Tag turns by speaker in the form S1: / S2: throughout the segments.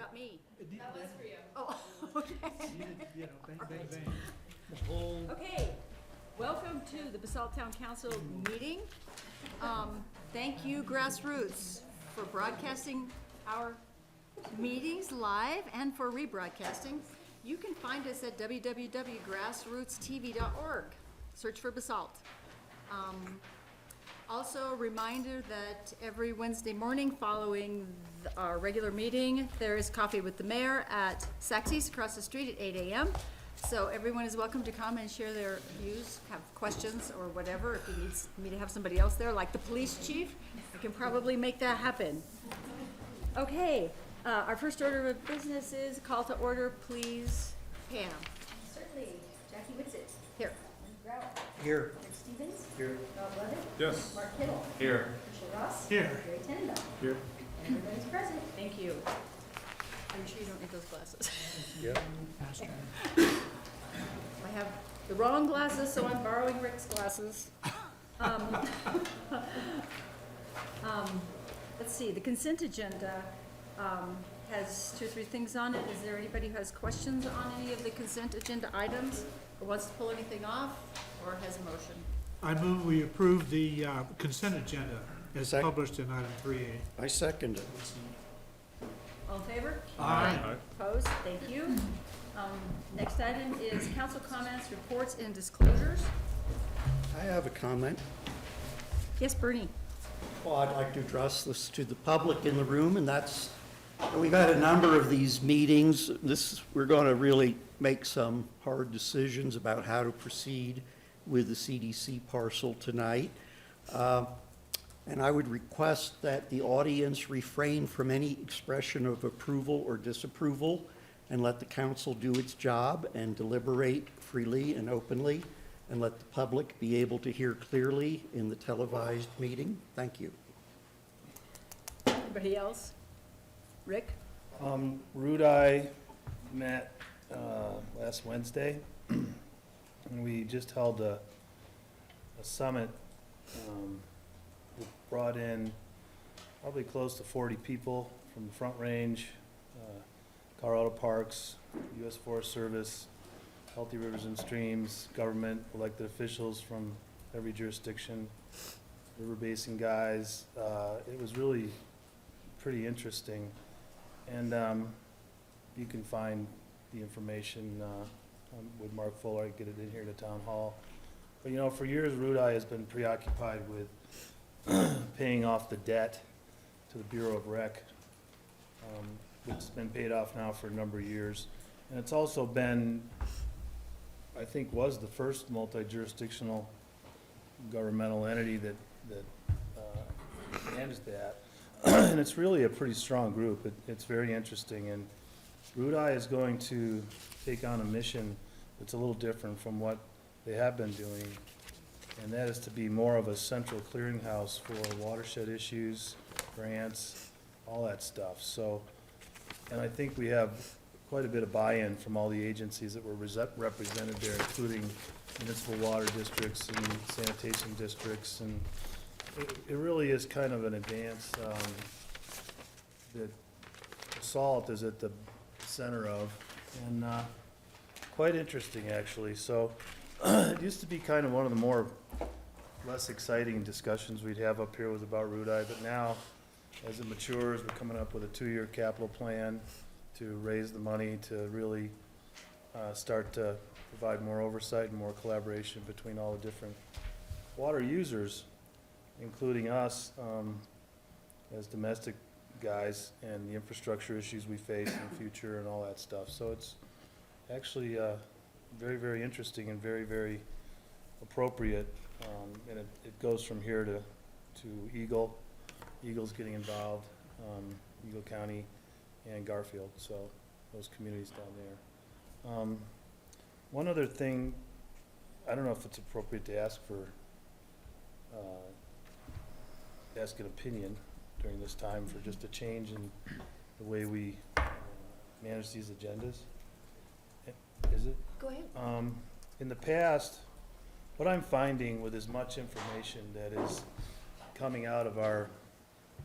S1: about me?
S2: That was for you.
S1: Oh, okay.
S3: Bang, bang, bang. The whole.
S1: Okay, welcome to the Basalt Town Council meeting. Thank you, Grassroots, for broadcasting our meetings live and for rebroadcasting. You can find us at www.grassrootstv.org. Search for Basalt. Also, a reminder that every Wednesday morning following our regular meeting, there is coffee with the mayor at Saxy's across the street at 8 a.m. So everyone is welcome to come and share their views, have questions or whatever. If you need me to have somebody else there, like the police chief, I can probably make that happen. Okay, our first order of business is call to order, please, Pam.
S2: Certainly. Jackie Whitsitt.
S1: Here.
S2: Ralph.
S3: Here.
S2: Rick Stevens.
S3: Here.
S2: Rob Levitt.
S3: Yes.
S2: Mark Kittle.
S3: Here.
S2: Michelle Ross.
S3: Here.
S2: Gary Tenenbaum.
S3: Here.
S2: And everybody's present.
S1: Thank you. Are you sure you don't need those glasses?
S3: Yep.
S1: I have the wrong glasses, so I'm borrowing Rick's glasses. Let's see, the consent agenda has 2 or 3 things on it. Is there anybody who has questions on any of the consent agenda items, or wants to pull anything off, or has a motion?
S4: I move we approve the consent agenda as published in item 3A.
S5: I second it.
S1: All in favor?
S4: Aye.
S1: Opposed? Thank you. Next item is council comments, reports, and disclosures.
S5: I have a comment.
S1: Yes, Bernie?
S5: Well, I'd like to address this to the public in the room, and that's, we've had a number of these meetings. We're going to really make some hard decisions about how to proceed with the CDC parcel tonight. And I would request that the audience refrain from any expression of approval or disapproval and let the council do its job and deliberate freely and openly, and let the public be able to hear clearly in the televised meeting. Thank you.
S1: Anybody else? Rick?
S6: Rudai met last Wednesday, and we just held a summit. We brought in probably close to 40 people from the Front Range, Colorado Parks, U.S. Forest Service, Healthy Rivers and Streams, government, elected officials from every jurisdiction, river basin guys. It was really pretty interesting. And you can find the information with Mark Fuller. I get it in here to Town Hall. But you know, for years, Rudai has been preoccupied with paying off the debt to the Bureau of Rec, which has been paid off now for a number of years. And it's also been, I think, was the first multi-jurisdictional governmental entity that managed that. And it's really a pretty strong group. It's very interesting. And Rudai is going to take on a mission that's a little different from what they have been doing. And that is to be more of a central clearinghouse for watershed issues, grants, all that stuff. So, and I think we have quite a bit of buy-in from all the agencies that were represented there, including municipal water districts and sanitation districts. And it really is kind of an advance that Basalt is at the center of, and quite interesting, actually. So it used to be kind of one of the less exciting discussions we'd have up here was about Rudai, but now, as it matures, we're coming up with a 2-year capital plan to raise the money to really start to provide more oversight and more collaboration between all the different water users, including us as domestic guys, and the infrastructure issues we face in the future and all that stuff. So it's actually very, very interesting and very, very appropriate. And it goes from here to Eagle. Eagle's getting involved, Eagle County and Garfield, so those communities down there. One other thing, I don't know if it's appropriate to ask an opinion during this time for just a change in the way we manage these agendas. Is it?
S1: Go ahead.
S6: In the past, what I'm finding with as much information that is coming out of our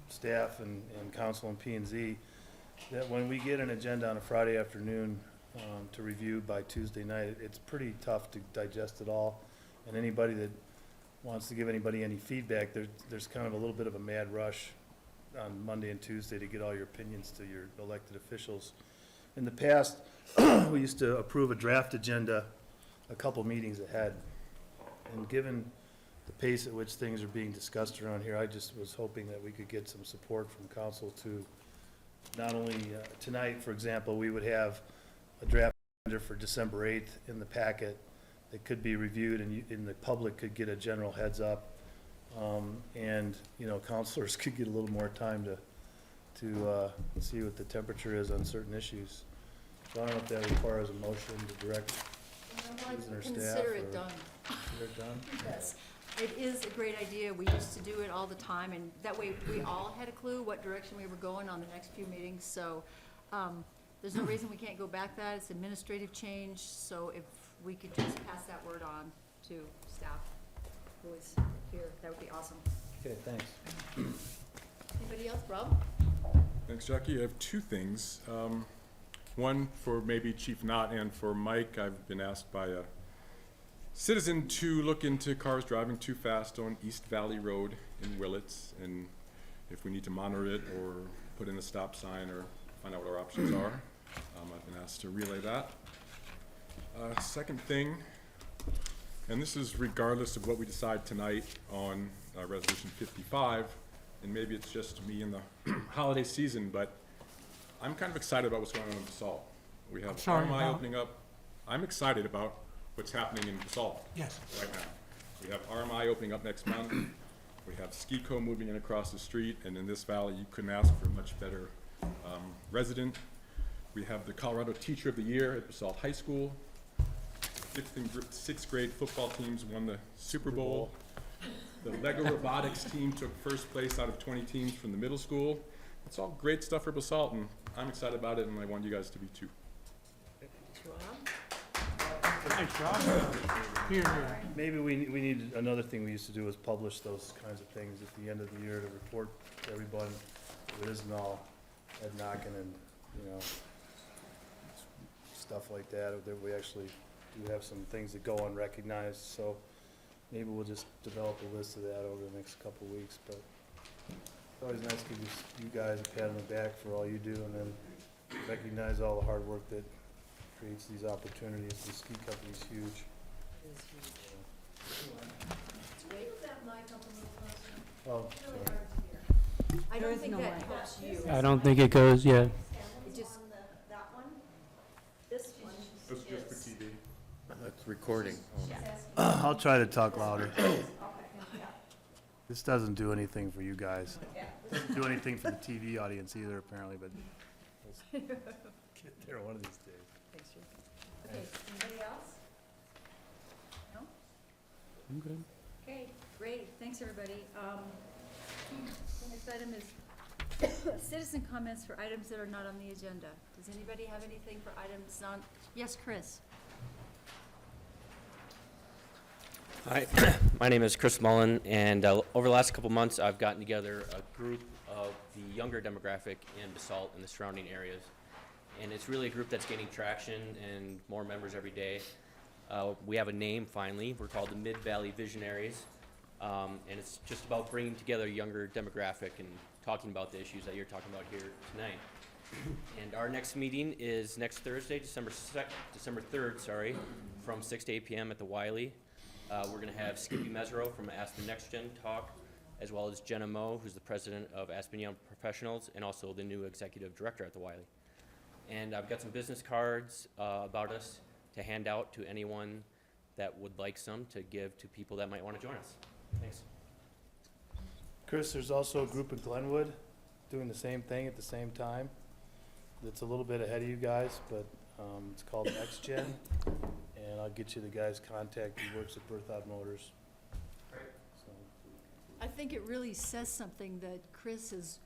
S6: staff and council and P&Z, that when we get an agenda on a Friday afternoon to review by Tuesday night, it's pretty tough to digest it all. And anybody that wants to give anybody any feedback, there's kind of a little bit of a mad rush on Monday and Tuesday to get all your opinions to your elected officials. In the past, we used to approve a draft agenda a couple meetings ahead. And given the pace at which things are being discussed around here, I just was hoping that we could get some support from council to not only, tonight, for example, we would have a draft agenda for December 8th in the packet that could be reviewed and the public could get a general heads up. And, you know, counselors could get a little more time to see what the temperature is on certain issues. So I don't know if that requires a motion to direct Susan or staff.
S1: Consider it
S6: or-
S1: done.
S6: Consider it done?
S1: Yes, it is a great idea. We used to do it all the time, and that way we all had a clue what direction we were going on the next few meetings. So there's no reason we can't go back that. It's administrative change, so if we could just pass that word on to staff who is here, that would be awesome.
S6: Okay, thanks.
S1: Anybody else? Rob?
S7: Thanks, Jackie. I have two things. One for maybe Chief Knott and for Mike. I've been asked by a citizen to look into cars driving too fast on East Valley Road in Willits, and if we need to monitor it or put in a stop sign or find out what our options are. I've been asked to relay that. Second thing, and this is regardless of what we decide tonight on Resolution 55, and maybe it's just me in the holiday season, but I'm kind of excited about what's going on in Basalt. We have
S4: sorry,
S7: RMI
S4: about?
S7: opening up. I'm excited about what's happening in Basalt
S4: Yes.
S7: right now. We have RMI opening up next month. We have Ski-Co moving in across the street, and in this valley, you couldn't ask for a much better resident. We have the Colorado Teacher of the Year at Basalt High School. Fifth and sixth grade football teams won the Super Bowl. The Lego robotics team took first place out of 20 teams from the middle school. It's all great stuff for Basalt, and I'm excited about it, and I want you guys to be too.
S4: Thanks, Rob. Here, here.
S6: Maybe we need, another thing we used to do was publish those kinds of things at the end of the year to report to everyone. It isn't all head knocking and, you know, stuff like that, that we actually do have some things that go unrecognized, so maybe we'll just develop a list of that over the next couple of weeks, but it's always nice to give you guys a pat on the back for all you do, and then recognize all the hard work that creates these opportunities. The ski company's huge. Oh, sorry.
S1: I don't think that helps you.
S8: I don't think it goes, yeah.
S1: It just,
S2: That one, this one
S7: This is just for TV.
S5: That's recording.
S6: I'll try to talk louder. This doesn't do anything for you guys. Doesn't do anything for the TV audience either, apparently, but let's get there one of these days.
S1: thanks, Drew. Okay, anybody else? No?
S8: I'm good.
S1: Okay, great, thanks, everybody. The next item is citizen comments for items that are not on the agenda. Does anybody have anything for items not, yes, Chris?
S9: Hi, my name is Chris Mullen, and over the last couple months, I've gotten together a group of the younger demographic in Basalt and the surrounding areas. And it's really a group that's gaining traction and more members every day. We have a name finally. We're called the Mid-Valley Visionaries. And it's just about bringing together a younger demographic and talking about the issues that you're talking about here tonight. And our next meeting is next Thursday, December 3rd, from 6 to 8 p.m. at the Wiley. We're going to have Skippy Mesro from Aspen Next Gen talk, as well as Jenna Moe, who's the president of Aspen Young Professionals and also the new executive director at the Wiley. And I've got some business cards about us to hand out to anyone that would like some to give to people that might want to join us. Thanks.
S6: Chris, there's also a group in Glenwood doing the same thing at the same time. It's a little bit ahead of you guys, but it's called Next Gen. And I'll get you the guy's contact. He works at Berthoud Motors. So,
S1: I think it really says something that Chris has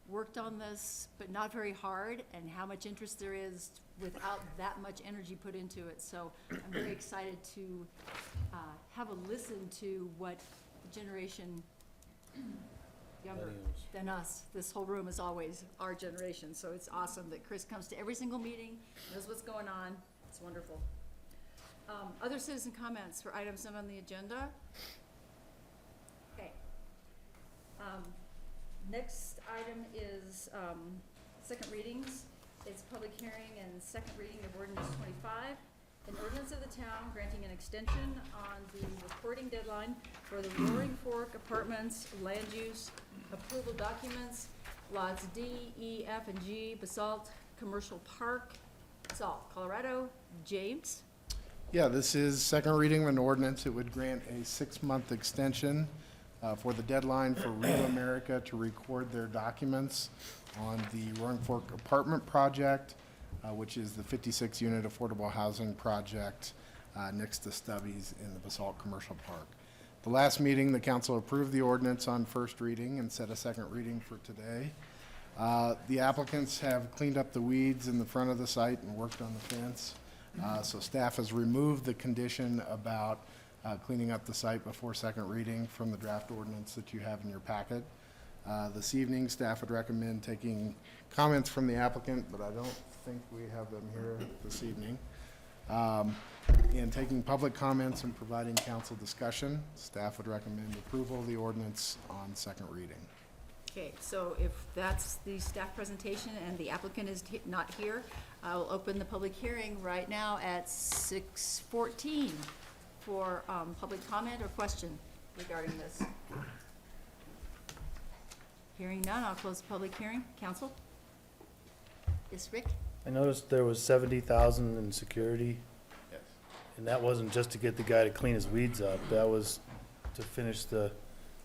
S1: worked on this, but not very hard, and how much interest there is without that much energy put into it. So I'm very excited to have a listen to what the generation younger
S6: Millennials.
S1: than us. This whole room is always our generation, so it's awesome that Chris comes to every single meeting, knows what's going on. It's wonderful. Other citizen comments for items not on the agenda? Okay. Next item is second readings. It's public hearing and second reading of ordinance 25. An ordinance of the town granting an extension on the reporting deadline for the Roaring Fork Apartments land use approval documents, lots D, E, F, and G, Basalt Commercial Park, Basalt, Colorado. James?
S10: Yeah, this is second reading of an ordinance. It would grant a 6-month extension for the deadline for Real America to record their documents on the Roaring Fork Apartment Project, which is the 56-unit affordable housing project next to Stubby's in the Basalt Commercial Park. The last meeting, the council approved the ordinance on first reading and set a second reading for today. The applicants have cleaned up the weeds in the front of the site and worked on the fence. So staff has removed the condition about cleaning up the site before second reading from the draft ordinance that you have in your packet. This evening, staff would recommend taking comments from the applicant, but I don't think we have them here this evening. And taking public comments and providing council discussion, staff would recommend approval of the ordinance on second reading.
S1: Okay, so if that's the staff presentation and the applicant is not here, I will open the public hearing right now at 6:14 for public comment or question regarding this. Hearing none, I'll close the public hearing. Council? Yes, Rick?
S6: I noticed there was 70,000 in security,
S10: Yes.
S6: and that wasn't just to get the guy to clean his weeds up. That was to finish the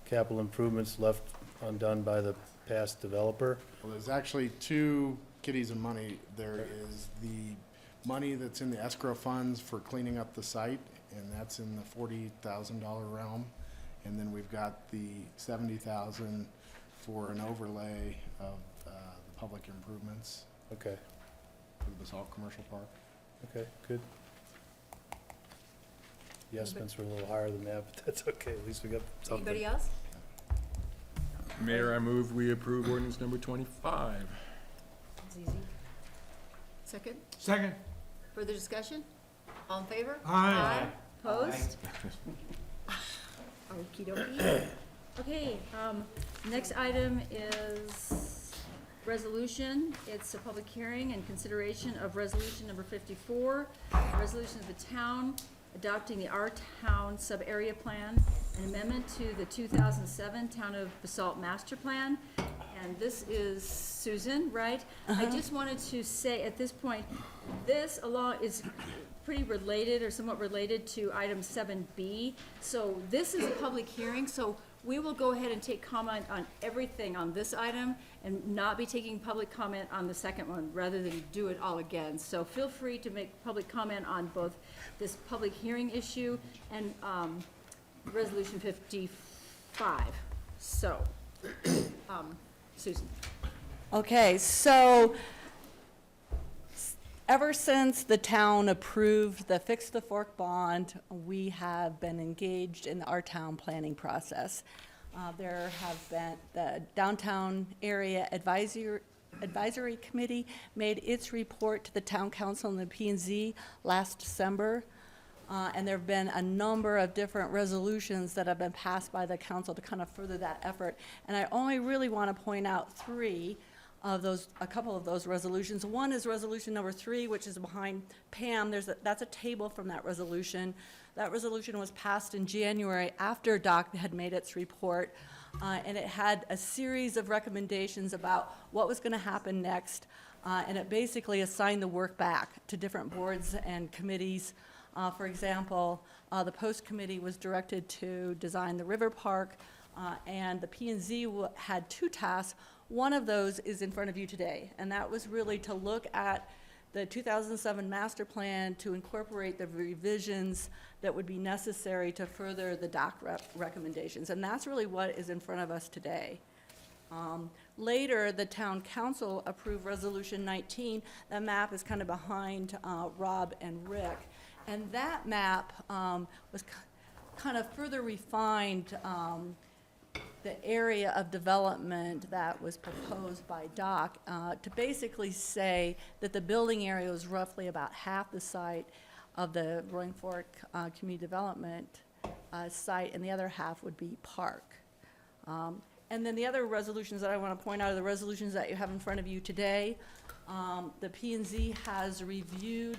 S6: capital improvements left undone by the past developer.
S10: Well, there's actually two kitties of money. There is the money that's in the escrow funds for cleaning up the site, and that's in the $40,000 realm. And then we've got the 70,000 for an overlay of the public improvements
S6: Okay,
S10: for the Basalt Commercial Park.
S6: okay, good. The estimates were a little higher than that, but that's okay, at least we got something.
S1: Anybody else?
S7: Mayor, I move we approve ordinance number 25.
S1: It's easy. Second?
S4: Second?
S1: Further discussion? All in favor?
S4: Aye.
S1: Opposed? Okey dokey. Okay, next item is resolution. It's a public hearing and consideration of resolution number 54, resolution of the town adopting the Our Town Sub-Area Plan, an amendment to the 2007 Town of Basalt Master Plan. And this is Susan, right? I just wanted to say at this point, this along is pretty related or somewhat related to item 7B. So this is a public hearing, so we will go ahead and take comment on everything on this item and not be taking public comment on the second one, rather than do it all again. So feel free to make public comment on both this public hearing issue and resolution 55. So, Susan.
S2: Okay, so ever since the town approved the Fix the Fork bond, we have been engaged in our town planning process. There have been, the Downtown Area Advisory Committee made its report to the Town Council and the P&Z last December. And there have been a number of different resolutions that have been passed by the council to kind of further that effort. And I only really want to point out three of those, a couple of those resolutions. One is resolution number 3, which is behind Pam. That's a table from that resolution. That resolution was passed in January after DOC had made its report. And it had a series of recommendations about what was going to happen next. And it basically assigned the work back to different boards and committees. For example, the Post Committee was directed to design the river park, and the P&Z had 2 tasks. One of those is in front of you today, and that was really to look at the 2007 master plan to incorporate the revisions that would be necessary to further the DOC recommendations, and that's really what is in front of us today. Later, the town council approved resolution 19. That map is kind of behind Rob and Rick. And that map was kind of further refined the area of development that was proposed by Doc, to basically say that the building area was roughly about half the site of the Roaring Fork Community Development site, and the other half would be park. And then the other resolutions that I want to point out are the resolutions that you have in front of you today. The P&Z has reviewed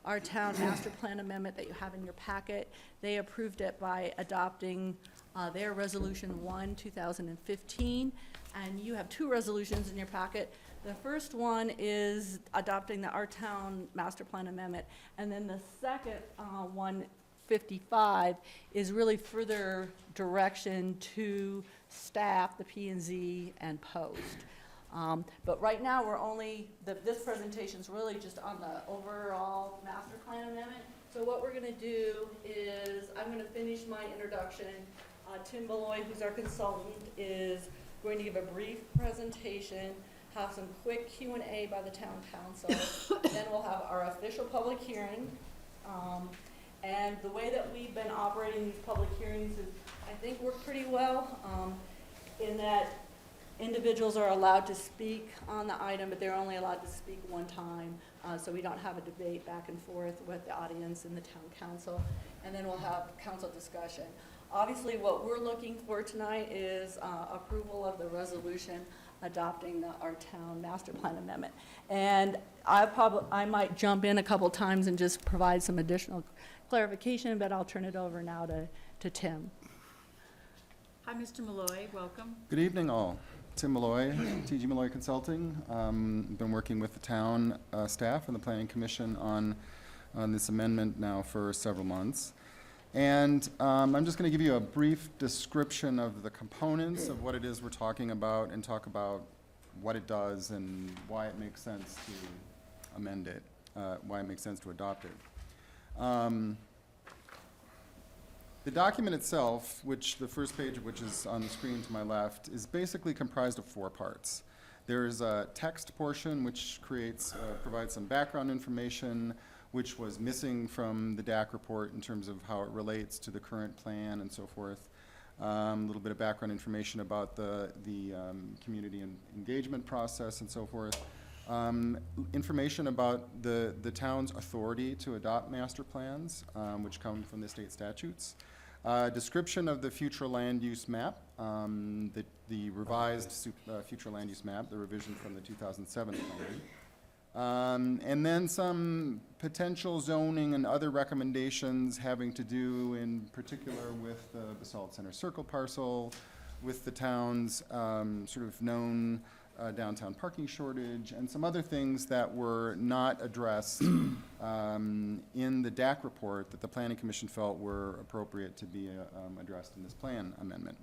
S2: our town master plan amendment that you have in your packet. They approved it by adopting their Resolution 1, 2015, and you have two resolutions in your packet. The first one is adopting our town master plan amendment, and then the second, 155, is really further direction to staff, the P&Z, and Post. But right now, we're only, this presentation's really just on the overall master plan amendment. So what we're gonna do is, I'm gonna finish my introduction. Tim Beloy, who's our consultant, is going to give a brief presentation, have some quick Q&A by the town council. Then we'll have our official public hearing. And the way that we've been operating these public hearings is, I think, worked pretty well, in that individuals are allowed to speak on the item, but they're only allowed to speak one time, so we don't have a debate back and forth with the audience and the town council, and then we'll have council discussion. Obviously, what we're looking for tonight is approval of the resolution adopting our town master plan amendment. And I might jump in a couple times and just provide some additional clarification, but I'll turn it over now to Tim.
S1: Hi, Mr. Malloy, welcome.
S11: Good evening, all. Tim Malloy, TG Malloy Consulting. Been working with the town staff and the Planning Commission on this amendment now for several months. And I'm just going to give you a brief description of the components of what it is we're talking about and talk about what it does and why it makes sense to amend it, why it makes sense to adopt it. The document itself, which the first page of which is on the screen to my left, is basically comprised of 4 parts. There's a text portion which provides some background information, which was missing from the DAC report in terms of how it relates to the current plan and so forth. A little bit of background information about the community engagement process and so forth. Information about the town's authority to adopt master plans, which come from the state statutes. Description of the future land use map, the revised future land use map, the revision from the 2007 plan. And then some potential zoning and other recommendations having to do in particular with the Basalt Center Circle parcel, with the town's sort of known downtown parking shortage, and some other things that were not addressed in the DAC report that the Planning Commission felt were appropriate to be addressed in this plan amendment.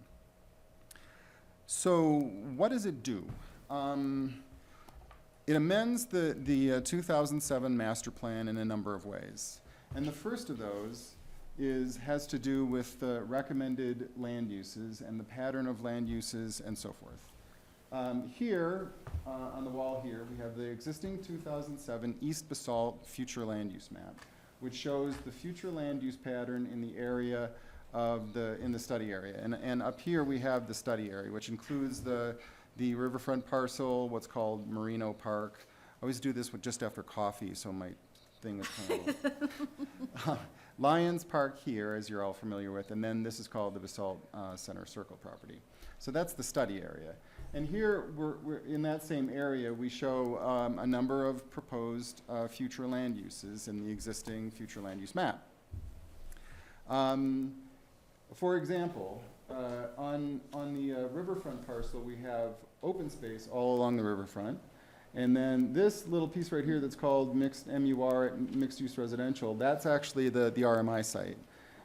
S11: So what does it do? It amends the 2007 master plan in a number of ways. And the first of those has to do with the recommended land uses and the pattern of land uses and so forth. Here, on the wall here, we have the existing 2007 East Basalt future land use map, which shows the future land use pattern in the area in the study area. And up here we have the study area, which includes the riverfront parcel, what's called Merino Park. I always do this just after coffee, so my thing is kind of little. Lions Park here, as you're all familiar with, and then this is called the Basalt Center Circle property. So that's the study area. And here, we're in that same area, we show a number of proposed future land uses in the existing future land use map. For example, on the riverfront parcel, we have open space all along the riverfront. And then this little piece right here that's called mixed MUR, mixed use residential, that's actually the RMI site.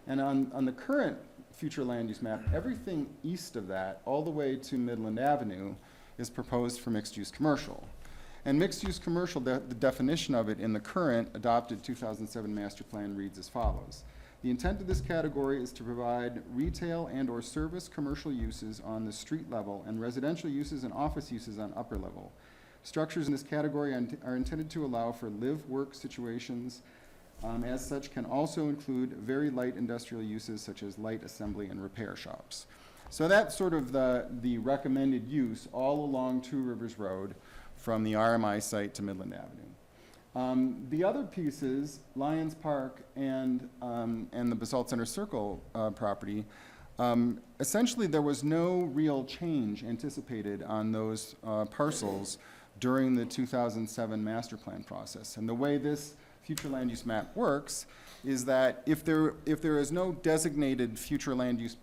S11: And on the current future land use map, everything east of that, all the way to Midland Avenue, is proposed for mixed use commercial. And mixed use commercial, the definition of it in the current adopted 2007 master plan reads as follows. The intent of this category is to provide retail and or service commercial uses on the street level and residential uses and office uses on upper level. Structures in this category are intended to allow for live-work situations. As such, can also include very light industrial uses such as light assembly and repair shops. So that's sort of the recommended use all along Two Rivers Road from the RMI site to Midland Avenue. The other pieces, Lions Park and the Basalt Center Circle property, essentially there was no real change anticipated on those parcels during the 2007 master plan process. And the way this future land use map works is that if there is no designated future land use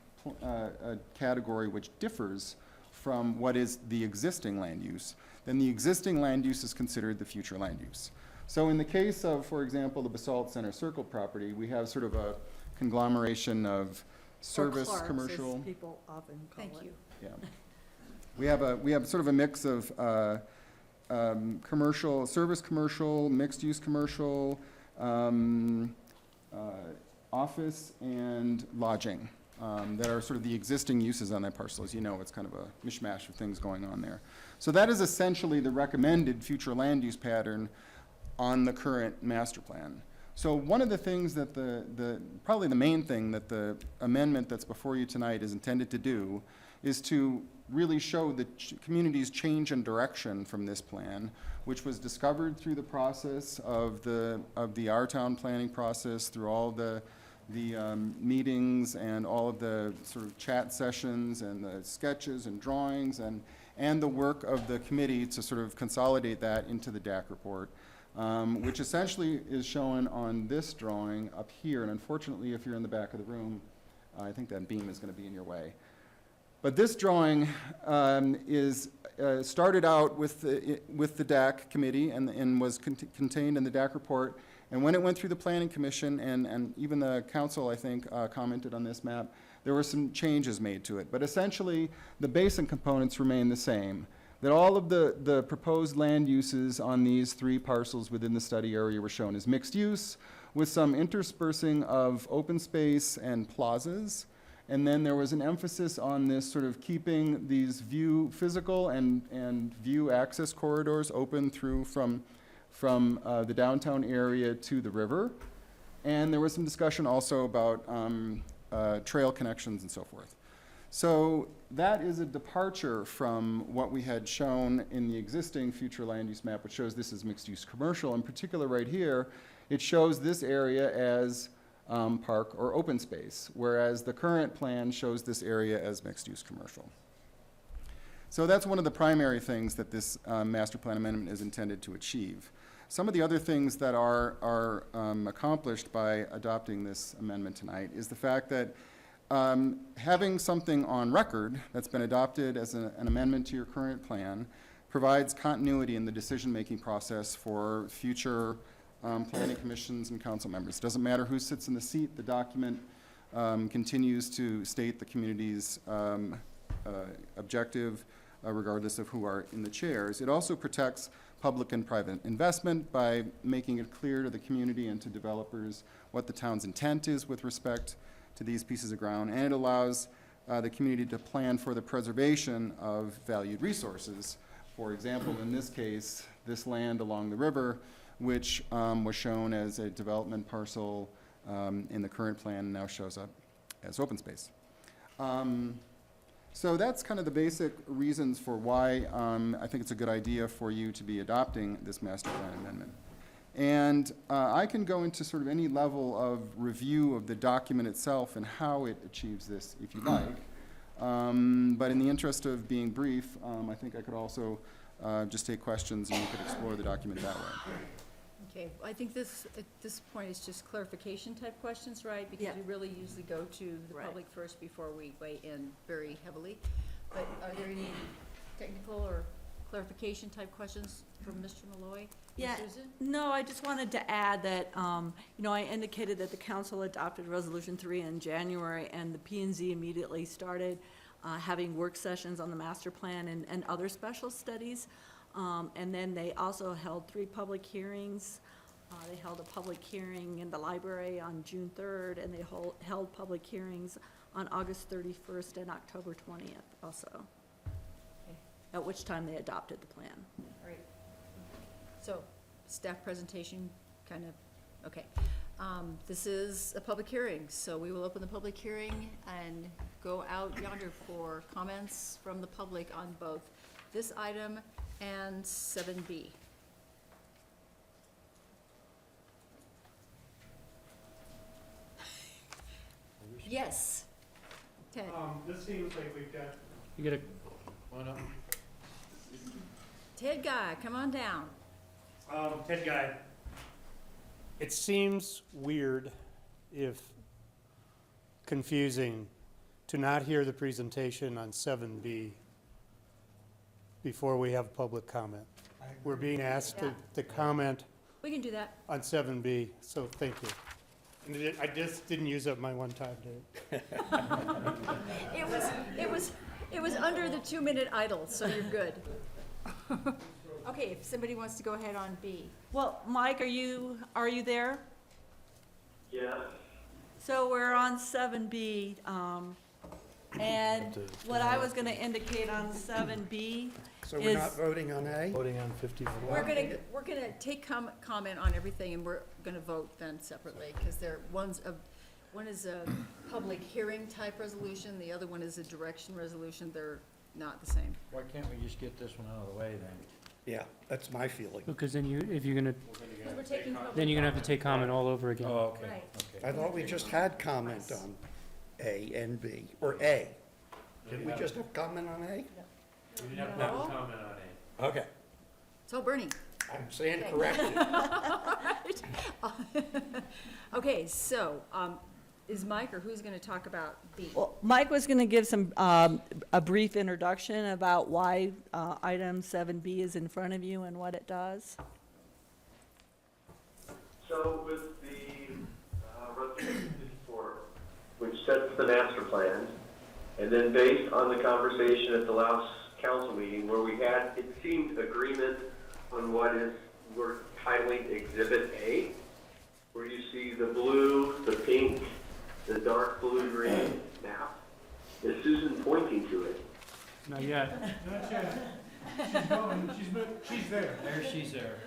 S11: category which differs from what is the existing land use, then the existing land use is considered the future land use. So in the case of, for example, the Basalt Center Circle property, we have sort of a conglomeration of service,
S2: Or Clark's, as
S11: commercial.
S2: people often call it.
S1: Thank you.
S11: Yeah. We have sort of a mix of commercial, service commercial, mixed-use commercial, office and lodging that are sort of the existing uses on that parcel. As you know, it's kind of a mishmash of things going on there. So that is essentially the recommended future land use pattern on the current master plan. So one of the things that probably the main thing that the amendment that's before you tonight is intended to do is to really show the community's change in direction from this plan, which was discovered through the process of the Our Town planning process, through all the meetings and all of the sort of chat sessions and the sketches and drawings and the work of the committee to sort of consolidate that into the DAC report. Which essentially is shown on this drawing up here. And unfortunately, if you're in the back of the room, I think that beam is going to be in your way. But this drawing started out with the DAC committee and was contained in the DAC report. And when it went through the Planning Commission and even the council, I think, commented on this map, there were some changes made to it. But essentially, the basic components remain the same. That all of the proposed land uses on these 3 parcels within the study area were shown as mixed use, with some interspersing of open space and plazas. And then there was an emphasis on this sort of keeping these physical and view access corridors open through from the downtown area to the river. And there was some discussion also about trail connections and so forth. So that is a departure from what we had shown in the existing future land use map, which shows this as mixed-use commercial. In particular, right here, it shows this area as park or open space, whereas the current plan shows this area as mixed-use commercial. So that's one of the primary things that this master plan amendment is intended to achieve. Some of the other things that are accomplished by adopting this amendment tonight is the fact that having something on record that's been adopted as an amendment to your current plan provides continuity in the decision-making process for future planning commissions and council members. Doesn't matter who sits in the seat, the document continues to state the community's objective regardless of who are in the chairs. It also protects public and private investment by making it clear to the community and to developers what the town's intent is with respect to these pieces of ground, and it allows the community to plan for the preservation of valued resources. For example, in this case, this land along the river, which was shown as a development parcel in the current plan, now shows up as open space. So that's kind of the basic reasons for why I think it's a good idea for you to be adopting this master plan amendment. And I can go into sort of any level of review of the document itself and how it achieves this, if you like. But in the interest of being brief, I think I could also just take questions and we could explore the document that way.
S1: Okay, I think this, at this point, is just clarification type questions, right? Because
S2: Yeah.
S1: we really usually go to the
S2: Right.
S1: public first before we weigh in very heavily. But are there any technical or clarification type questions from Mr. Malloy?
S2: Yeah,
S1: Susan?
S2: no, I just wanted to add that, I indicated that the council adopted Resolution 3 in January, and the P&Z immediately started having work sessions on the master plan and other special studies. And then they also held 3 public hearings. They held a public hearing in the library on June 3rd, and they held public hearings on August 31st and October 20th also,
S1: Okay,
S2: at which time they adopted the plan.
S1: all right. So, staff presentation, kind of, okay. This is a public hearing, so we will open the public hearing and go out yonder for comments from the public on both this item and 7B. Yes. Ted?
S4: This seems like we've got
S8: You get a,
S1: Ted Guy, come on down.
S3: Ted Guy. It seems weird, if confusing, to not hear the presentation on 7B before we have public comment. We're being asked to comment
S1: We can do that.
S3: on 7B, so thank you. And I just didn't use up my one-time date.
S1: It was under the 2-minute idle, so you're good. Okay, if somebody wants to go ahead on B.
S2: Well, Mike, are you there?
S12: Yeah.
S2: So we're on 7B, and what I was gonna indicate on 7B
S5: So we're not
S2: is,
S5: voting on A?
S6: Voting on 54.
S1: We're gonna take comment on everything, and we're gonna vote then separately, because one is a public hearing type resolution, the other one is a direction resolution, they're not the same.
S8: why can't we just get this one out of the way then?
S5: Yeah, that's my feeling.
S8: Because then if you're gonna,
S1: Because we're taking public
S8: then you're gonna have to take comment all over again.
S6: Oh, okay.
S1: Right.
S5: I thought we just had comment on A and B, or A. Did we just have comment on A?
S8: We didn't
S1: have public
S8: comment on
S5: Okay.
S1: So Bernie.
S5: I'm saying corrected.
S1: Okay, so, is Mike or who's gonna talk about B?
S2: well, Mike was gonna give some, a brief introduction about why, item 7B is in front of you and what it does.
S12: So with the resolution 54, which sets the master plan, and then based on the conversation at the last council meeting where we had, it seemed, agreement on what we're titling Exhibit A, where you see the blue, the pink, the dark blue-green map. Is Susan pointing to it?
S8: Not yet.
S4: Not yet. She's going, she's there.
S8: There, she's there.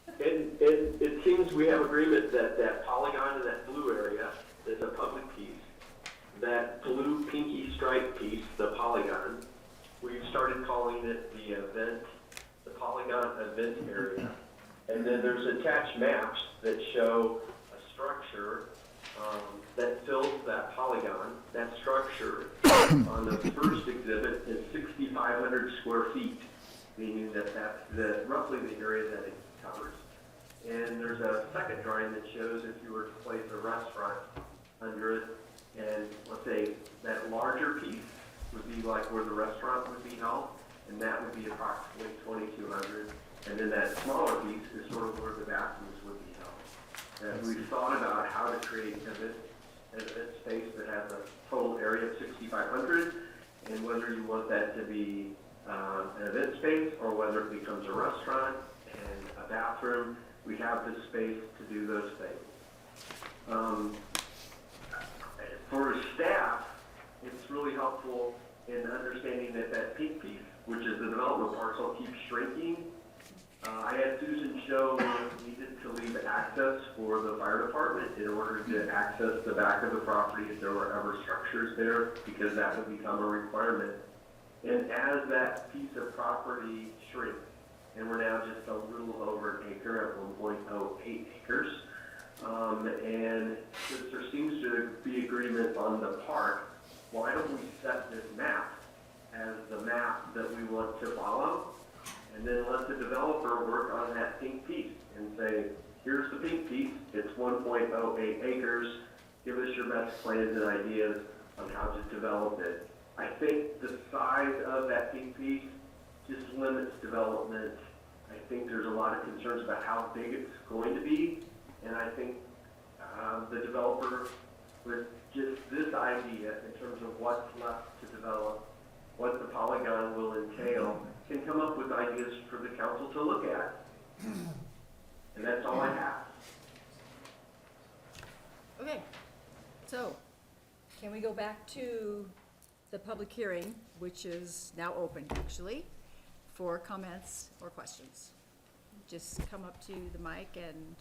S12: And it seems we have agreement that that polygon in that blue area is a public piece. That blue pinky stripe piece, the polygon, we've started calling it the polygon event area. And then there's attached maps that show a structure that fills that polygon. That structure on the first exhibit is 6,500 square feet, meaning that that's roughly the area that it covers. And there's a second drawing that shows if you were to place a restaurant under it, and let's say that larger piece would be like where the restaurant would be held, and that would be approximately 2,200. And then that smaller piece is sort of where the bathrooms would be held. And we've thought about how to create an event space that has a total area of 6,500, and whether you want that to be an event space or whether it becomes a restaurant and a bathroom. We have the space to do those things. For staff, it's really helpful in understanding that that pink piece, which is the development parcel, keeps shrinking. I had Susan show we needed to leave access for the fire department in order to access the back of the property if there were ever structures there, because that would become a requirement. And as that piece of property shrinks, and we're now just a little over an acre at 1.08 acres, and since there seems to be agreement on the park, why don't we set this map as the map that we want to follow, and then let the developer work on that pink piece and say, here's the pink piece, it's 1.08 acres, give us your best plans and ideas on how to develop it. I think the size of that pink piece just limits development. I think there's a lot of concerns about how big it's going to be, and I think the developer, with just this idea in terms of what's left to develop, what the polygon will entail, can come up with ideas for the council to look at. And that's all I have.
S1: Okay, so, can we go back to the public hearing, which is now open, actually, for comments or questions? Just come up to the mic and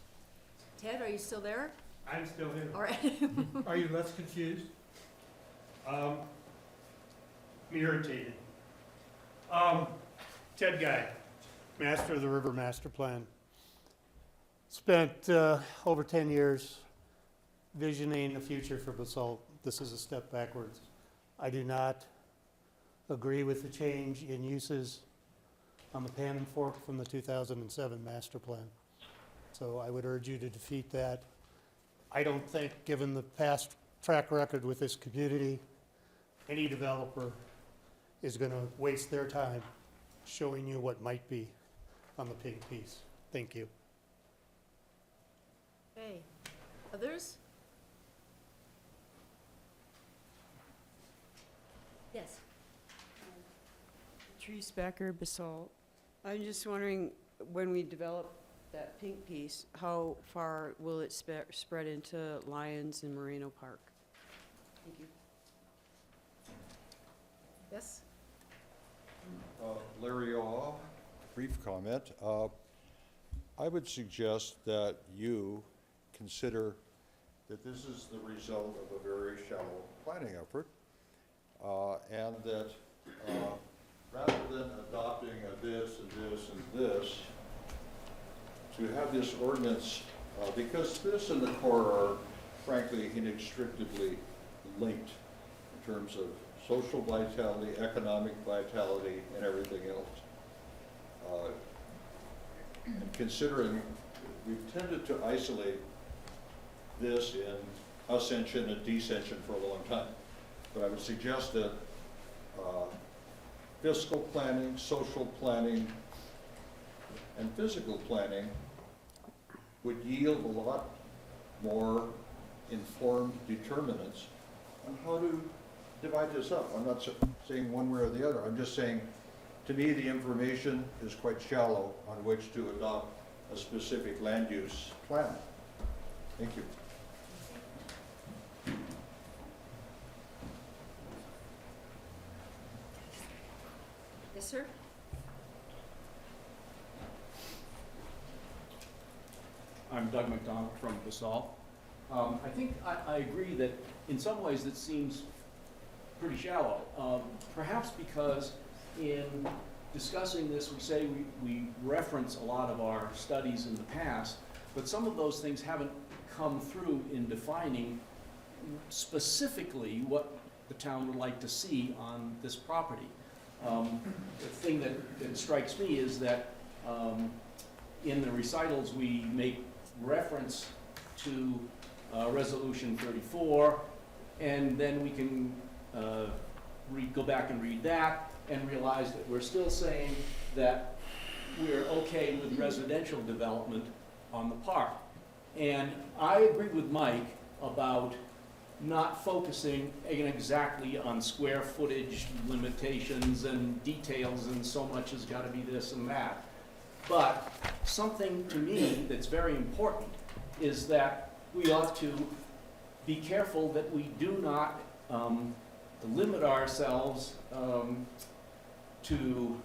S1: Ted, are you still there?
S3: I'm still here.
S1: All right.
S4: Are you less confused?
S3: I'm irritated. Ted Guy, master of the River Master Plan. Spent over 10 years visioning the future for Basalt. This is a step backwards. I do not agree with the change in uses on the Pan and Fork from the 2007 master plan. So I would urge you to defeat that. I don't think, given the past track record with this community, any developer is going to waste their time showing you what might be on the pink piece. Thank you.
S1: Okay. Others? Yes.
S13: Patrice Becker, Basalt. I'm just wondering, when we develop that pink piece, how far will it spread into Lions and Moreno Park? Thank you.
S1: Yes?
S14: Larry Aw, brief comment. I would suggest that you consider that this is the result of a very shallow planning effort, and that rather than adopting a this and this and this, to have this ordinance, because this and the core are frankly inextricably linked in terms of social vitality, economic vitality, and everything else. And considering we've tended to isolate this in ascension and descension for a long time, but I would suggest that fiscal planning, social planning, and physical planning would yield a lot more informed determinants on how to divide this up. I'm not saying one way or the other. I'm just saying, to me, the information is quite shallow on which to adopt a specific land use plan. Thank you.
S1: Yes, sir?
S8: I'm Doug McDonald from Basalt. I think I agree that in some ways it seems pretty shallow. Perhaps because in discussing this, we say we reference a lot of our studies in the past, but some of those things haven't come through in defining specifically what the town would like to see on this property. The thing that strikes me is that in the recitals we make reference to Resolution 34, and then we can go back and read that and realize that we're still saying that we're okay with residential development on the park. And I agree with Mike about not focusing exactly on square footage limitations and details and so much has got to be this and that. But something to me that's very important is that we ought to be careful that we do not limit ourselves to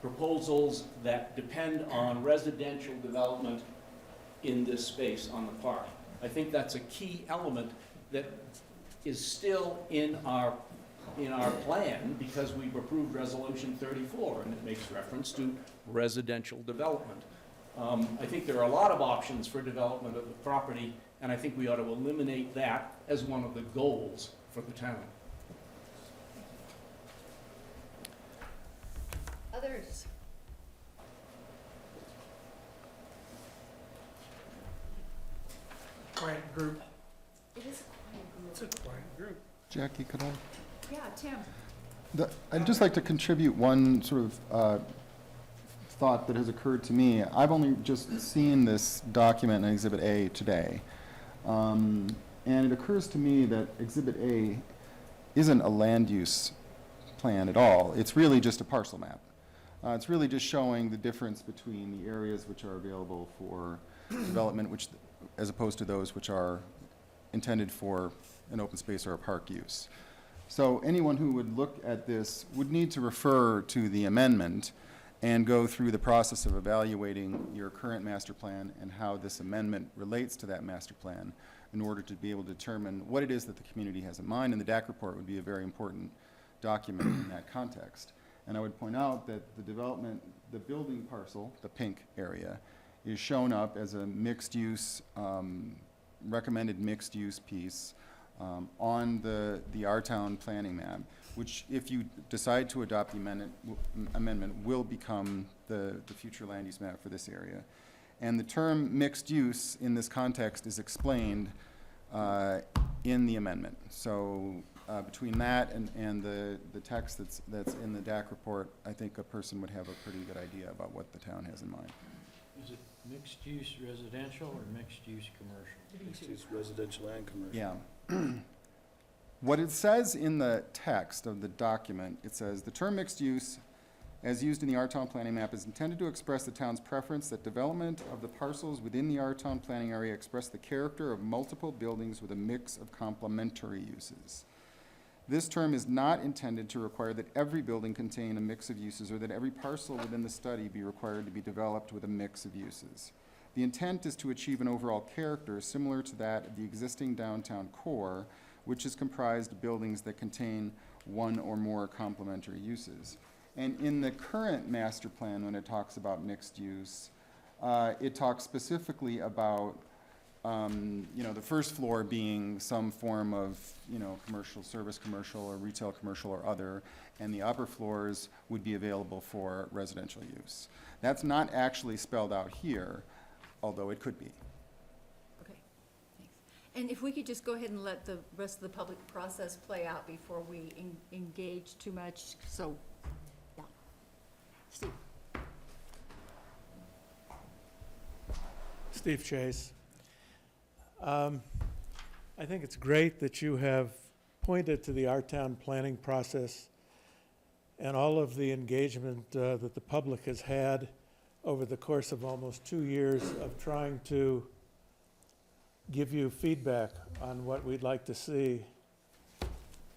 S8: proposals that depend on residential development in this space on the park. I think that's a key element that is still in our plan because we've approved Resolution 34 and it makes reference to residential development. I think there are a lot of options for development of the property, and I think we ought to eliminate that as one of the goals for the town.
S1: Others?
S4: Quiet group.
S1: It is a quiet group.
S4: It's a quiet group.
S11: Jackie, could I?
S1: Yeah, Tim?
S11: I'd just like to contribute one sort of thought that has occurred to me. I've only just seen this document in Exhibit A today. And it occurs to me that Exhibit A isn't a land use plan at all. It's really just a parcel map. It's really just showing the difference between the areas which are available for development, as opposed to those which are intended for an open space or a park use. So anyone who would look at this would need to refer to the amendment and go through the process of evaluating your current master plan and how this amendment relates to that master plan in order to be able to determine what it is that the community has in mind. And the DAC report would be a very important document in that context. And I would point out that the development, the building parcel, the pink area, is shown up as a mixed-use, recommended mixed-use piece on the R-Town planning map, which, if you decide to adopt the amendment, will become the future land use map for this area. And the term mixed use in this context is explained in the amendment. So between that and the text that's in the DAC report, I think a person would have a pretty good idea about what the town has in mind.
S15: Is it mixed-use residential or mixed-use commercial?
S6: Mixed-use residential and commercial.
S11: Yeah. What it says in the text of the document, it says, the term mixed use, as used in the R-Town planning map, is intended to express the town's preference that development of the parcels within the R-Town planning area express the character of multiple buildings with a mix of complementary uses. This term is not intended to require that every building contain a mix of uses or that every parcel within the study be required to be developed with a mix of uses. The intent is to achieve an overall character similar to that of the existing downtown core, which is comprised of buildings that contain one or more complementary uses. And in the current master plan, when it talks about mixed use, it talks specifically about the first floor being some form of, commercial, service commercial, or retail commercial or other, and the upper floors would be available for residential use. That's not actually spelled out here, although it could be.
S1: Okay, thanks. And if we could just go ahead and let the rest of the public process play out before we engage too much, so, yeah. Steve?
S4: Steve Chase. I think it's great that you have pointed to the R-Town planning process and all of the engagement that the public has had over the course of almost 2 years of trying to give you feedback on what we'd like to see.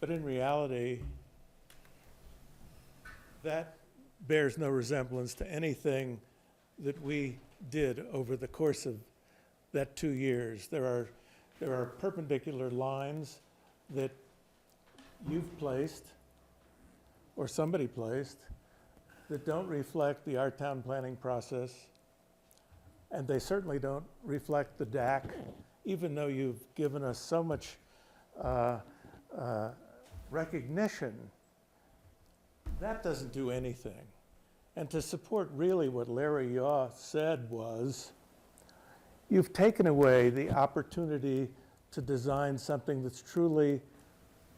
S4: But in reality, that bears no resemblance to anything that we did over the course of that 2 years. There are perpendicular lines that you've placed, or somebody placed, that don't reflect the R-Town planning process, and they certainly don't reflect the DAC, even though you've given us so much recognition. That doesn't do anything. And to support really what Larry Yaw said was, you've taken away the opportunity to design something that's truly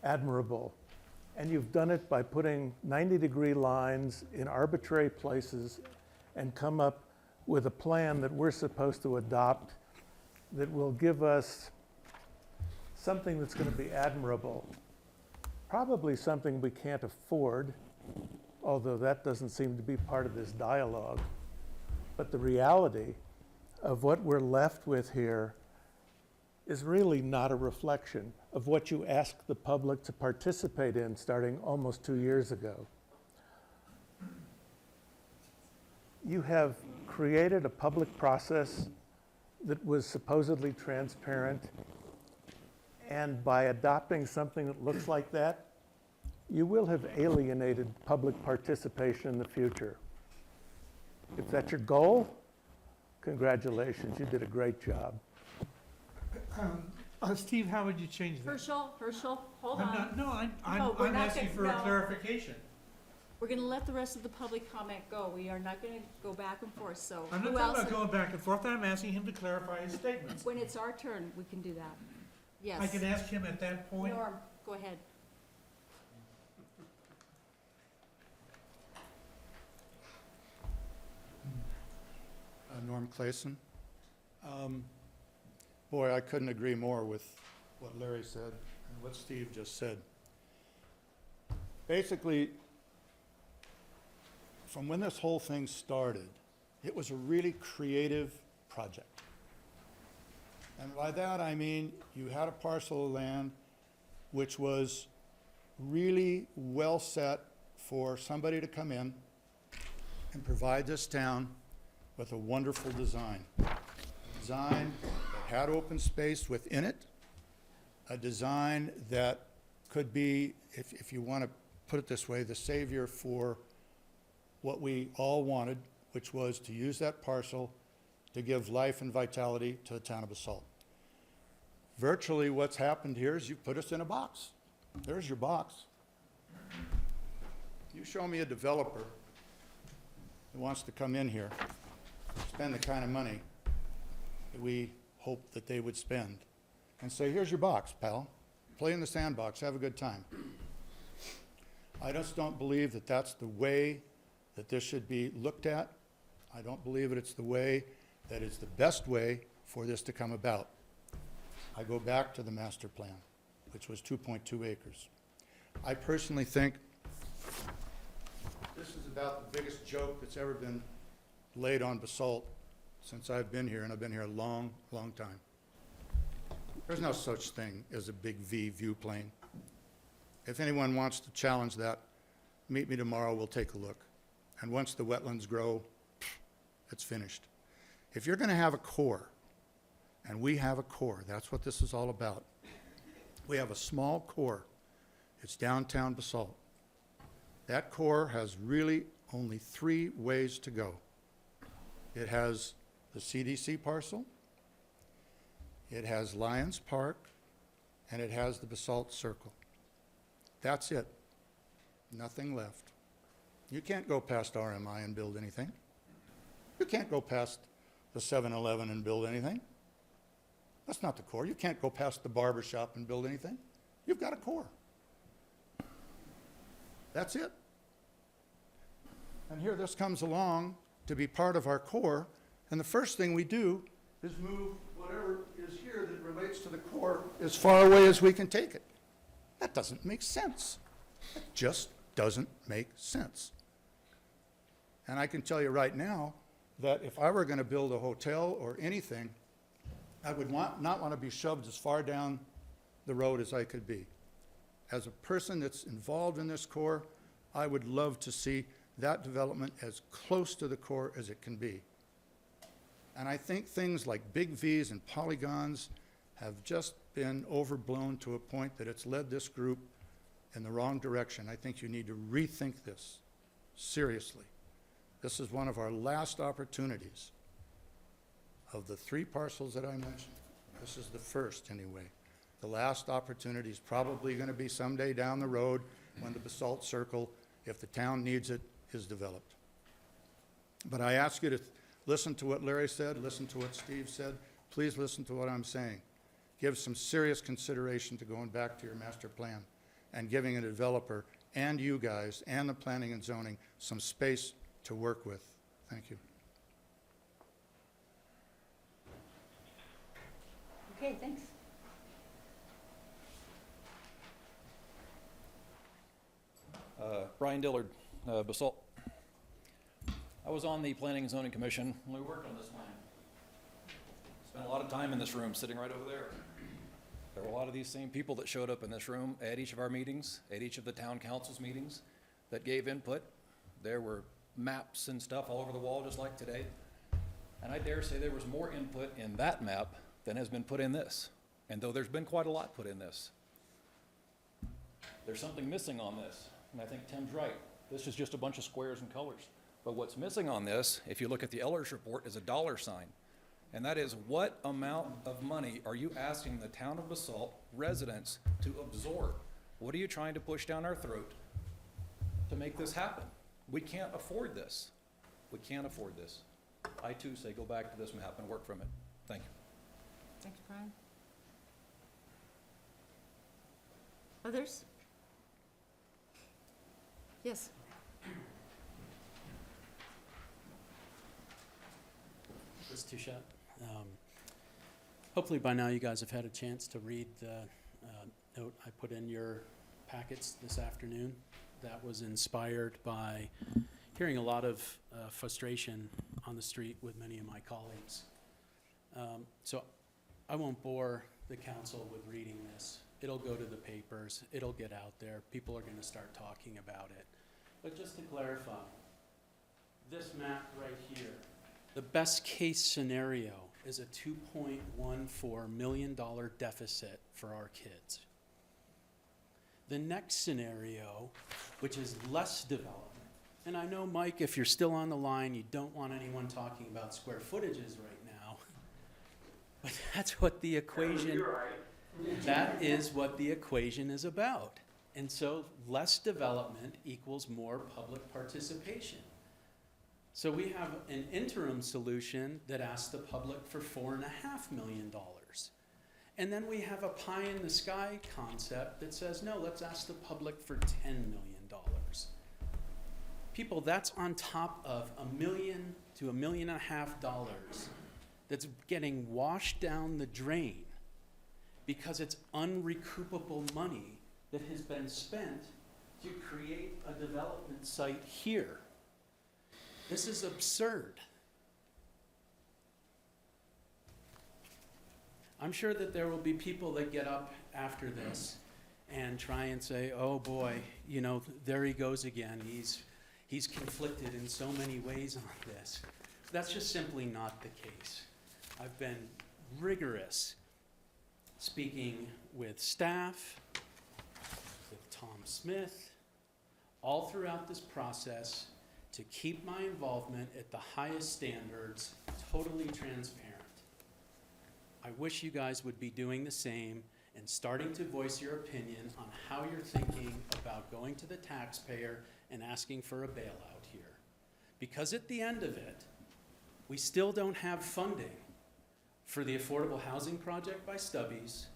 S4: admirable. And you've done it by putting 90-degree lines in arbitrary places and come up with a plan that we're supposed to adopt that will give us something that's going to be admirable. Probably something we can't afford, although that doesn't seem to be part of this dialogue. But the reality of what we're left with here is really not a reflection of what you asked the public to participate in starting almost 2 years ago. You have created a public process that was supposedly transparent, and by adopting something that looks like that, you will have alienated public participation in the future. If that's your goal, congratulations, you did a great job. Steve, how would you change that?
S1: Herschel, hold on.
S4: I'm
S1: we're not
S4: asking
S1: gonna-
S4: for a clarification.
S1: We're gonna let the rest of the public comment go. We are not gonna go back and forth, so
S4: I'm not
S1: who
S4: talking
S1: else?
S4: about going back and forth, I'm asking him to clarify his statements.
S1: When it's our turn, we can do that. Yes.
S4: I can ask him at that point.
S1: Norm, go ahead.
S3: Norm Clayson. Boy, I couldn't agree more with what Larry said and what Steve just said. Basically, from when this whole thing started, it was a really creative project. And by that I mean you had a parcel of land which was really well set for somebody to come in
S16: and provide this town with a wonderful design. A design that had open space within it, a design that could be, if you want to put it this way, the savior for what we all wanted, which was to use that parcel to give life and vitality to the town of Basalt. Virtually what's happened here is you've put us in a box. There's your box. You show me a developer that wants to come in here, spend the kind of money that we hope that they would spend, and say, here's your box, pal. Play in the sandbox, have a good time. I just don't believe that that's the way that this should be looked at. I don't believe that it's the way that is the best way for this to come about. I go back to the master plan, which was 2.2 acres. I personally think this is about the biggest joke that's ever been laid on Basalt since I've been here, and I've been here a long, long time. There's no such thing as a big V view plane. If anyone wants to challenge that, meet me tomorrow, we'll take a look. And once the wetlands grow, it's finished. If you're going to have a core, and we have a core, that's what this is all about. We have a small core. It's downtown Basalt. That core has really only 3 ways to go. It has the CDC parcel, it has Lions Park, and it has the Basalt Circle. That's it. Nothing left. You can't go past RMI and build anything. You can't go past the 7-Eleven and build anything. That's not the core. You can't go past the barber shop and build anything. You've got a core. That's it. And here this comes along to be part of our core, and the first thing we do is move whatever is here that relates to the core as far away as we can take it. That doesn't make sense. It just doesn't make sense. And I can tell you right now that if I were going to build a hotel or anything, I would not want to be shoved as far down the road as I could be. As a person that's involved in this core, I would love to see that development as close to the core as it can be. And I think things like big Vs and polygons have just been overblown to a point that it's led this group in the wrong direction. I think you need to rethink this seriously. This is one of our last opportunities. Of the 3 parcels that I mentioned, this is the first anyway. The last opportunity is probably going to be someday down the road when the Basalt Circle, if the town needs it, is developed. But I ask you to listen to what Larry said, listen to what Steve said. Please listen to what I'm saying. Give some serious consideration to going back to your master plan and giving a developer and you guys and the planning and zoning some space to work with. Thank you.
S1: Okay, thanks.
S8: Brian Dillard, Basalt. I was on the Planning and Zoning Commission when we worked on this plan. Spent a lot of time in this room, sitting right over there. There were a lot of these same people that showed up in this room at each of our meetings, at each of the town council's meetings, that gave input. There were maps and stuff all over the wall, just like today. And I dare say there was more input in that map than has been put in this. And though there's been quite a lot put in this, there's something missing on this. And I think Tim's right. This is just a bunch of squares and colors. But what's missing on this, if you look at the Ehlers report, is a dollar sign. And that is, what amount of money are you asking the town of Basalt residents to absorb? What are you trying to push down our throat to make this happen? We can't afford this. We can't afford this. I too say go back to this map and work from it. Thank you.
S1: Thanks, Brian. Others? Yes.
S17: This is Touchette. Hopefully by now you guys have had a chance to read the note I put in your packets this afternoon. That was inspired by hearing a lot of frustration on the street with many of my colleagues. So I won't bore the council with reading this. It'll go to the papers, it'll get out there, people are gonna start talking about it. But just to clarify, this map right here, the best-case scenario is a $2.14 million deficit for our kids. The next scenario, which is less development, and I know, Mike, if you're still on the line, you don't want anyone talking about square footages right now, but that's what the equation,
S12: You're right.
S17: that is what the equation is about. And so less development equals more public participation. So we have an interim solution that asks the public for $4.5 million. And then we have a pie in the sky concept that says, no, let's ask the public for $10 million. People, that's on top of $1 million to $1.5 million that's getting washed down the drain because it's unrecoupable money that has been spent to create a development site here. This is absurd. I'm sure that there will be people that get up after this and try and say, oh boy, you know, there he goes again. He's conflicted in so many ways on this. That's just simply not the case. I've been rigorous speaking with staff, with Tom Smith, all throughout this process to keep my involvement at the highest standards, totally transparent. I wish you guys would be doing the same and starting to voice your opinion on how you're thinking about going to the taxpayer and asking for a bailout here. Because at the end of it, we still don't have funding for the affordable housing project by Stubbies.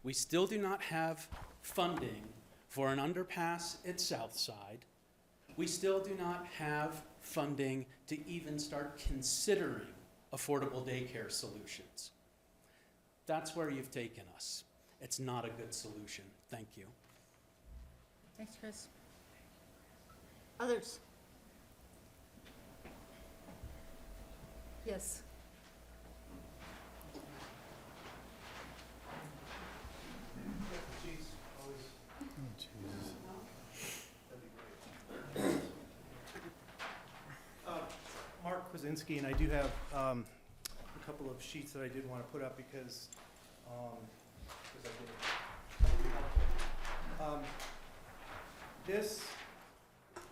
S17: We still do not have funding for an underpass at Southside. We still do not have funding to even start considering affordable daycare solutions. That's where you've taken us. It's not a good solution. Thank you.
S1: Thanks, Chris. Others? Yes.
S6: Mark Kwasinski, and I do have a couple of sheets that I did want to put up because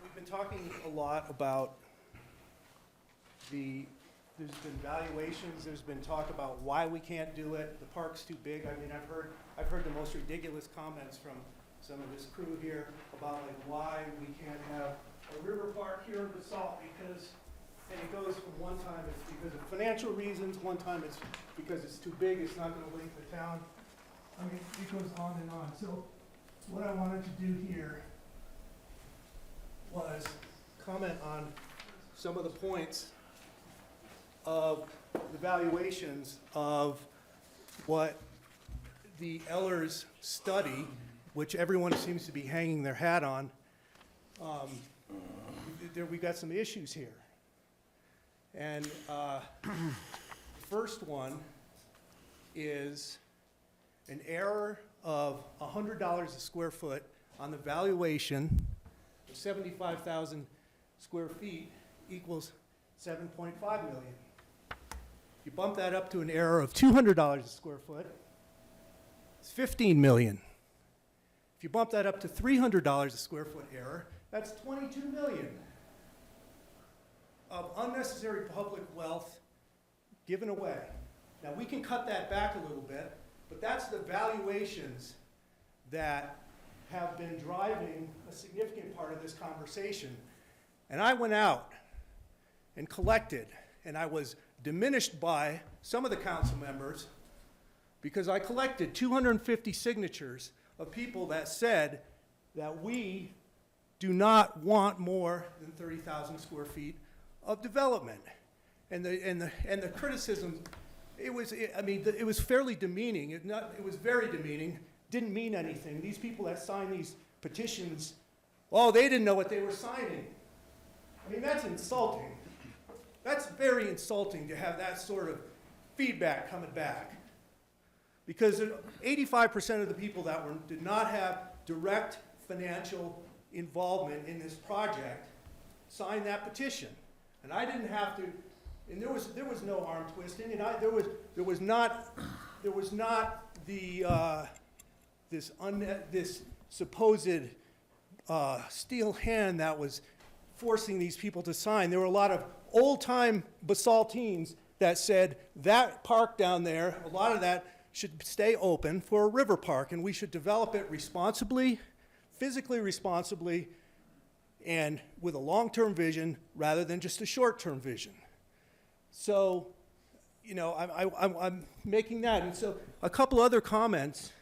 S6: we've been talking a lot about there's been valuations, there's been talk about why we can't do it, the park's too big. I mean, I've heard the most ridiculous comments from some of this crew here about like why we can't have a river park here in Basalt because, and it goes from one time it's because of financial reasons, one time it's because it's too big, it's not gonna link the town. I mean, it goes on and on. So what I wanted to do here was comment on some of the points of the valuations of what the Ehlers study, which everyone seems to be hanging their hat on, we got some issues here. And the first one is an error of $100 a square foot on the valuation of 75,000 square feet equals 7.5 million. You bump that up to an error of $200 a square foot, it's 15 million. If you bump that up to $300 a square foot error, that's 22 million of unnecessary public wealth given away. Now we can cut that back a little bit, but that's the valuations that have been driving a significant part of this conversation. And I went out and collected, and I was diminished by some of the council members because I collected 250 signatures of people that said that we do not want more than 30,000 square feet of development. And the criticism, it was fairly demeaning. It was very demeaning. Didn't mean anything. These people that signed these petitions, oh, they didn't know what they were signing. I mean, that's insulting. That's very insulting to have that sort of feedback coming back. Because 85% of the people that did not have direct financial involvement in this project signed that petition.
S4: And I didn't have to, and there was no arm twisting, and there was not the, this supposed steel hand that was forcing these people to sign. There were a lot of old-time Basaltines that said that park down there, a lot of that should stay open for a river park, and we should develop it responsibly, physically responsibly, and with a long-term vision rather than just a short-term vision. So, you know, I'm making that. And so a couple other comments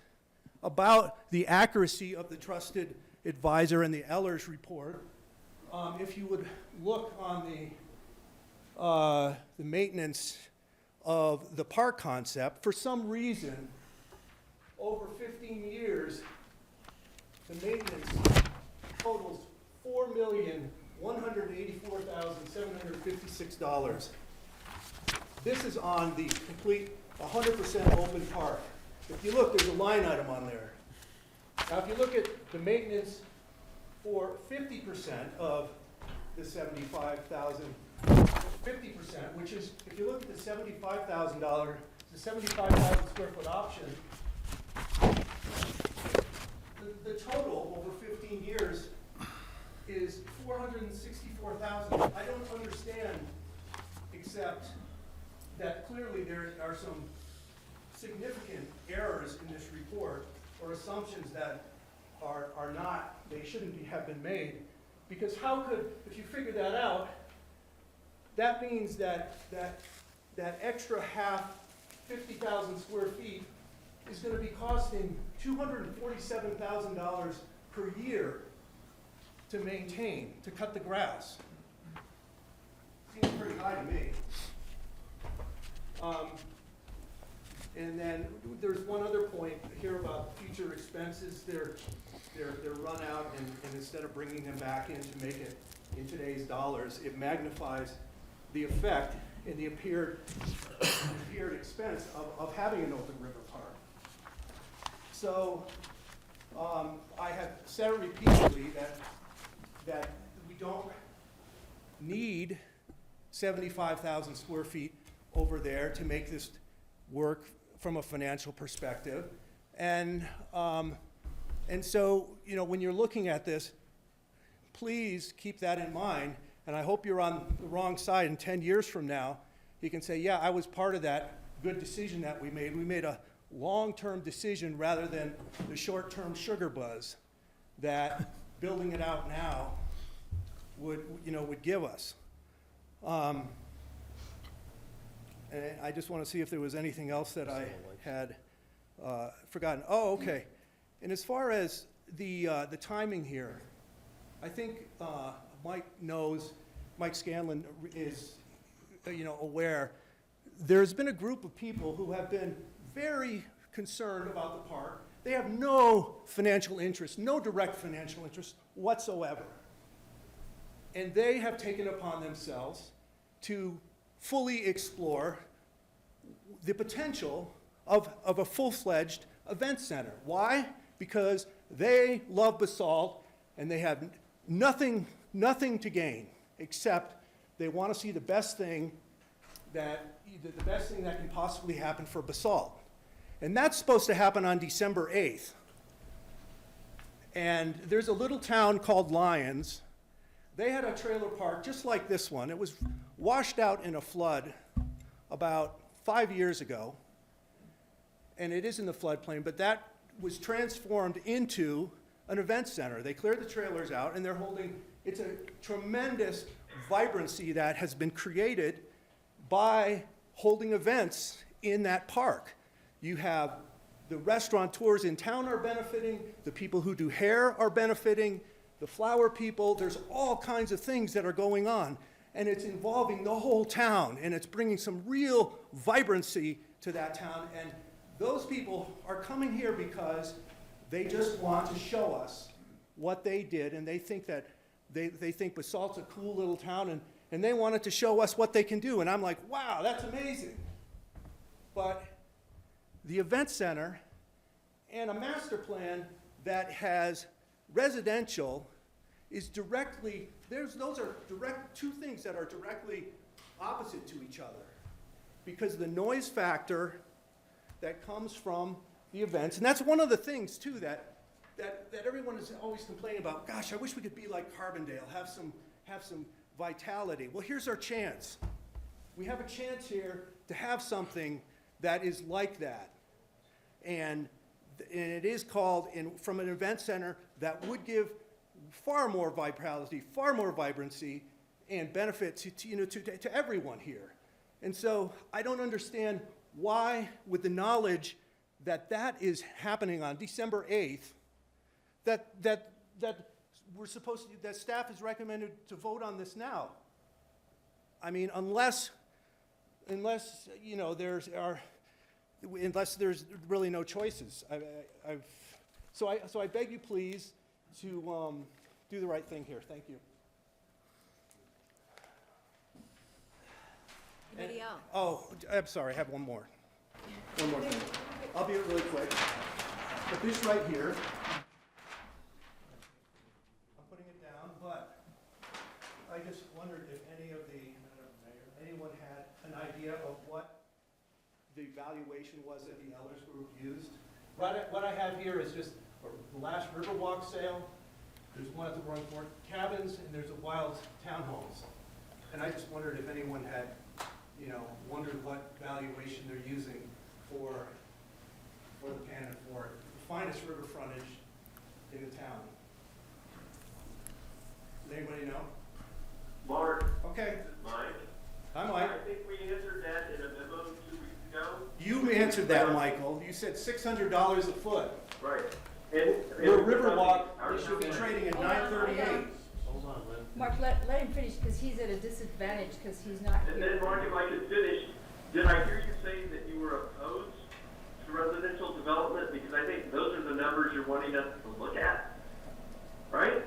S4: about the accuracy of the trusted advisor and the Ehlers report. If you would look on the maintenance of the park concept, for some reason, over 15 years, the maintenance totals $4,184,756. This is on the complete 100% open park. If you look, there's a line item on there. Now, if you look at the maintenance for 50% of the 75,000, 50%, which is, if you look at the $75,000, the 75,000 square foot option, the total over 15 years is $464,000. I don't understand, except that clearly there are some significant errors in this report, or assumptions that are not, they shouldn't have been made. Because how could, if you figure that out, that means that extra half, 50,000 square feet, is going to be costing $247,000 per year to maintain, to cut the grass. Seems pretty high to me. And then there's one other point here about future expenses. They're run out, and instead of bringing them back in to make it in today's dollars, it magnifies the effect and the appeared expense of having an open river park. So I have said repeatedly that we don't need 75,000 square feet over there to make this work from a financial perspective. And so, you know, when you're looking at this, please keep that in mind. And I hope you're on the wrong side, and 10 years from now, you can say, yeah, I was part of that good decision that we made. We made a long-term decision rather than the short-term sugar buzz that building it out now would give us. And I just want to see if there was anything else that I had forgotten. Oh, okay. And as far as the timing here, I think Mike Scanlon is, aware. There's been a group of people who have been very concerned about the park. They have no financial interest, no direct financial interest whatsoever. And they have taken upon themselves to fully explore the potential of a full-fledged event center. Why? Because they love Basalt, and they have nothing to gain, except they want to see the best thing that can possibly happen for Basalt. And that's supposed to happen on December 8th. And there's a little town called Lyons. They had a trailer park just like this one. It was washed out in a flood about 5 years ago. And it is in the floodplain, but that was transformed into an event center. They cleared the trailers out, and they're holding, it's a tremendous vibrancy that has been created by holding events in that park. You have the restaurateurs in town are benefiting, the people who do hair are benefiting, the flower people, there's all kinds of things that are going on. And it's involving the whole town, and it's bringing some real vibrancy to that town. And those people are coming here because they just want to show us what they did, and they think that they think Basalt's a cool little town, and they wanted to show us what they can do. And I'm like, wow, that's amazing. But the event center and a master plan that has residential is directly, those are two things that are directly opposite to each other. Because the noise factor that comes from the events, and that's one of the things too that everyone is always complaining about. Gosh, I wish we could be like Carbondale, have some vitality. Well, here's our chance. We have a chance here to have something that is like that. And it is called, from an event center that would give far more vitality, far more vibrancy, and benefit to everyone here. And so I don't understand why, with the knowledge that that is happening on December 8th, that we're supposed to, that staff is recommended to vote on this now. I mean, unless unless there's really no choices. So I beg you please to do the right thing here. Thank you.
S1: Anybody else?
S4: Oh, I'm sorry, I have one more. One more thing. I'll be really quick. But this right here, I'm putting it down, but I just wondered if anyone had an idea of what the valuation was that the Elders Group used. What I have here is just the last Riverwalk sale. There's one at the Roaring Fork Cabins, and there's a Wild Townhomes. And I just wondered if anyone had wondered what valuation they're using for the Pan and Fork, the finest river frontage in the town. Does anybody know?
S12: Mark.
S4: Okay.
S12: This is Mike.
S4: Hi, Mike.
S12: I think we answered that in a memo 2 weeks ago.
S4: You answered that, Michael. You said $600 a foot.
S12: Right. And
S4: Your Riverwalk, they should be trading at $938.
S8: Hold on, Lynn.
S1: Mark, let him finish, because he's at a disadvantage, because he's not
S12: And
S1: here.
S12: then, Mark, if I could finish, did I hear you say that you were opposed to residential development? Because I think those are the numbers you're wanting us to look at, right?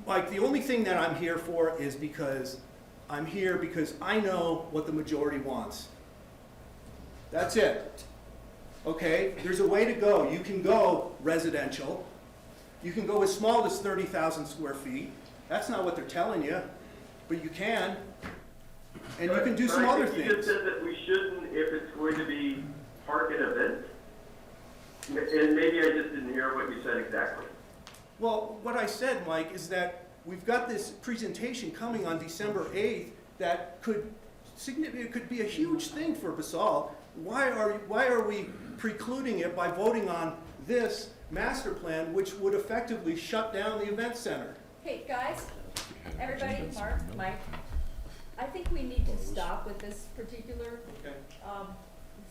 S4: Mike, the only thing that I'm here for is because I know what the majority wants. That's it. Okay? There's a way to go. You can go residential. You can go as small as 30,000 square feet. That's not what they're telling you, but you can. And you can do some other
S12: You
S4: things.
S12: just said that we shouldn't if it's going to be park and event. And maybe I just didn't hear what you said exactly.
S4: Well, what I said, Mike, is that we've got this presentation coming on December 8th that could be a huge thing for Basalt. Why are we precluding it by voting on this master plan, which would effectively shut down the event center?
S1: Hey, guys, everybody, Mark, Mike, I think we need to stop with this particular
S4: Okay.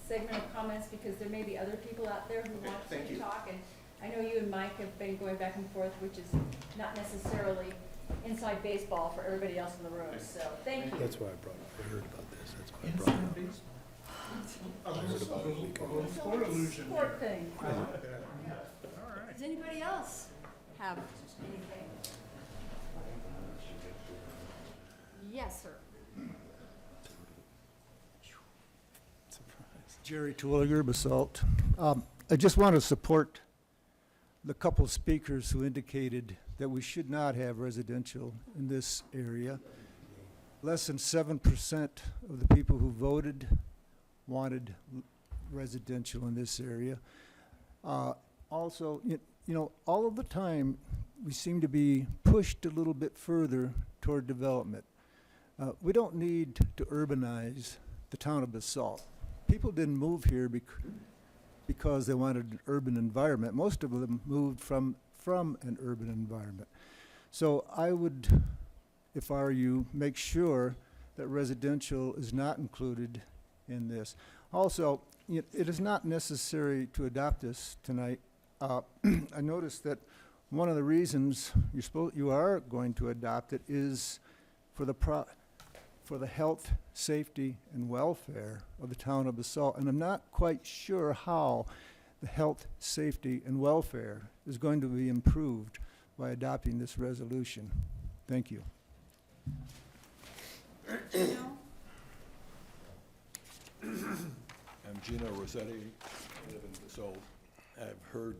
S1: segment of comments, because there may be other people out there who
S4: Okay,
S1: want
S4: thank
S1: to
S4: you.
S1: talk. And I know you and Mike have been going back and forth, which is not necessarily inside baseball for everybody else in the room, so thank you.
S6: That's why I brought it. I heard about this, that's why I brought it up. I heard about it because.
S1: Sport thing. Does anybody else have anything? Yes, sir.
S18: Jerry Twilliger, Basalt. I just want to support the couple speakers who indicated that we should not have residential in this area. Less than 7% of the people who voted wanted residential in this area. Also, all of the time, we seem to be pushed a little bit further toward development. We don't need to urbanize the town of Basalt. People didn't move here because they wanted an urban environment. Most of them moved from an urban environment. So I would, if I were you, make sure that residential is not included in this. Also, it is not necessary to adopt this tonight. I noticed that one of the reasons you are going to adopt it is for the health, safety, and welfare of the town of Basalt. And I'm not quite sure how the health, safety, and welfare is going to be improved by adopting this resolution. Thank you.
S14: I'm Gino Rossetti, I live in Basalt. I've heard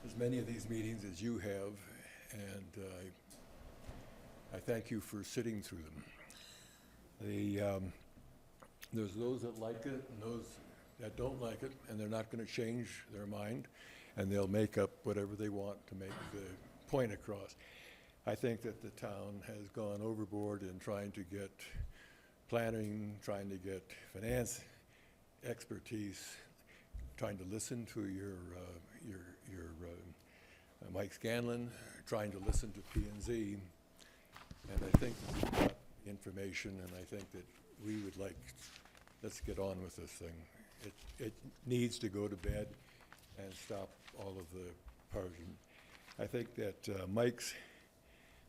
S14: as many of these meetings as you have, and I thank you for sitting through them. There's those that like it and those that don't like it, and they're not going to change their mind, and they'll make up whatever they want to make the point across. I think that the town has gone overboard in trying to get planning, trying to get finance expertise, trying to listen to your Mike Scanlon, trying to listen to P&Z, and I think we've got information, and I think that we would like, let's get on with this thing. It needs to go to bed and stop all of the partying. I think that Mike's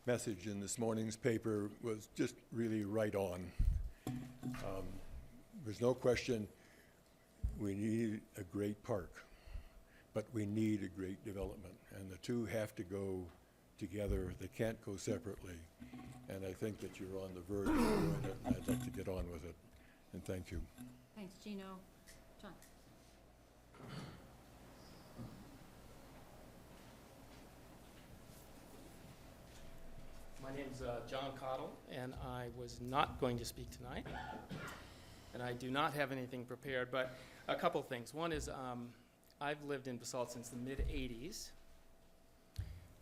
S14: message in this morning's paper was just really right on. There's no question we need a great park, but we need a great development, and the two have to go together. They can't go separately, and I think that you're on the verge of doing it, and I'd like to get on with it, and thank you.
S1: Thanks, Gino. John?
S19: My name's John Cottle, and I was not going to speak tonight, and I do not have anything prepared, but a couple things. One is I've lived in Basalt since the mid-'80s.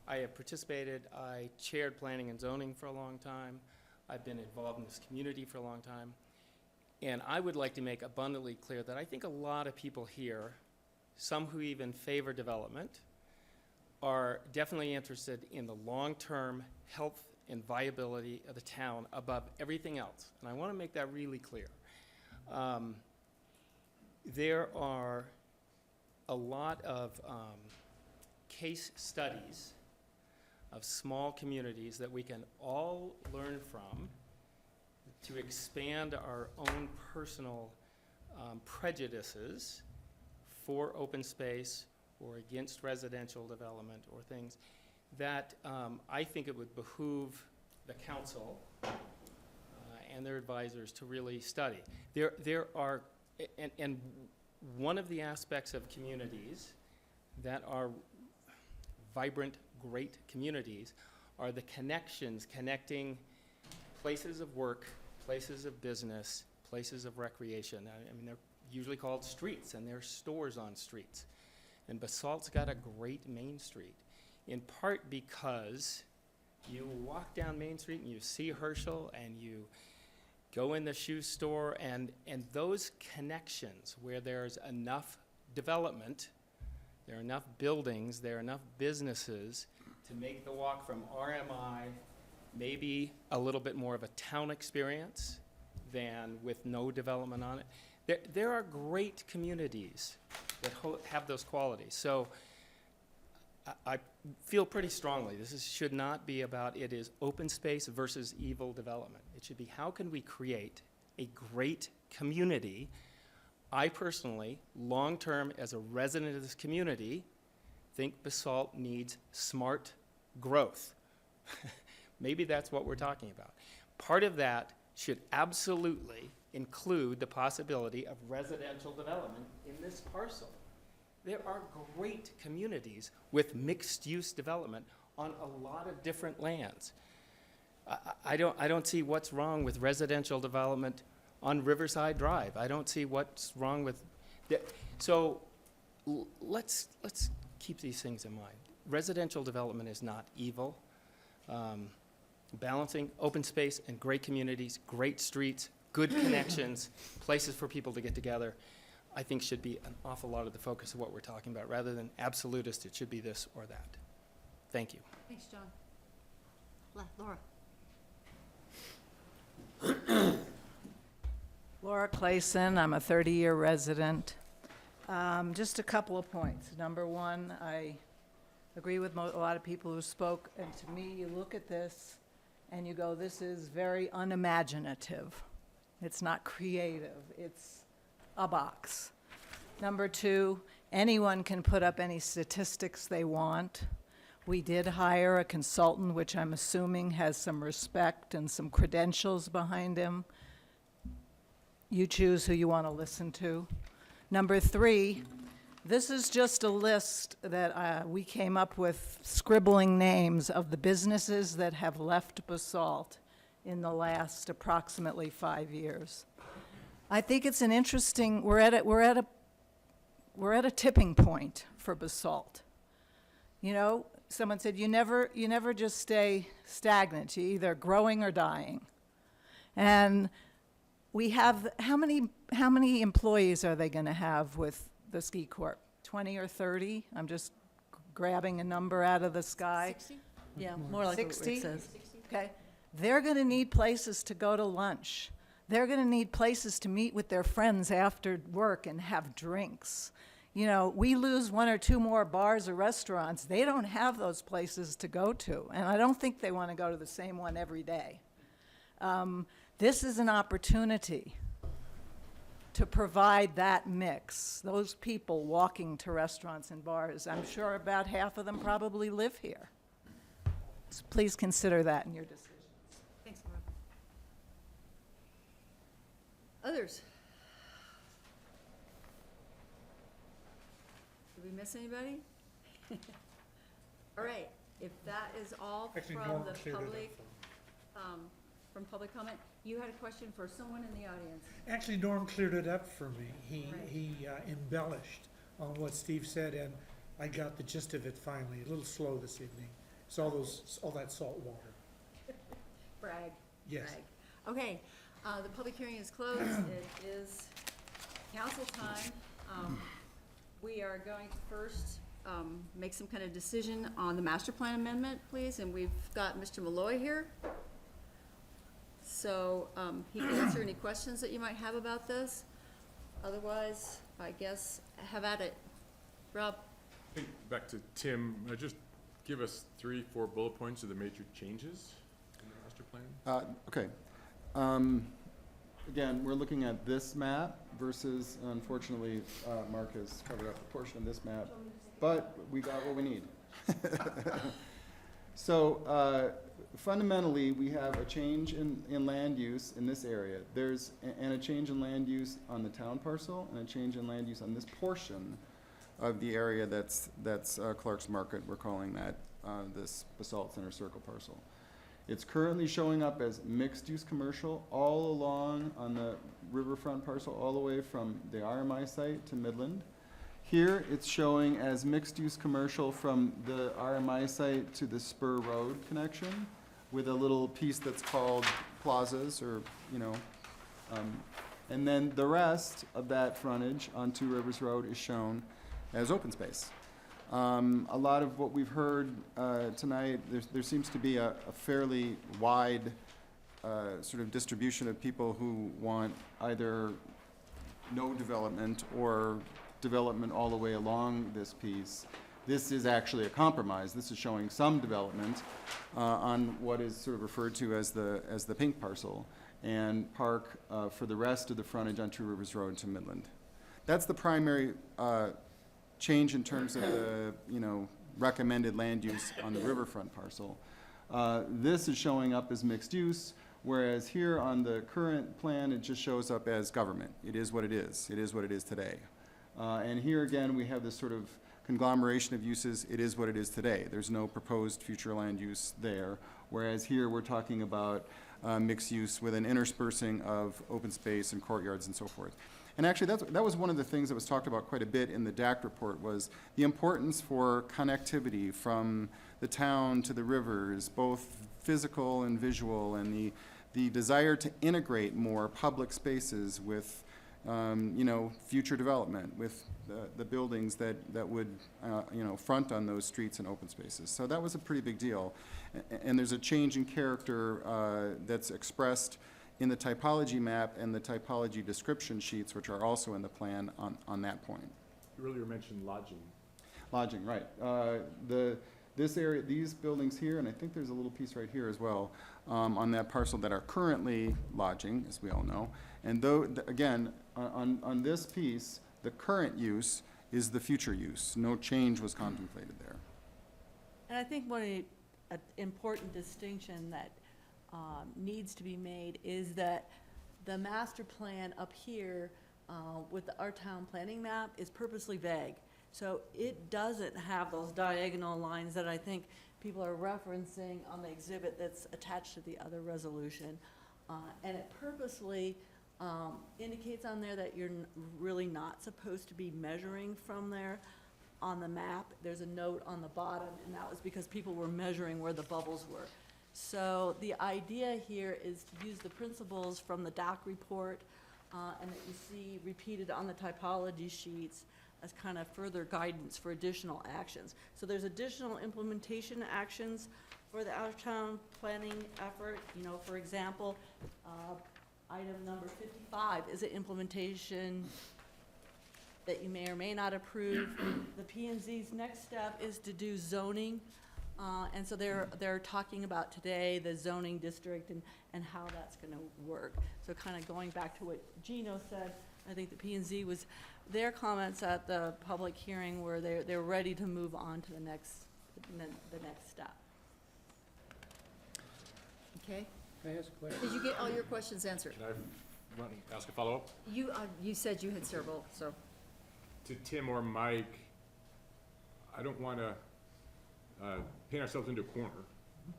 S19: I have participated, I chaired planning and zoning for a long time. I've been involved in this community for a long time. And I would like to make abundantly clear that I think a lot of people here, some who even favor development, are definitely interested in the long-term health and viability of the town above everything else. And I want to make that really clear. There are a lot of case studies of small communities that we can all learn from to expand our own personal prejudices for open space or against residential development or things that I think it would behoove the council and their advisors to really study. There are, and one of the aspects of communities that are vibrant, great communities are the connections connecting places of work, places of business, places of recreation. I mean, they're usually called streets, and there's stores on streets. And Basalt's got a great Main Street, in part because you walk down Main Street and you see Herschel, and you go in the shoe store, and those connections where there's enough development, there are enough buildings, there are enough businesses to make the walk from RMI maybe a little bit more of a town experience than with no development on it. There are great communities that have those qualities. So I feel pretty strongly this should not be about it is open space versus evil development. It should be how can we create a great community. I personally, long-term as a resident of this community, think Basalt needs smart growth. Maybe that's what we're talking about. Part of that should absolutely include the possibility of residential development in this parcel. There are great communities with mixed-use development on a lot of different lands. I don't see what's wrong with residential development on Riverside Drive. I don't see what's wrong with so let's keep these things in mind. Residential development is not evil. Balancing open space and great communities, great streets, good connections, places for people to get together, I think should be an awful lot of the focus of what we're talking about. Rather than absolutist, it should be this or that. Thank you.
S1: Thanks, John. Laura?
S20: Laura Clayson, I'm a 30-year resident. Just a couple of points. Number one, I agree with a lot of people who spoke, and to me, you look at this and you go, this is very unimaginative. It's not creative. It's a box. Number two, anyone can put up any statistics they want. We did hire a consultant, which I'm assuming has some respect and some credentials behind him. You choose who you want to listen to. Number three, This is just a list that we came up with, scribbling names of the businesses that have left Basalt in the last approximately 5 years. I think it's an interesting, we're at a tipping point for Basalt. You know, someone said you never just stay stagnant. You're either growing or dying. And we have, how many employees are they going to have with the ski corp? 20 or 30? I'm just grabbing a number out of the sky.
S1: 60?
S2: Yeah, more like what Rick
S20: 60?
S2: says.
S20: Okay. They're going to need places to go to lunch. They're going to need places to meet with their friends after work and have drinks. You know, we lose 1 or 2 more bars or restaurants. They don't have those places to go to, and I don't think they want to go to the same one every day. This is an opportunity to provide that mix, those people walking to restaurants and bars. I'm sure about half of them probably live here. So please consider that in your decisions.
S1: Thanks, Laura. Others? Did we miss anybody? All right, if that is all
S3: Actually,
S1: from
S3: Norm
S1: the
S3: cleared it up
S1: public, from public comment, you had a question for someone in the audience.
S21: Actually, Norm cleared it up for me.
S1: Right.
S21: He embellished on what Steve said, and I got the gist of it finally. A little slow this evening. It's all that salt water.
S1: Brag.
S21: Yes.
S1: Brag. Okay, the public hearing is closed. It is council time. We are going to first make some kind of decision on the master plan amendment, please, and we've got Mr. Malloy here. So he can answer any questions that you might have about this. Otherwise, I guess, have at it. Rob?
S7: I think back to Tim, just give us 3, 4 bullet points of the major changes in the master plan.
S11: Okay. Again, we're looking at this map versus, unfortunately, Mark has covered up a portion of this map, but we got what we need. So fundamentally, we have a change in land use in this area. And a change in land use on the town parcel, and a change in land use on this portion of the area that's Clark's Market. We're calling that this Basalt Center Circle parcel. It's currently showing up as mixed-use commercial all along on the riverfront parcel, all the way from the RMI site to Midland. Here, it's showing as mixed-use commercial from the RMI site to the Spur Road connection, with a little piece that's called plazas, or, you know. And then the rest of that frontage on Two Rivers Road is shown as open space. A lot of what we've heard tonight, there seems to be a fairly wide sort of distribution of people who want either no development or development all the way along this piece. This is actually a compromise. This is showing some development on what is sort of referred to as the pink parcel, and park for the rest of the frontage on Two Rivers Road to Midland. That's the primary change in terms of the, you know, recommended land use on the riverfront parcel. This is showing up as mixed use, whereas here on the current plan, it just shows up as government. It is what it is. It is what it is today. And here again, we have this sort of conglomeration of uses. It is what it is today. There's no proposed future land use there, whereas here we're talking about mixed use with an interspersing of open space and courtyards and so forth. And actually, that was one of the things that was talked about quite a bit in the DAC report, was the importance for connectivity from the town to the rivers, both physical and visual, and the desire to integrate more public spaces with, you know, future development, with the buildings that would, you know, front on those streets and open spaces. So that was a pretty big deal. And there's a change in character that's expressed in the typology map and the typology description sheets, which are also in the plan on that point.
S7: You earlier mentioned lodging.
S11: Lodging, right. This area, these buildings here, and I think there's a little piece right here as well, on that parcel that are currently lodging, as we all know. And though, again, on this piece, the current use is the future use. No change was contemplated there.
S2: And I think one important distinction that needs to be made is that the master plan up here with our town planning map is purposely vague. So it doesn't have those diagonal lines that I think people are referencing on the exhibit that's attached to the other resolution. And it purposely indicates on there that you're really not supposed to be measuring from there on the map. There's a note on the bottom, and that was because people were measuring where the bubbles were. So the idea here is to use the principles from the doc report and that you see repeated on the typology sheets as kind of further guidance for additional actions. So there's additional implementation actions for the out-of-town planning effort. You know, for example, item number 55 is an implementation that you may or may not approve. The P&Z's next step is to do zoning. And so they're talking about today the zoning district and how that's going to work. So kind of going back to what Gino said, I think the P&Z was, their comments at the public hearing were they're ready to move on to the next step.
S1: Okay?
S15: Can I ask a question?
S1: Did you get all your questions answered?
S7: Can I ask a follow-up?
S1: You said you had several, so.
S7: To Tim or Mike, I don't want to paint ourselves into a corner.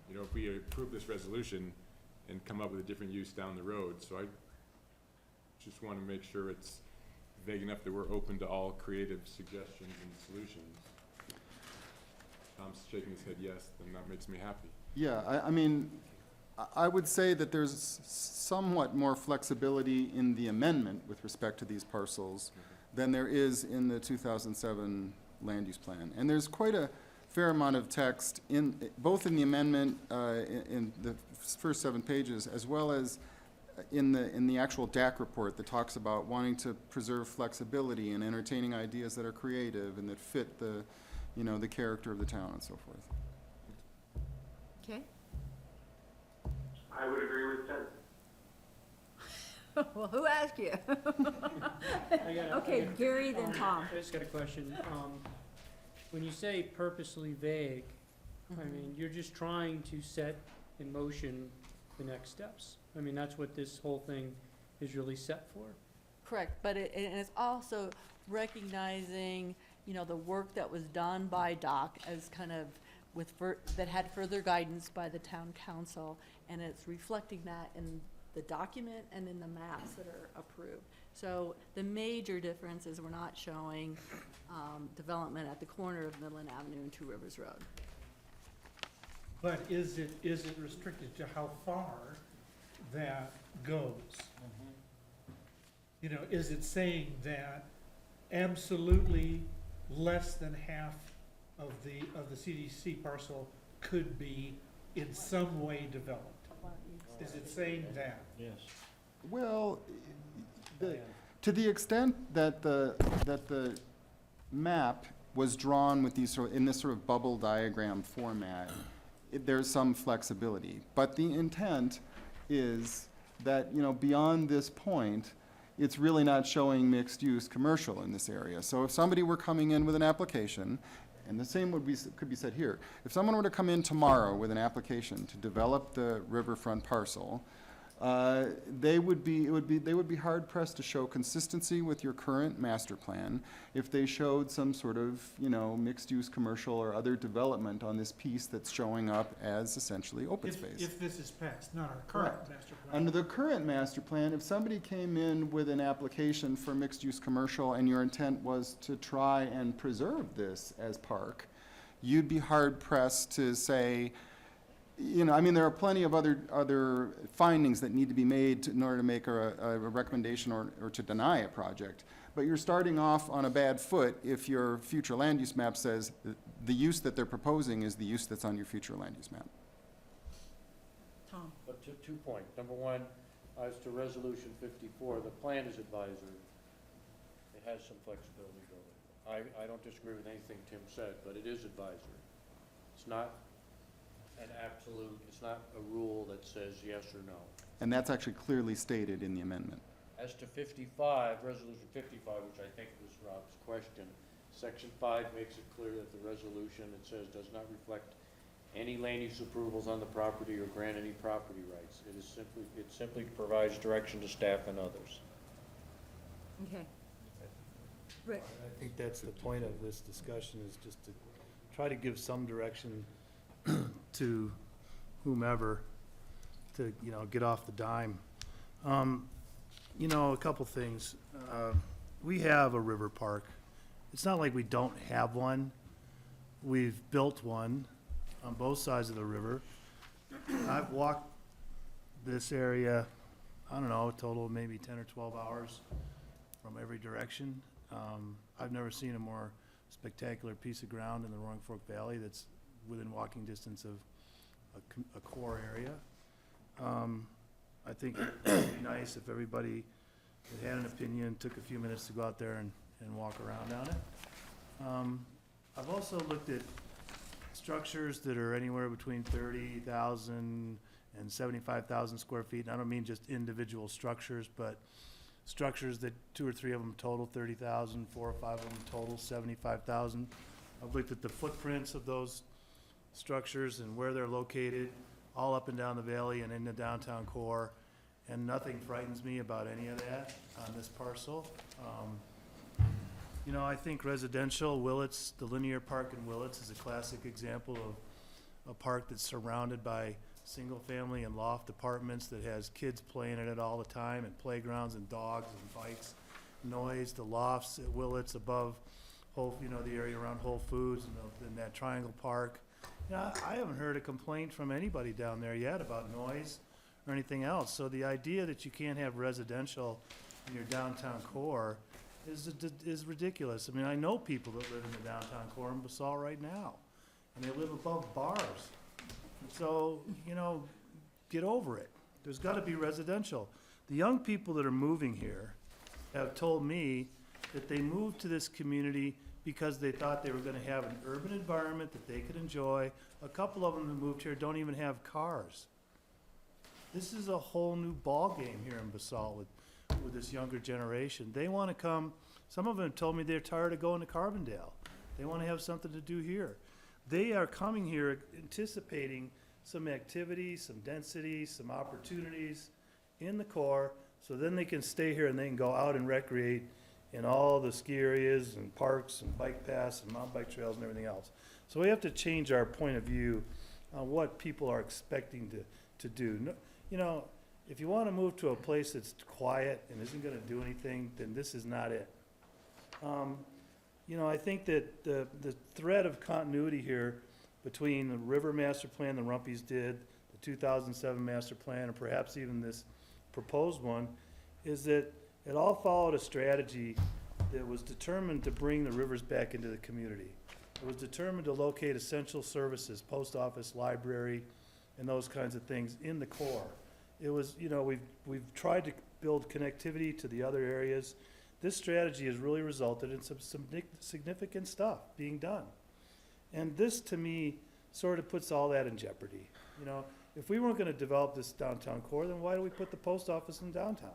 S7: You know, if we approve this resolution and come up with a different use down the road, so I just want to make sure it's vague enough that we're open to all creative suggestions and solutions. Tom's shaking his head yes, then that makes me happy.
S11: Yeah, I mean, I would say that there's somewhat more flexibility in the amendment with respect to these parcels than there is in the 2007 land use plan. And there's quite a fair amount of text in, both in the amendment, in the first 7 pages, as well as in the actual DAC report that talks about wanting to preserve flexibility and entertaining ideas that are creative and that fit the, you know, the character of the town and so forth.
S1: Okay.
S12: I would agree with Ted.
S1: Well, who asked you? Okay, Gary, then Tom.
S9: I just got a question. When you say purposely vague, I mean, you're just trying to set in motion the next steps. I mean, that's what this whole thing is really set for.
S2: Correct, but and it's also recognizing, you know, the work that was done by DOC as kind of that had further guidance by the town council, and it's reflecting that in the document and in the maps that are approved. So the major difference is we're not showing development at the corner of Midland Avenue and Two Rivers Road.
S21: But is it restricted to how far that goes? You know, is it saying that absolutely less than half of the CDC parcel could be in some way developed? Is it saying that?
S15: Yes.
S11: Well, to the extent that the map was drawn with these in this sort of bubble diagram format, there's some flexibility. But the intent is that, you know, beyond this point, it's really not showing mixed-use commercial in this area. So if somebody were coming in with an application, and the same could be said here, if someone were to come in tomorrow with an application to develop the riverfront parcel, they would be hard pressed to show consistency with your current master plan if they showed some sort of, you know, mixed-use commercial or other development on this piece that's showing up as essentially open space.
S21: If this is passed, not our current master plan.
S11: Under the current master plan, if somebody came in with an application for mixed-use commercial and your intent was to try and preserve this as park, you'd be hard pressed to say, you know, I mean, there are plenty of other findings that need to be made in order to make a recommendation or to deny a project. But you're starting off on a bad foot if your future land use map says the use that they're proposing is the use that's on your future land use map.
S1: Tom.
S15: But two points. Number one, as to resolution 54, the plan is advisory. It has some flexibility built in. I don't disagree with anything Tim said, but it is advisory. It's not an absolute, it's not a rule that says yes or no.
S11: And that's actually clearly stated in the amendment.
S15: As to 55, resolution 55, which I think was Rob's question, section 5 makes it clear that the resolution, it says, does not reflect any land use approvals on the property or grant any property rights. It simply provides direction to staff and others.
S1: Okay. Right.
S6: I think that's the point of this discussion, is just to try to give some direction to whomever to, get off the dime. A couple things. We have a river park. It's not like we don't have one. We've built one on both sides of the river. I've walked this area, I don't know, a total of maybe 10 or 12 hours from every direction. I've never seen a more spectacular piece of ground in the Roaring Fork Valley that's within walking distance of a core area. I think it'd be nice if everybody that had an opinion took a few minutes to go out there and walk around on it. I've also looked at structures that are anywhere between 30,000 and 75,000 square feet. And I don't mean just individual structures, but structures that 2 or 3 of them total 30,000, 4 or 5 of them total 75,000. I've looked at the footprints of those structures and where they're located, all up and down the valley and in the downtown core, and nothing frightens me about any of that on this parcel. I think residential, Willits, the linear park in Willits is a classic example of a park that's surrounded by single-family and loft apartments that has kids playing in it all the time, and playgrounds and dogs and bikes, noise, the lofts at Willits above the area around Whole Foods and that Triangle Park. I haven't heard a complaint from anybody down there yet about noise or anything else. So the idea that you can't have residential in your downtown core is ridiculous. I mean, I know people that live in the downtown core in Basalt right now, and they live above bars. So, get over it. There's got to be residential. The young people that are moving here have told me that they moved to this community because they thought they were going to have an urban environment that they could enjoy. A couple of them that moved here don't even have cars. This is a whole new ballgame here in Basalt with this younger generation. They want to come. Some of them told me they're tired of going to Carbondale. They want to have something to do here. They are coming here anticipating some activity, some density, some opportunities in the core, so then they can stay here and they can go out and recreate in all the ski areas and parks and bike paths and mountain bike trails and everything else. So we have to change our point of view on what people are expecting to do. If you want to move to a place that's quiet and isn't going to do anything, then this is not it. I think that the thread of continuity here between the River Master Plan the Rumpies did, the 2007 Master Plan, and perhaps even this proposed one, is that it all followed a strategy that was determined to bring the rivers back into the community. It was determined to locate essential services, post office, library, and those kinds of things in the core. It was, we've tried to build connectivity to the other areas. This strategy has really resulted in some significant stuff being done. And this, to me, sort of puts all that in jeopardy. If we weren't going to develop this downtown core, then why do we put the post office in downtown?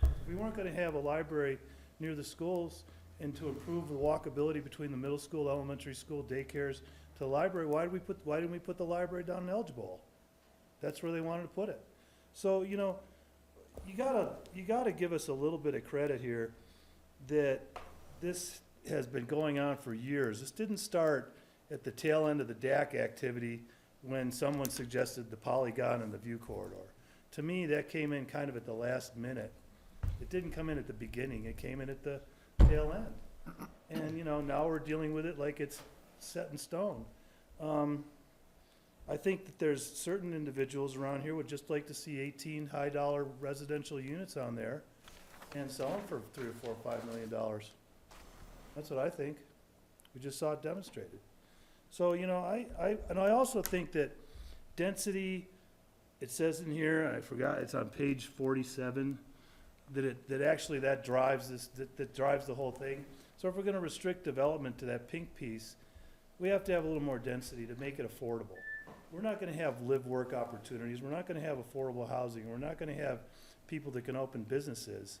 S6: If we weren't going to have a library near the schools and to improve the walkability between the middle school, elementary school, daycares to the library, why didn't we put the library down in Elgibole? That's where they wanted to put it. So, you gotta give us a little bit of credit here that this has been going on for years. This didn't start at the tail end of the DAC activity when someone suggested the polygon and the view corridor. To me, that came in kind of at the last minute. It didn't come in at the beginning, it came in at the tail end. And, now we're dealing with it like it's set in stone. I think that there's certain individuals around here would just like to see 18 high-dollar residential units on there and sell them for $3 or $4 or $5 million. That's what I think. We just saw it demonstrated. So, I also think that density, it says in here, and I forgot, it's on page 47, that drives this, that drives the whole thing. So if we're gonna restrict development to that pink piece, we have to have a little more density to make it affordable. We're not gonna have live-work opportunities, we're not gonna have affordable housing, we're not gonna have people that can open businesses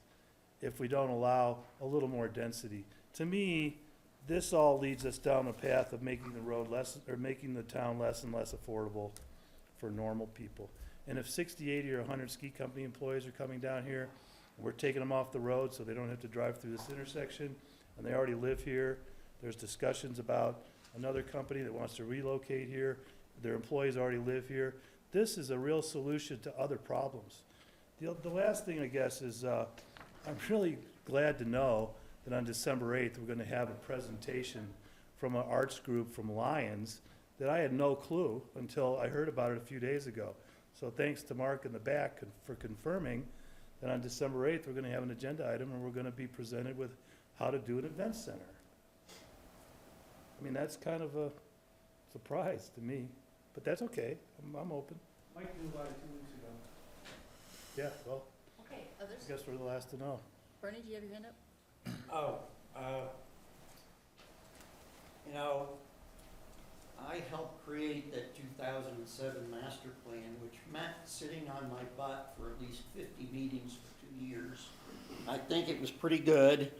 S6: if we don't allow a little more density. To me, this all leads us down a path of making the road less, or making the town less and less affordable for normal people. And if 60, 80, or 100 ski company employees are coming down here, we're taking them off the road so they don't have to drive through this intersection, and they already live here. There's discussions about another company that wants to relocate here. Their employees already live here. This is a real solution to other problems. The last thing, I guess, is I'm really glad to know that on December 8th, we're going to have a presentation from an arts group from Lions that I had no clue until I heard about it a few days ago. So thanks to Mark in the back for confirming that on December 8th, we're going to have an agenda item and we're going to be presented with how to do an event center. I mean, that's kind of a surprise to me, but that's okay. I'm open.
S21: Mike knew about it 2 weeks ago.
S6: Yeah, well,
S1: Okay, others?
S6: I guess we're the last to know.
S1: Bernie, do you have your hand up?
S5: You know, I helped create that 2007 master plan, which meant sitting on my butt for at least 50 meetings for 2 years. I think it was pretty good.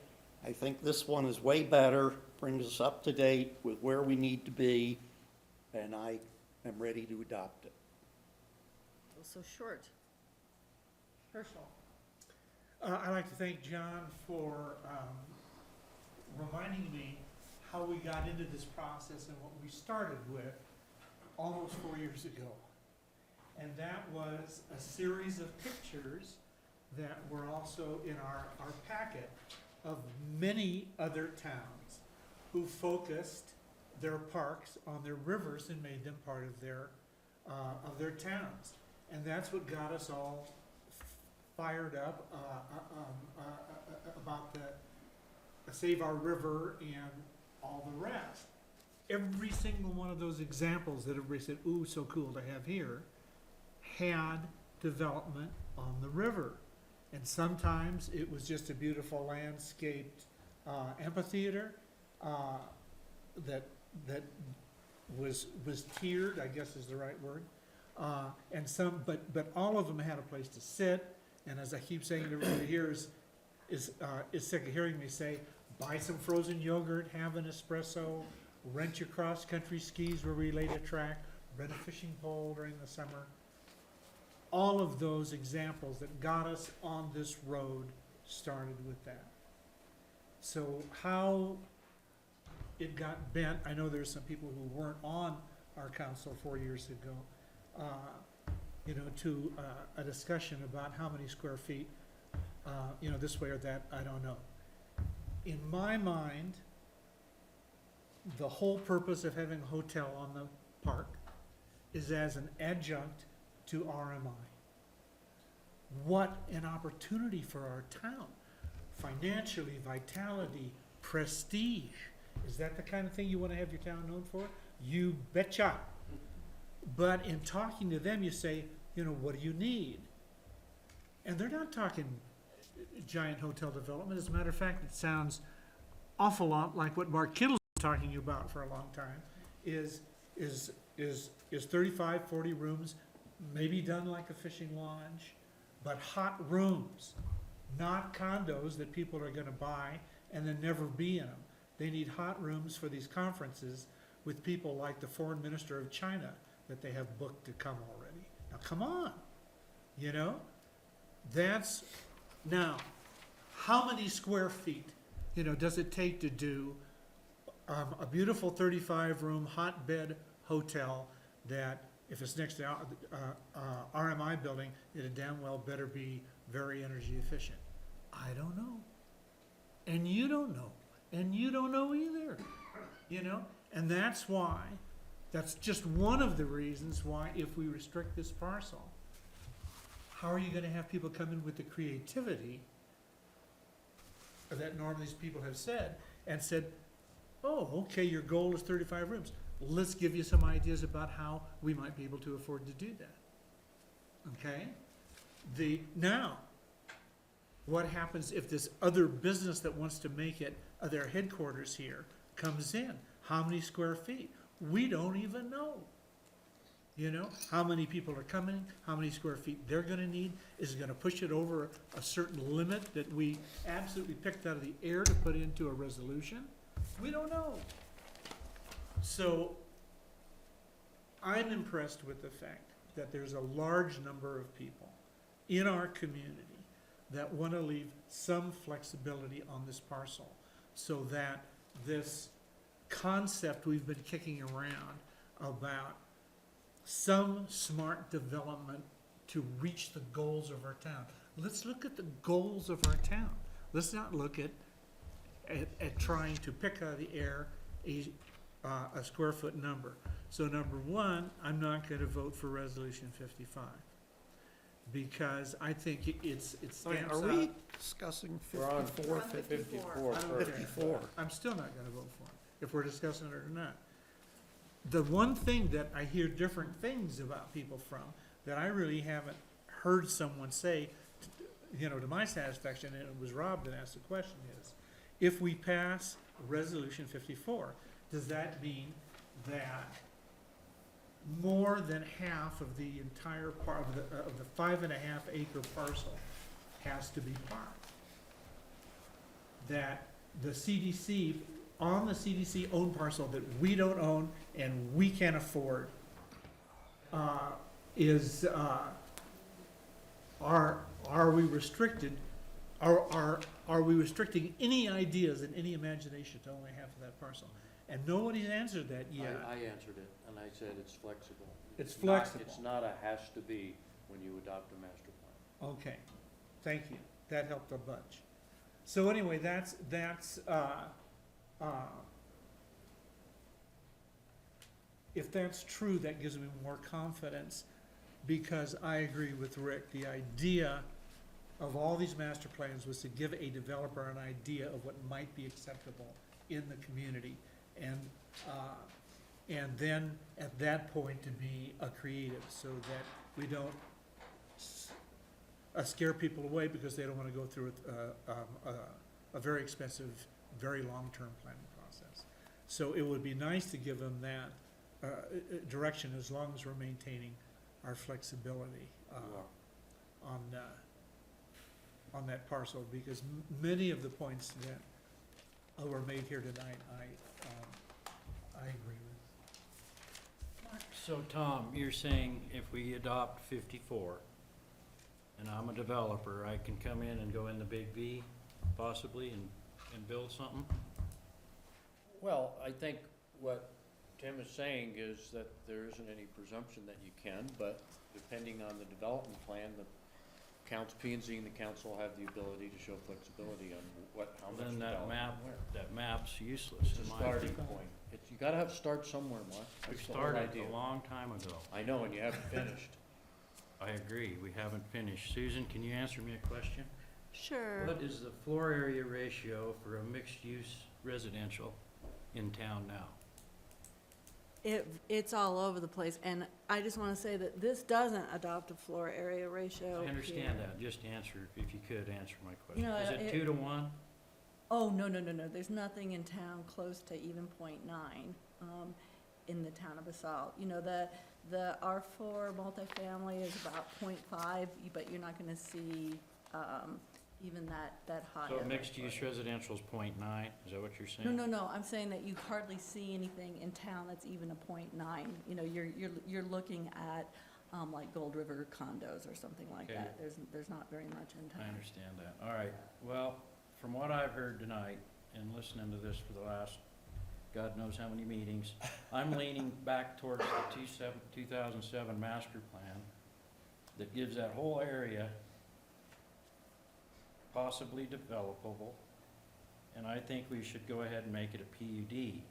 S5: I think this one is way better, brings us up to date with where we need to be, and I am ready to adopt it.
S1: So short. Herschel.
S21: I'd like to thank John for reminding me how we got into this process and what we started with almost 4 years ago. And that was a series of pictures that were also in our packet of many other towns who focused their parks on their rivers and made them part of their towns. And that's what got us all fired up about the Save Our River and all the rest. Every single one of those examples that everybody said, ooh, so cool to have here, had development on the river. And sometimes it was just a beautiful landscaped amphitheater that was tiered, I guess is the right word. And some, but all of them had a place to sit. And as I keep saying, everybody here is sick of hearing me say, buy some frozen yogurt, have an espresso, rent your cross-country skis where we laid a track, rent a fishing pole during the summer. All of those examples that got us on this road started with that. So how it got bent, I know there's some people who weren't on our council 4 years ago, to a discussion about how many square feet, this way or that, I don't know. In my mind, the whole purpose of having a hotel on the park is as an adjunct to RMI. What an opportunity for our town. Financially, vitality, prestige. Is that the kind of thing you want to have your town known for? You betcha. But in talking to them, you say, what do you need? And they're not talking giant hotel development. As a matter of fact, it sounds awful lot like what Mark Kittle's been talking about for a long time, is 35, 40 rooms, maybe done like a fishing lodge, but hot rooms, not condos that people are going to buy and then never be in them. They need hot rooms for these conferences with people like the foreign minister of China that they have booked to come already. Now, come on, that's, now, how many square feet, does it take to do a beautiful 35-room hotbed hotel that, if it's next to RMI building, it damn well better be very energy efficient? I don't know. And you don't know. And you don't know either. And that's why, that's just one of the reasons why, if we restrict this parcel, how are you going to have people come in with the creativity that normally these people have said, and said, oh, okay, your goal is 35 rooms. Let's give you some ideas about how we might be able to afford to do that. Okay? Now, what happens if this other business that wants to make it their headquarters here comes in? How many square feet? We don't even know. How many people are coming, how many square feet they're going to need. Is it going to push it over a certain limit that we absolutely picked out of the air to put into a resolution? We don't know. So I'm impressed with the fact that there's a large number of people in our community that want to leave some flexibility on this parcel so that this concept we've been kicking around about some smart development to reach the goals of our town. Let's look at the goals of our town. Let's not look at trying to pick out of the air a square foot number. So number one, I'm not gonna vote for Resolution 55. Because I think it stamps out.
S5: Are we discussing
S15: We're on
S5: 54?
S15: 54
S21: I'm
S15: first.
S5: 54.
S21: I'm still not gonna vote for it, if we're discussing it or not. The one thing that I hear different things about people from, that I really haven't heard someone say, to my satisfaction, and it was Rob that asked the question, is, if we pass Resolution 54, does that mean that more than half of the entire part of the 5.5 acre parcel has to be parked? That the CDC, on the CDC owned parcel that we don't own and we can't afford, are we restricted, are we restricting any ideas and any imagination to only half of that parcel? And nobody's answered that yet.
S15: I answered it, and I said it's flexible.
S21: It's
S15: not-
S21: flexible.
S15: It's not a has to be when you adopt a master plan.
S21: Okay, thank you, that helped a bunch. So anyway, that's, if that's true, that gives me more confidence, because I agree with Rick, the idea of all these master plans was to give a developer an idea of what might be acceptable in the community, and then at that point to be creative, so that we don't scare people away because they don't want to go through a very expensive, very long-term planning process. So it would be nice to give them that direction, as long as we're maintaining our flexibility on that parcel, because many of the points that were made here tonight, I agree with.
S15: So Tom, you're saying if we adopt 54, and I'm a developer, I can come in and go in the big V, possibly, and build something? Well, I think what Tim is saying is that there isn't any presumption that you can, but depending on the development plan, the P and Z and the council have the ability to show flexibility on how much
S8: Then that
S15: development
S8: map,
S15: where.
S8: that map's useless
S15: It's
S8: in
S15: a
S8: my
S15: starting
S8: opinion.
S15: point. You gotta have to start somewhere, Mark.
S8: We
S15: That's the whole
S8: started
S15: idea.
S8: a long time ago.
S15: I know, and you haven't finished.
S8: I agree, we haven't finished. Susan, can you answer me a question?
S13: Sure.
S8: What is the floor area ratio for a mixed-use residential in town now?
S2: It's all over the place, and I just want to say that this doesn't adopt a floor area ratio.
S8: I understand
S2: here.
S8: that, just answer, if you could, answer my question.
S2: You know,
S8: Is it 2 to 1?
S2: Oh, no, there's nothing in town close to even .9, in the town of Basalt. You know, the R4 multifamily is about .5, but you're not gonna see, even that high.
S8: So
S2: of a-
S8: mixed-use residential is 0.9, is that what you're saying?
S2: No, I'm saying that you hardly see anything in town that's even a .9. You know, you're looking at, like Gold River condos or something like
S8: Okay.
S2: that. There's not very much in town.
S8: I understand that. All right. Well, from what I've heard tonight and listening to this for the last God knows how many meetings, I'm leaning back towards the 2007 master plan that gives that whole area possibly developable, and I think we should go ahead and make it a PUD.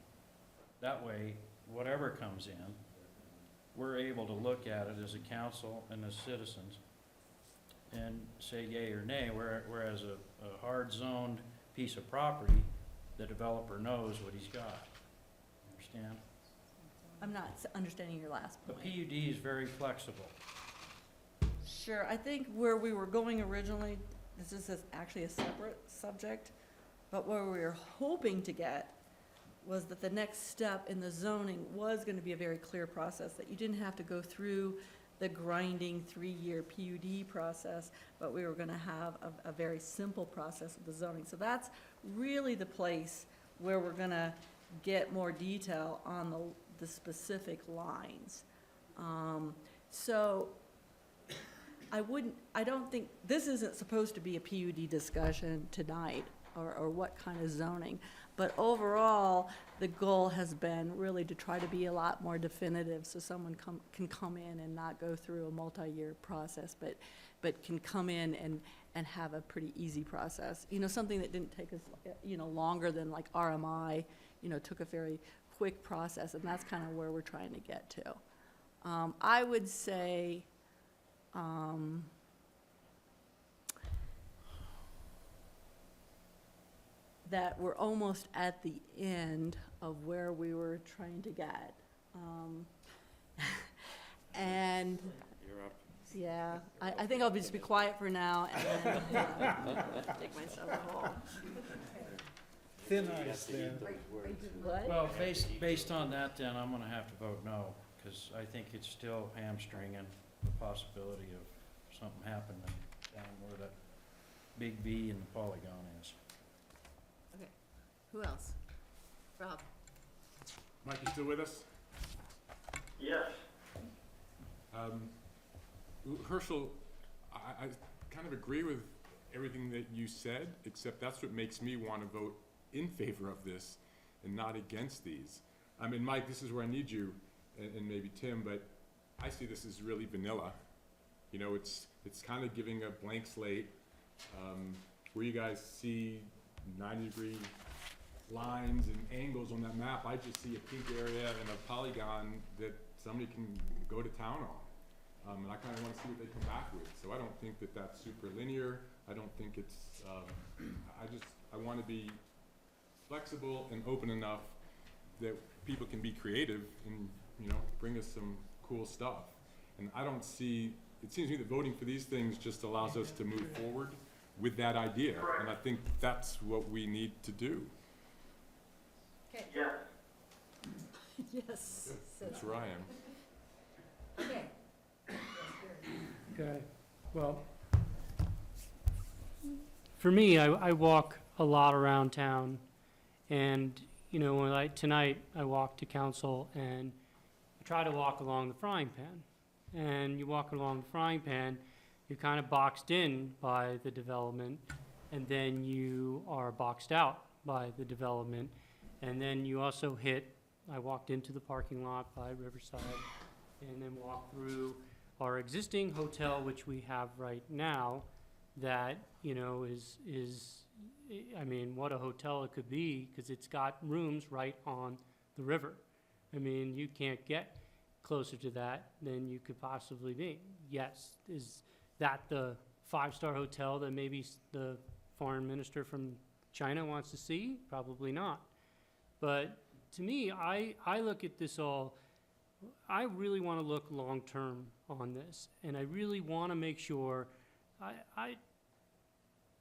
S8: That way, whatever comes in, we're able to look at it as a council and as citizens and say yay or nay, whereas a hard zoned piece of property, the developer knows what he's got. Understand?
S2: I'm not understanding your last
S8: The
S2: point.
S8: PUD is very flexible.
S2: Sure, I think where we were going originally, this is actually a separate subject, but where we were hoping to get was that the next step in the zoning was gonna be a very clear process, that you didn't have to go through the grinding 3-year PUD process, but we were gonna have a very simple process of the zoning. So that's really the place where we're gonna get more detail on the specific lines. So I don't think, this isn't supposed to be a PUD discussion tonight. or what kind of zoning. But overall, the goal has been really to try to be a lot more definitive, so someone can come in and not go through a multi-year process, but can come in and have a pretty easy process. You know, something that didn't take us, longer than like RMI, took a very quick process, and that's kind of where we're trying to get to. I would say, that we're almost at the end of where we were trying to get. And,
S15: You're up.
S2: yeah, I think I'll just be quiet for now and then take myself home.
S21: Thin ice there.
S2: What?
S15: Well, based on that, then, I'm gonna have to vote no, because I think it's still hamstringing the possibility of something happening down where the Big B and the Polygon is.
S1: Okay, who else? Rob?
S7: Mike, you still with us?
S12: Yes.
S7: Herschel, I kind of agree with everything that you said, except that's what makes me want to vote in favor of this and not against these. I mean, Mike, this is where I need you, and maybe Tim, but I see this as really vanilla. You know, it's kind of giving a blank slate, where you guys see 90-degree lines and angles on that map. I just see a pink area and a polygon that somebody can go to town on. And I kind of want to see what they come back with. So I don't think that that's super linear. I don't think it's, I want to be flexible and open enough that people can be creative and, bring us some cool stuff. And I don't see, it seems to me that voting for these things just allows us to move forward with that idea. And I think that's what we need to do.
S1: Okay.
S12: Yes.
S1: Yes.
S7: That's where I am.
S1: Okay.
S9: Okay, well, for me, I walk a lot around town, and, tonight, I walked to council, and I try to walk along the frying pan. And you walk along the frying pan, you're kind of boxed in by the development, and then you are boxed out by the development, and then you also I walked into the parking lot by Riverside, and then walked through our existing hotel, which we have right now, that, is, I mean, what a hotel it could be, because it's got rooms right on the river. I mean, you can't get closer to that than you could possibly be. Yes, is that the five-star hotel that maybe the foreign minister from China wants to see? Probably not. But to me, I look at this all, I really want to look long-term on this, and I really want to make sure, I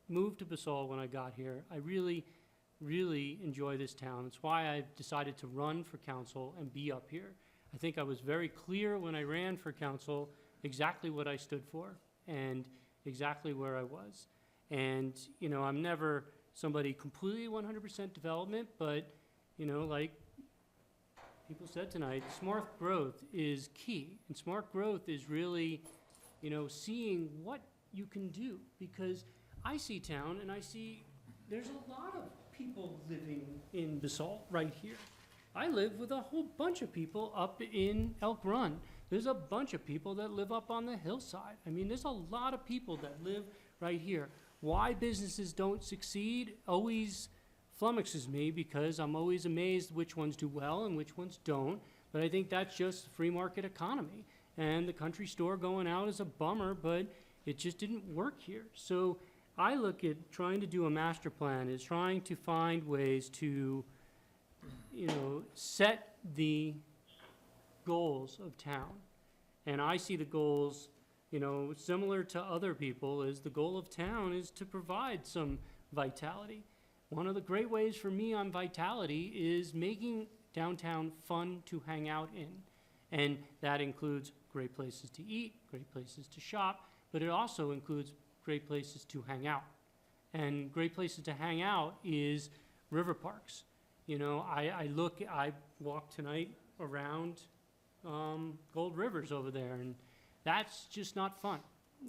S9: moved to Basalt when I got here. I really, really enjoy this town. It's why I decided to run for council and be up here. I think I was very clear when I ran for council exactly what I stood for and exactly where I was. And, I'm never somebody completely 100% development, but, like people said tonight, smart growth is key. And smart growth is really, seeing what you can do. Because I see town and I see there's a lot of people living in Basalt right here. I live with a whole bunch of people up in Elk Run. There's a bunch of people that live up on the hillside. I mean, there's a lot of people that live right here. Why businesses don't succeed always flummoxes me, because I'm always amazed which ones do well and which ones don't. But I think that's just free market economy. And the country store going out is a bummer, but it just didn't work here. So I look at trying to do a master plan is trying to find ways to, set the goals of town. And I see the goals, similar to other people, is the goal of town is to provide some vitality. One of the great ways for me on vitality is making downtown fun to hang out in. And that includes great places to eat, great places to shop, but it also includes great places to hang out. And great places to hang out is river parks. I walked tonight around Gold Rivers over there, and that's just not fun.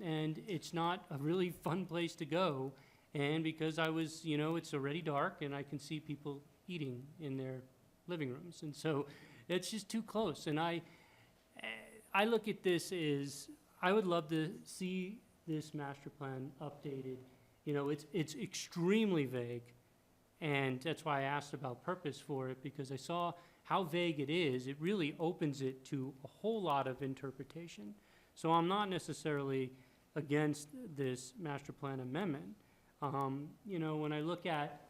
S9: And it's not a really fun place to go. and because I was, you know, it's already dark and I can see people eating in their living rooms. And so it's just too close. And I look at this as, I would love to see this master plan updated. You know, it's extremely vague. And that's why I asked about purpose for it, because I saw how vague it is. It really opens it to a whole lot of interpretation. So I'm not necessarily against this master plan amendment. You know, when I look at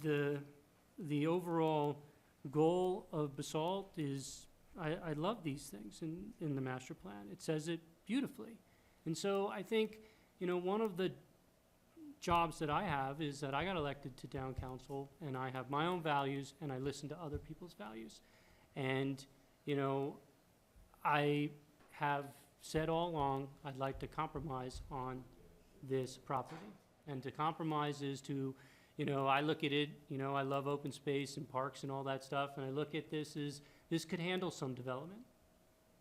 S9: the overall goal of Basalt is, I love these things in the master plan. It says it beautifully. And so I think, you know, one of the jobs that I have is that I got elected to town council, and I have my own values, and I listen to other people's values. And, you know, I have said all along, I'd like to compromise on this property. And to compromise is to, you know, I look at it, you know, I love open space and parks and all that stuff, and I look at this as, this could handle some development.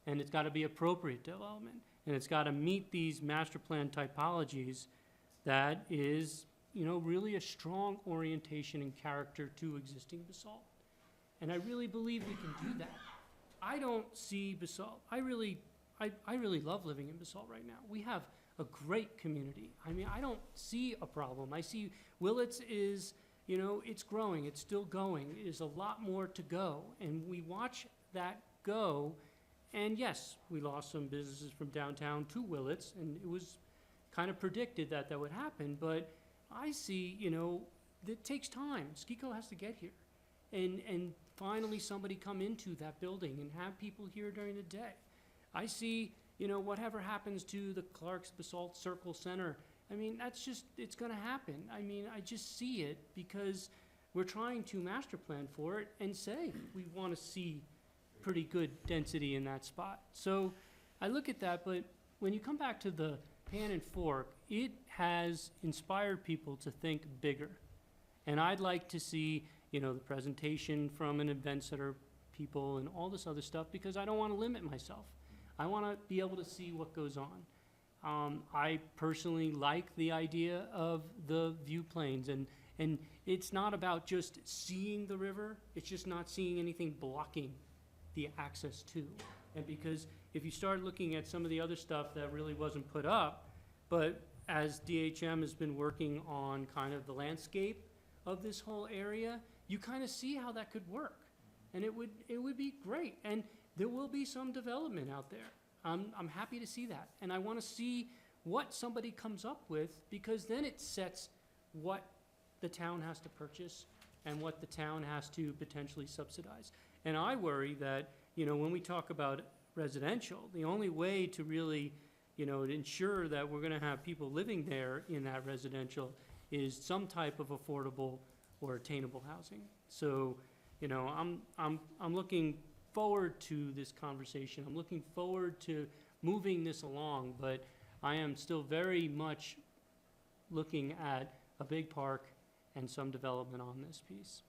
S9: And it's gotta be appropriate development, and it's gotta meet these master plan typologies that is, you know, really a strong orientation and character to existing Basalt. And I really believe we can do that. I don't see Basalt, I really love living in Basalt right now. We have a great community. I mean, I don't see a problem. I see Willits is, you know, it's growing, it's still going. There's a lot more to go, and we watch that go. And yes, we lost some businesses from downtown to Willits, and it was kind of predicted that that would happen, but I see, you know, it takes time. Skiko has to get here. And finally somebody come into that building and have people here during the day. I see, you know, whatever happens to the Clark's Basalt Circle Center, I mean, that's just, it's gonna happen. I mean, I just see it because we're trying to master plan for it and say we wanna see pretty good density in that spot. So I look at that, but when you come back to the Pan and Fork, it has inspired people to think bigger. And I'd like to see, you know, the presentation from an event center people and all this other stuff, because I don't want to limit myself. I want to be able to see what goes on. I personally like the idea of the view planes, and it's not about just seeing the river, it's just not seeing anything blocking the access to. And because if you start looking at some of the other stuff that really wasn't put up, but as DHM has been working on kind of the landscape of this whole area, you kind of see how that could work. And it would be great. And there will be some development out there. I'm happy to see that. And I want to see what somebody comes up with, because then it sets what the town has to purchase and what the town has to potentially subsidize. And I worry that, you know, when we talk about residential, the only way to really, you know, to ensure that we're gonna have people living there in that residential is some type of affordable or attainable housing. So, you know, I'm looking forward to this conversation. I'm looking forward to moving this along, but I am still very much looking at a big park and some development on this piece.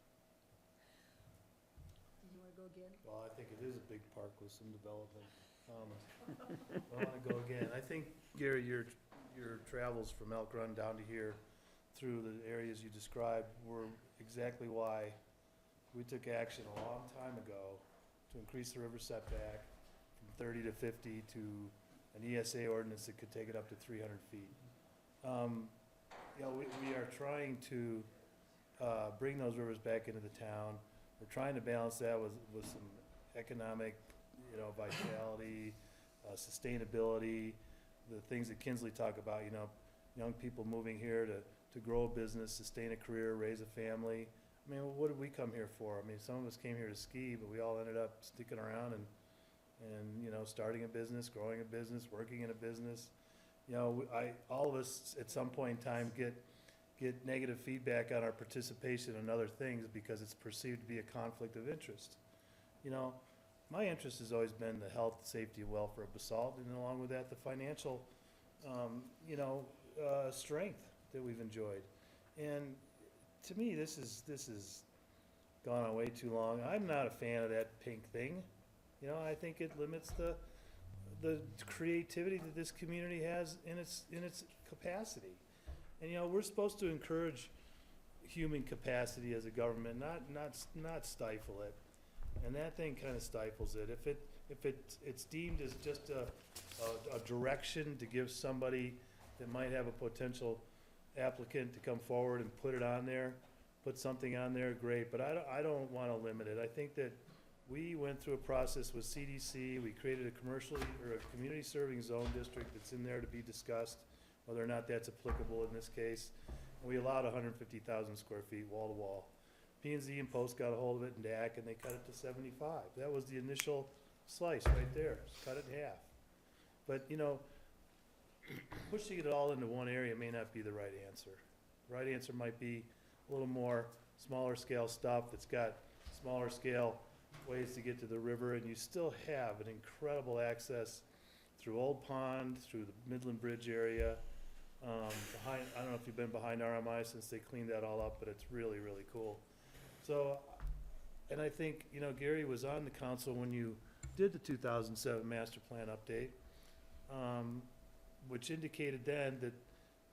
S1: You wanna go again?
S6: Well, I think it is a big park with some development. I want to go again. I think, Gary, your travels from Elk Run down to here through the areas you described were exactly why we took action a long time ago to increase the river setback from 30 to 50 to an ESA ordinance that could take it up to 300 feet. You know, we are trying to bring those rivers back into the town. We're trying to balance that with some economic, you know, vitality, sustainability, the things that Kinsley talk about, you know, young people moving here to grow a business, sustain a career, raise a family. I mean, what did we come here for? I mean, some of us came here to ski, but we all ended up sticking around and you know, starting a business, growing a business, working in a business. You know, all of us at some point in time get negative feedback on our participation in other things because it's perceived to be a conflict of interest. You know, my interest has always been the health, safety, and welfare of Basalt, and along with that, the financial, you know, strength that we've enjoyed. And to me, this is gone on way too long. I'm not a fan of that pink thing. You know, I think it limits the creativity that this community has in its capacity. And, you know, we're supposed to encourage human capacity as a government, not stifle it. And that thing kind of stifles it. If it's deemed as just a direction to give somebody that might have a potential applicant to come forward and put it on there, put something on there, great, but I don't want to limit it. I think that we went through a process with CDC, we created a commercially, or a community serving zone district that's in there to be discussed, whether or not that's applicable in this case. And we allowed 150,000 square feet wall to wall. P&Z and Post got a hold of it and DAC, and they cut it to 75. That was the initial slice right there, just cut it in half. But, you know, pushing it all into one area may not be the right answer. The right answer might be a little more smaller scale stuff that's got smaller scale ways to get to the river, and you still have an incredible access through Old Pond, through the Midland Bridge area, behind, I don't know if you've been behind RMI since they cleaned that all up, but it's really, really cool. So, and I think, you know, Gary was on the council when you did the 2007 master plan update, which indicated then that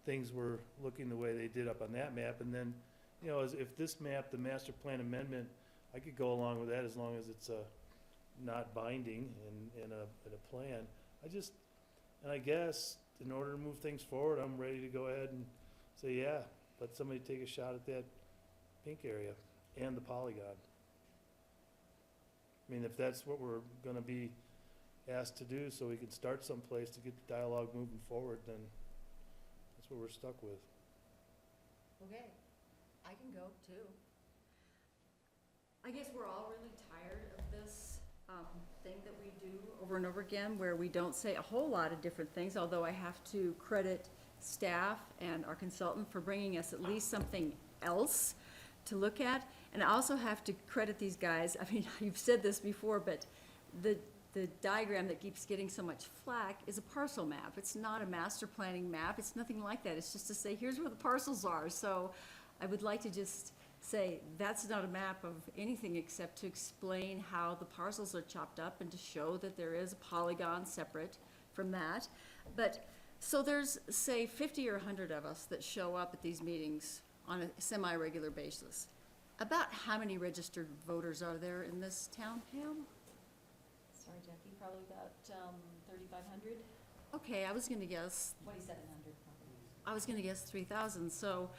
S6: things were looking the way they did up on that map. And then, you know, if this map, the master plan amendment, I could go along with that as long as it's not binding in a plan. And I guess in order to move things forward, I'm ready to go ahead and say, yeah, let somebody take a shot at that pink area and the polygon. I mean, if that's what we're gonna be asked to do, so we can start someplace to get the dialogue moving forward, then that's what we're stuck with.
S1: Okay, I can go too. I guess we're all really tired of this thing that we do over and over again, where we don't say a whole lot of different things, although I have to credit staff and our consultant for bringing us at least something else to look at. And I also have to credit these guys. I mean, you've said this before, but the diagram that keeps getting so much flack is a parcel map. It's not a master planning map. It's nothing like that. It's just to say, here's where the parcels are. So I would like to just say that's not a map of anything except to explain how the parcels are chopped up and to show that there is a polygon separate from that. But so there's, say, 50 or 100 of us that show up at these meetings on a semi-regular basis. About how many registered voters are there in this town, Pam?
S10: Sorry, Jackie, probably about 3,500.
S1: Okay, I was gonna guess,
S10: 2,700 probably.
S1: I was gonna guess 3,000. So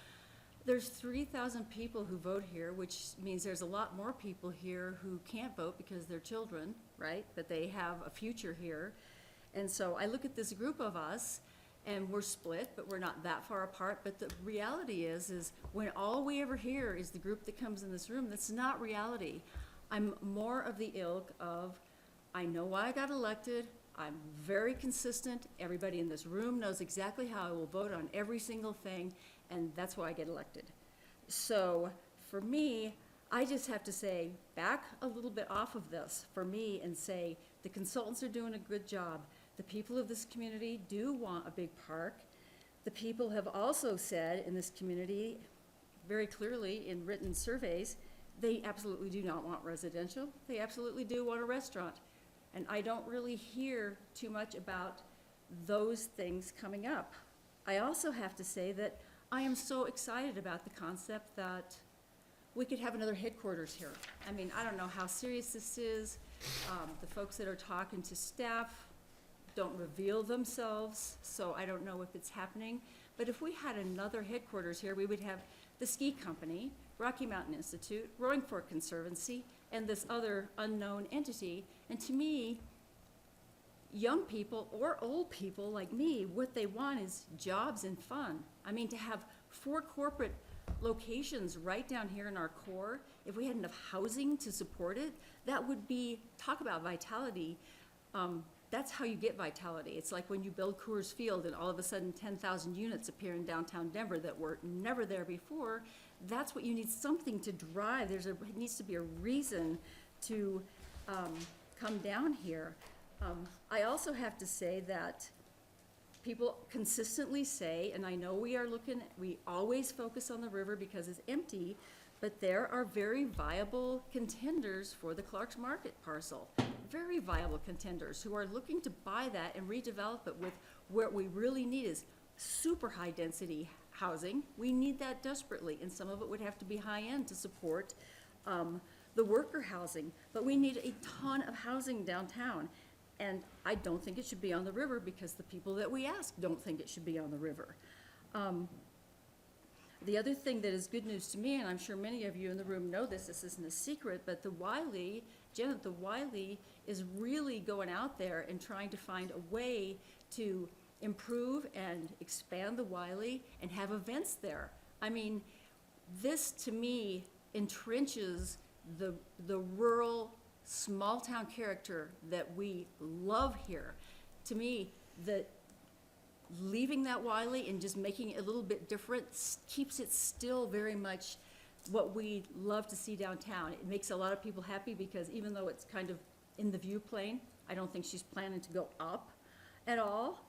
S1: there's 3,000 people who vote here, which means there's a lot more people here who can't vote because they're children, right? But they have a future here. And so I look at this group of us, and we're split, but we're not that far apart. But the reality is when all we ever hear is the group that comes in this room, that's not reality. I'm more of the ilk of, I know why I got elected, I'm very consistent, everybody in this room knows exactly how I will vote on every single thing, and that's why I get elected. So for me, I just have to say, back a little bit off of this for me and say, the consultants are doing a good job. The people of this community do want a big park. The people have also said in this community, very clearly in written surveys, they absolutely do not want residential. They absolutely do want a restaurant. And I don't really hear too much about those things coming up. I also have to say that I am so excited about the concept that we could have another headquarters here. I mean, I don't know how serious this is. The folks that are talking to staff don't reveal themselves, so I don't know if it's happening. But if we had another headquarters here, we would have the ski company, Rocky Mountain Institute, Roaring Fork Conservancy, and this other unknown entity. And to me, young people or old people like me, what they want is jobs and fun. I mean, to have 4 corporate locations right down here in our core, if we had enough housing to support it, that would be, talk about vitality. That's how you get vitality. It's like when you build Coors Field and all of a sudden 10,000 units appear in downtown Denver that were never there before. That's what you need, something to drive. It needs to be a reason to come down here. I also have to say that people consistently say, and I know we always focus on the river because it's empty, but there are very viable contenders for the Clark's Market parcel. Very viable contenders who are looking to buy that and redevelop it with what we really need is super high density housing. We need that desperately, and some of it would have to be high-end to support the worker housing. But we need a ton of housing downtown, and I don't think it should be on the river because the people that we ask don't think it should be on the river. The other thing that is good news to me, and I'm sure many of you in the room know this isn't a secret, but the Wiley, Janet, the Wiley is really going out there and trying to find a way to improve and expand the Wiley and have events there. I mean, this to me entrenches the rural, small-town character that we love here. To me, leaving that Wiley and just making it a little bit different keeps it still very much what we love to see downtown. It makes a lot of people happy because even though it's kind of in the view plane, I don't think she's planning to go up at all.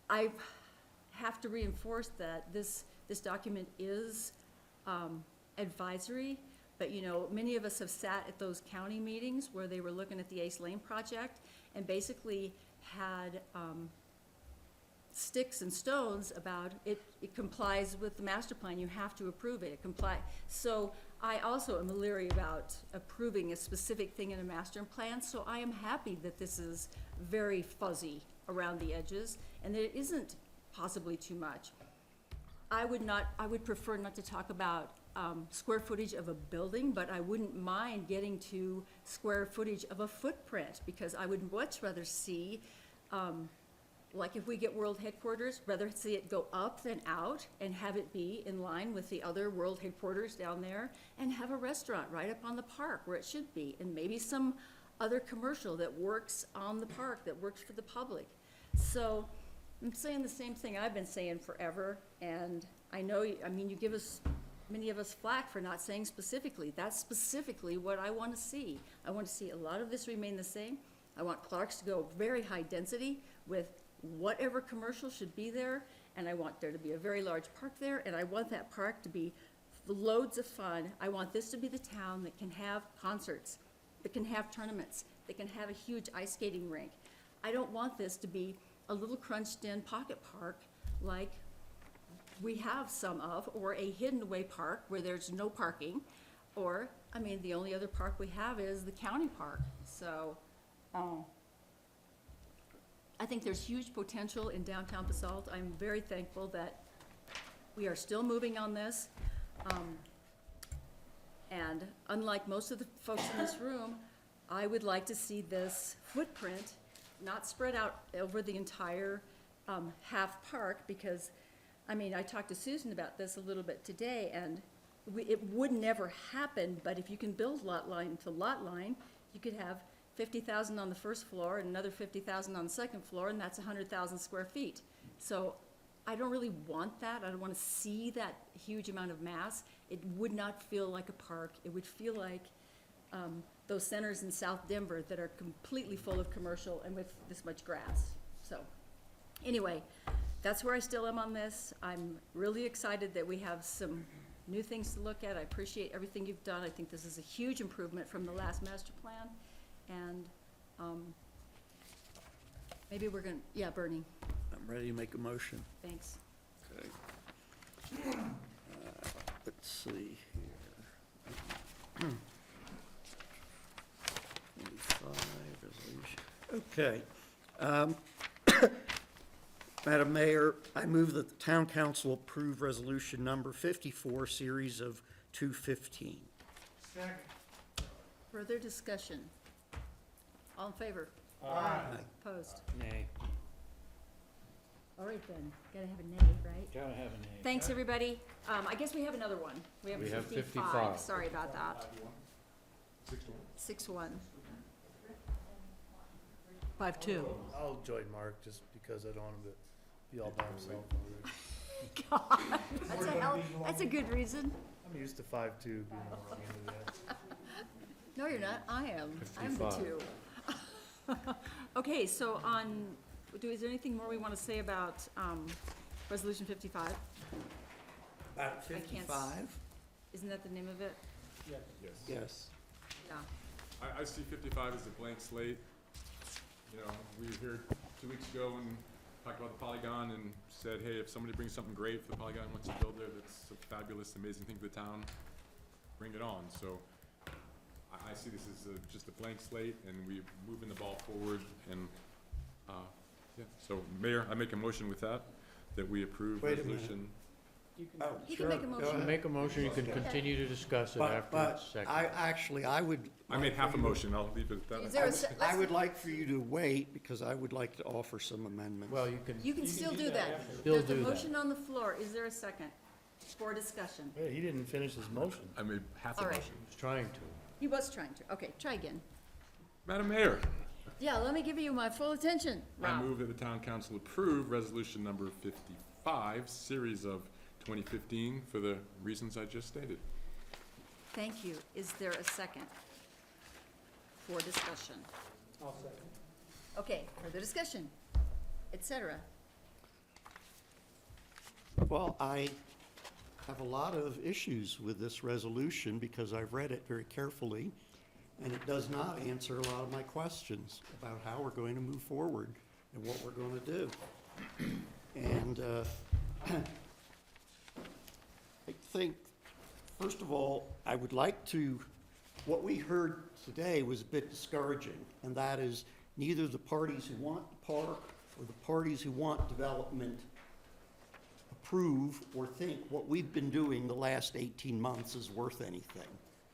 S1: I have to reinforce that this document is advisory, but you know, many of us have sat at those county meetings where they were looking at the Ace Lane project and basically had sticks and stones about it complies with the master plan, you have to approve it, So I also am leery about approving a specific thing in a master plan, so I am happy that this is very fuzzy around the edges and that it isn't possibly too much. I would prefer not to talk about square footage of a building, but I wouldn't mind getting to square footage of a footprint, because I would much rather see, like if we get world headquarters, rather see it go up than out and have it be in line with the other world headquarters down there and have a restaurant right up on the park where it should be, and maybe some other commercial that works on the park, that works for the public. So I'm saying the same thing I've been saying forever, and I know, I mean, you give us, many of us flack for not saying specifically. That's specifically what I want to see. I want to see a lot of this remain the same. I want Clark's to go very high density with whatever commercial should be there, and I want there to be a very large park there, and I want that park to be loads of fun. I want this to be the town that can have concerts, that can have tournaments, that can have a huge ice skating rink. I don't want this to be a little crunched-in pocket park like we have some of, or a hidden-away park where there's no parking, or, I mean, the only other park we have is the county park. So, I think there's huge potential in downtown Basalt. I'm very thankful that we are still moving on this. And unlike most of the folks in this room, I would like to see this footprint not spread out over the entire half park, because, I mean, I talked to Susan about this a little bit today, and it would never happen, but if you can build lot line to lot line, you could have 50,000 on the first floor and another 50,000 on the second floor, and that's 100,000 square feet. So I don't really want that. I don't want to see that huge amount of mass. It would not feel like a park. It would feel like those centers in South Denver that are completely full of commercial and with this much grass. So anyway, that's where I still am on this. I'm really excited that we have some new things to look at. I appreciate everything you've done. I think this is a huge improvement from the last master plan. And maybe we're gonna, yeah, Bernie,
S5: I'm ready to make a motion.
S1: thanks.
S5: Okay. Let's see here. 25 resolution. Okay. Madam Mayor, I move that the town council approve resolution number 54, series of 215.
S21: Second.
S1: Further discussion? All in favor?
S21: Aye.
S1: Opposed?
S15: Nay.
S1: All right then, gotta have a nay, right?
S15: Gotta have an A.
S1: Thanks, everybody. I guess we have another one. We have
S15: We have
S1: 55.
S15: 55.
S1: Sorry about that. 6-1.
S2: 5-2.
S6: I'll join Mark just because I don't want him to be all by himself.
S1: God, that's a good reason.
S6: I'm used to 5-2 being on the end of that.
S1: No, you're not. I am. I'm the
S15: 55.
S1: 2. Okay, so is there anything more we want to say about Resolution 55?
S5: About
S1: I can't
S5: 55?
S1: Isn't that the name of it?
S7: Yes.
S5: Yes.
S1: Yeah.
S7: I see 55 as a blank slate. You know, we were here 2 weeks ago and talked about the Polygon and said, hey, if somebody brings something great for the Polygon, wants to build there, that's a fabulous, amazing thing for the town, bring it on. So I see this as just a blank slate, and we're moving the ball forward, and, yeah. So, Mayor, I make a motion with that we approve
S5: Wait a minute.
S7: resolution.
S9: You can,
S5: Oh,
S1: He
S5: sure,
S1: can make a
S5: go
S1: motion.
S5: ahead.
S15: Make a motion, you can continue to discuss it
S5: But,
S15: after
S5: but
S15: it's seconded.
S5: I would.
S7: I made half a motion, I'll leave it at that.
S1: Is there a se-
S5: I
S1: let's-
S5: would like for you to wait, because I would like to offer some amendments.
S15: Well,
S1: You can still do that.
S15: Still
S1: There's a
S15: do that.
S1: motion on the floor. Is there a second for discussion?
S6: Hey, he didn't finish his motion.
S7: I made half a
S1: All right.
S7: motion.
S15: He's trying to.
S1: He was trying to. Okay, try again.
S7: Madam Mayor,
S1: Yeah, let me give you my full attention,
S7: I
S1: Rob.
S7: move that the town council approve resolution number 55, series of 2015, for the reasons I just stated.
S1: Thank you. Is there a second for discussion?
S9: I'll second.
S1: Okay, further discussion, et cetera.
S5: Well, I have a lot of issues with this resolution because I've read it very carefully, and it does not answer a lot of my questions about how we're going to move forward and what we're going to do. And I think, first of all, I would like to, what we heard today was a bit discouraging, and that is neither the parties who want the park or the parties who want development approve or think what we've been doing the last 18 months is worth anything,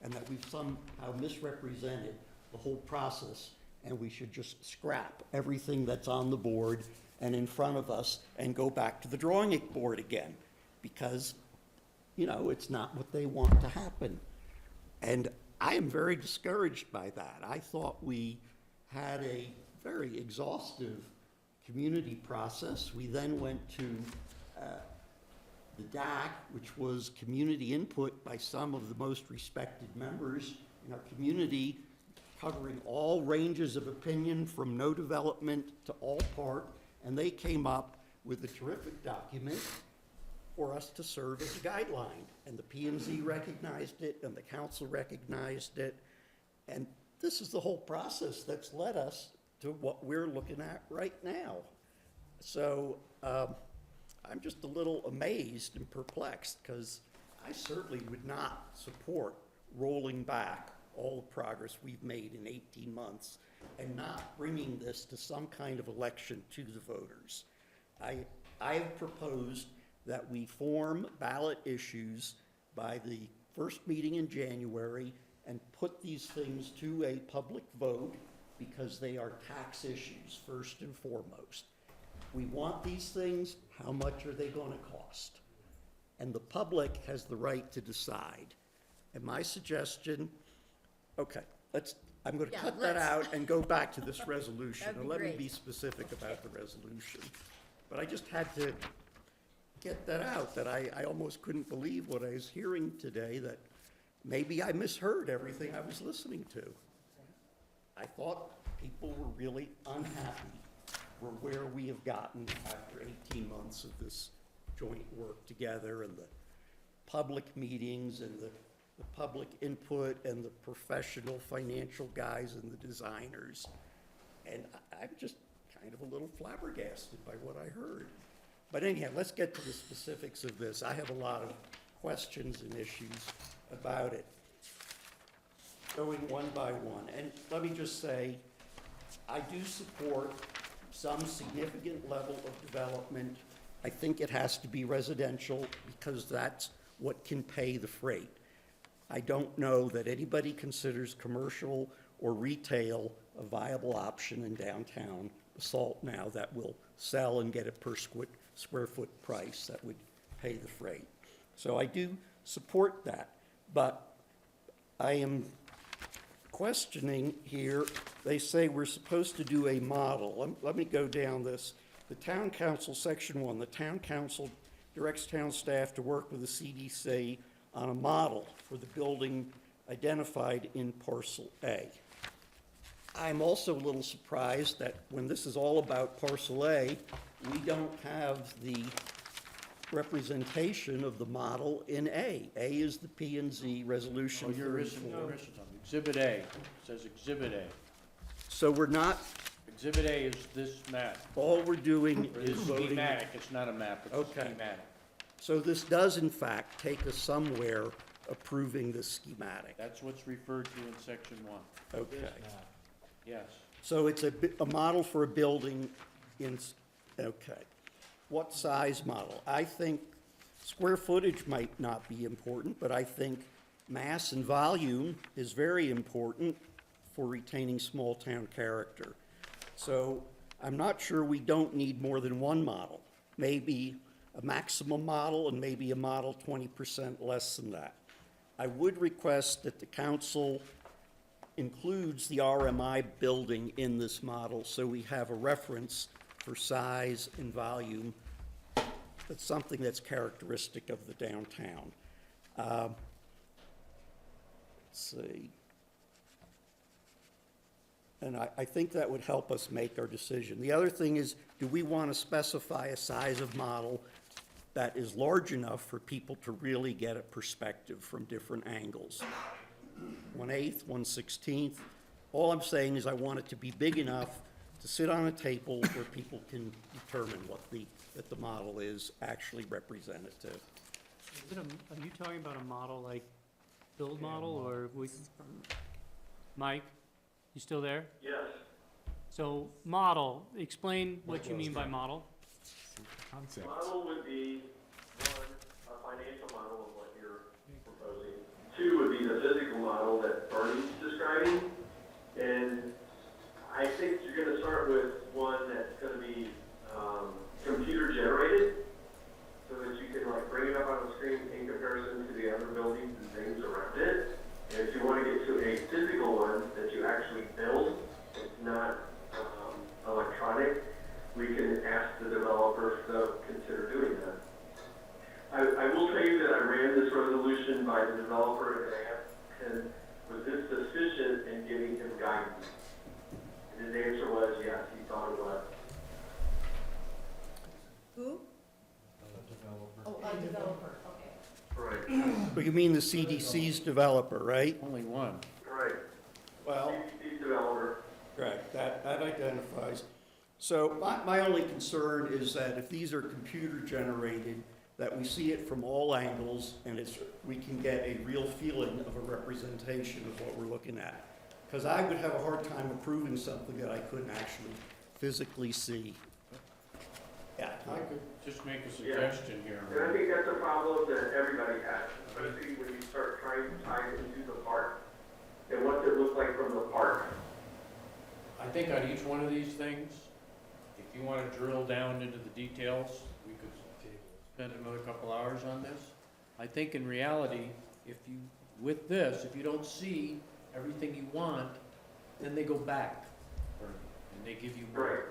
S5: and that we've somehow misrepresented the whole process, and we should just scrap everything that's on the board and in front of us and go back to the drawing board again, because, you know, it's not what they want to happen. And I am very discouraged by that. I thought we had a very exhaustive community process. We then went to the DAC, which was community input by some of the most respected members in our community, covering all ranges of opinion from no development to all part, and they came up with a terrific document for us to serve as a guideline. And the P&Z recognized it, and the council recognized it, and this is the whole process that's led us to what we're looking at right now. So, I'm just a little amazed and perplexed, because I certainly would not support rolling back all the progress we've made in 18 months and not bringing this to some kind of election to the voters. I have proposed that we form ballot issues by the first meeting in January and put these things to a public vote, because they are tax issues first and foremost. We want these things, how much are they going to cost? And the public has the right to decide. And my suggestion, okay, I'm going to
S1: Yeah,
S5: cut that
S1: let's.
S5: out and go back to this resolution.
S1: That'd be
S5: And let me
S1: great.
S5: be specific about the resolution. But I just had to get that out, that I almost couldn't believe what I was hearing today, that maybe I misheard everything I was listening to. I thought people were really unhappy for where we have gotten after 18 months of this joint work together, and the public meetings and the public input and the professional financial guys and the designers. And I'm just kind of a little flabbergasted by what I heard. But anyhow, let's get to the specifics of this. I have a lot of questions and issues about it. Going one by one. And let me just say, I do support some significant level of development. I think it has to be residential, because that's what can pay the freight. I don't know that anybody considers commercial or retail a viable option in downtown Basalt now that will sell and get a per square foot price that would pay the freight. So I do support that, but I am questioning here. They say we're supposed to do a model. Let me go down this. The town council, section 1, the town council directs town staff to work with the CDC on a model for the building identified in parcel A. I'm also a little surprised that when this is all about parcel A, we don't have the representation of the model in A. A is the P&Z resolution.
S15: Oh, you're missing something. Exhibit A, it says Exhibit A.
S5: So we're not
S15: Exhibit A is this map.
S5: All we're doing
S15: Or
S5: is
S15: it's
S5: voting.
S15: schematic, it's not a map, it's a
S5: Okay.
S15: schematic.
S5: So this does in fact take us somewhere approving the schematic.
S15: That's what's referred to in section 1.
S5: Okay.
S15: Yes.
S5: So it's a model for a building okay. What size model? I think square footage might not be important, but I think mass and volume is very important for retaining small-town character. So I'm not sure we don't need more than one model. Maybe a maximum model and maybe a model 20% less than that. I would request that the council includes the RMI building in this model so we have a reference for size and volume. That's something that's characteristic of the downtown. Let's see. And I think that would help us make our decision. The other thing is, do we want to specify a size of model that is large enough for people to really get a perspective from different angles? 1/8, 1/16. All I'm saying is I want it to be big enough to sit on a table where people can determine that the model is actually representative.
S9: Are you talking about a model like build model, or Mike, you still there?
S12: Yes.
S9: So model, explain what you mean by model.
S7: Concept.
S12: Model would be, one, a financial model of what you're proposing. Two would be the physical model that Bernie's describing. And I think you're gonna start with one that's gonna be, computer generated, so that you can like bring it up on the screen in comparison to the other buildings and things around it. And if you wanna get to a physical one that you actually build, it's not, electronic, we can ask the developer to consider doing that. I will tell you that I ran this resolution by the developer and asked him, was this sufficient in giving him guidance? And his answer was, yes, he thought it was.
S1: Who? Oh, a developer, okay.
S12: Right.
S5: But you mean the CDC's developer, right?
S15: Only one.
S12: Right.
S5: Well,
S12: CDC developer.
S5: correct, that identifies. So my only concern is that if these are computer generated, that we see it from all angles and we can get a real feeling of a representation of what we're looking at. Because I would have a hard time approving something that I couldn't actually physically see. Yeah.
S15: I could just make a suggestion here.
S12: And I think that's a problem that everybody has, especially when you start trying to tie it into the park. And what's it look like from the park?
S15: I think on each one of these things, if you want to drill down into the details, we could spend another couple hours on this. I think in reality, with this, if you don't see everything you want, then they go back, and they give you more.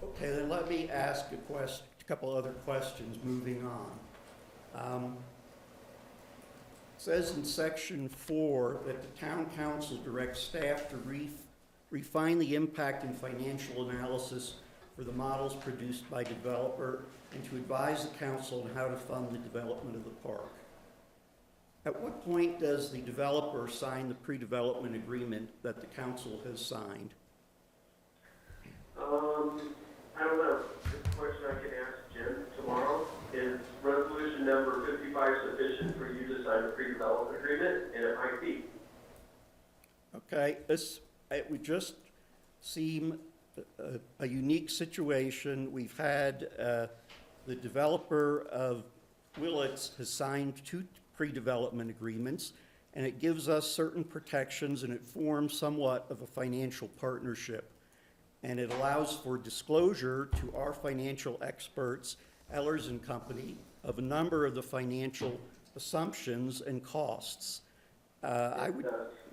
S5: Okay, then let me ask a couple other questions moving on. It says in section 4 that the town council directs staff to refine the impact and financial analysis for the models produced by developer and to advise the council on how to fund the development of the park. At what point does the developer sign the pre-development agreement that the council has signed?
S12: I don't know. This question I can ask Jim tomorrow. Is resolution number 55 sufficient for you to sign the pre-development agreement? And it might be.
S5: Okay, it would just seem a unique situation. We've had, the developer of Willits has signed 2 pre-development agreements, and it gives us certain protections, and it forms somewhat of a financial partnership. And it allows for disclosure to our financial experts, Ehlers and Company, of a number of the financial assumptions and costs.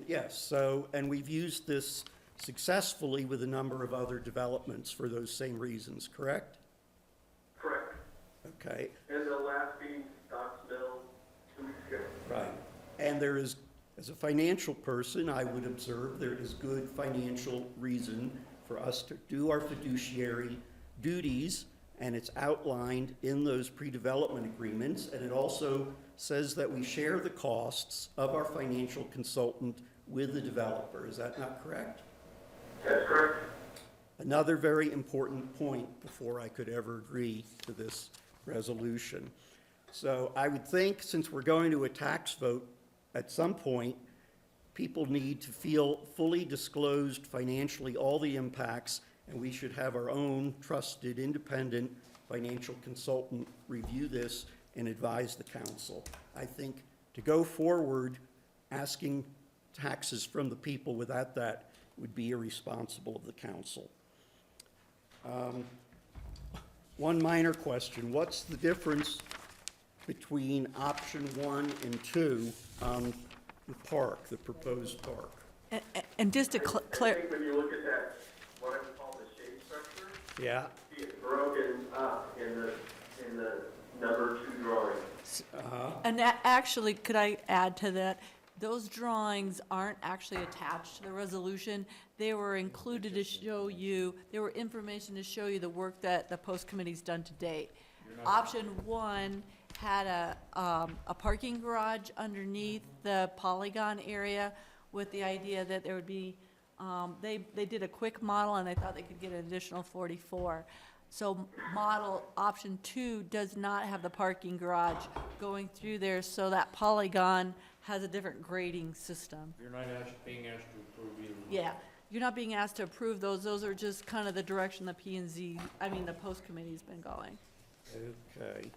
S5: Yes, and we've used this successfully with a number of other developments for those same reasons, correct?
S12: Correct.
S5: Okay.
S12: And the last being Stocks Mill 2 weeks ago.
S5: Right. And there is, as a financial person, I would observe there is good financial reason for us to do our fiduciary duties, and it's outlined in those pre-development agreements, and it also says that we share the costs of our financial consultant with the developer. Is that not correct?
S12: That's correct.
S5: Another very important point before I could ever agree to this resolution. So I would think, since we're going to a tax vote at some point, people need to feel fully disclosed financially all the impacts, and we should have our own trusted, independent financial consultant review this and advise the council. I think to go forward asking taxes from the people without that would be irresponsible of the council. One minor question: what's the difference between option 1 and 2 on the park, the proposed park?
S2: And just to
S12: I
S2: clarify.
S12: think when you look at that, what I would call the shade structure,
S5: Yeah.
S12: see it broken up in the number 2 drawing.
S2: And actually, could I add to that? Those drawings aren't actually attached to the resolution. They were included to show you, they were information to show you the work that the post committee's done to date. Option 1 had a parking garage underneath the polygon area with the idea that there would be, they did a quick model and they thought they could get an additional 44. So model option 2 does not have the parking garage going through there, so that polygon has a different grading system.
S15: You're not being asked to approve either one.
S2: Yeah, you're not being asked to approve those. Those are just kind of the direction the the post committee's been going.
S5: Okay.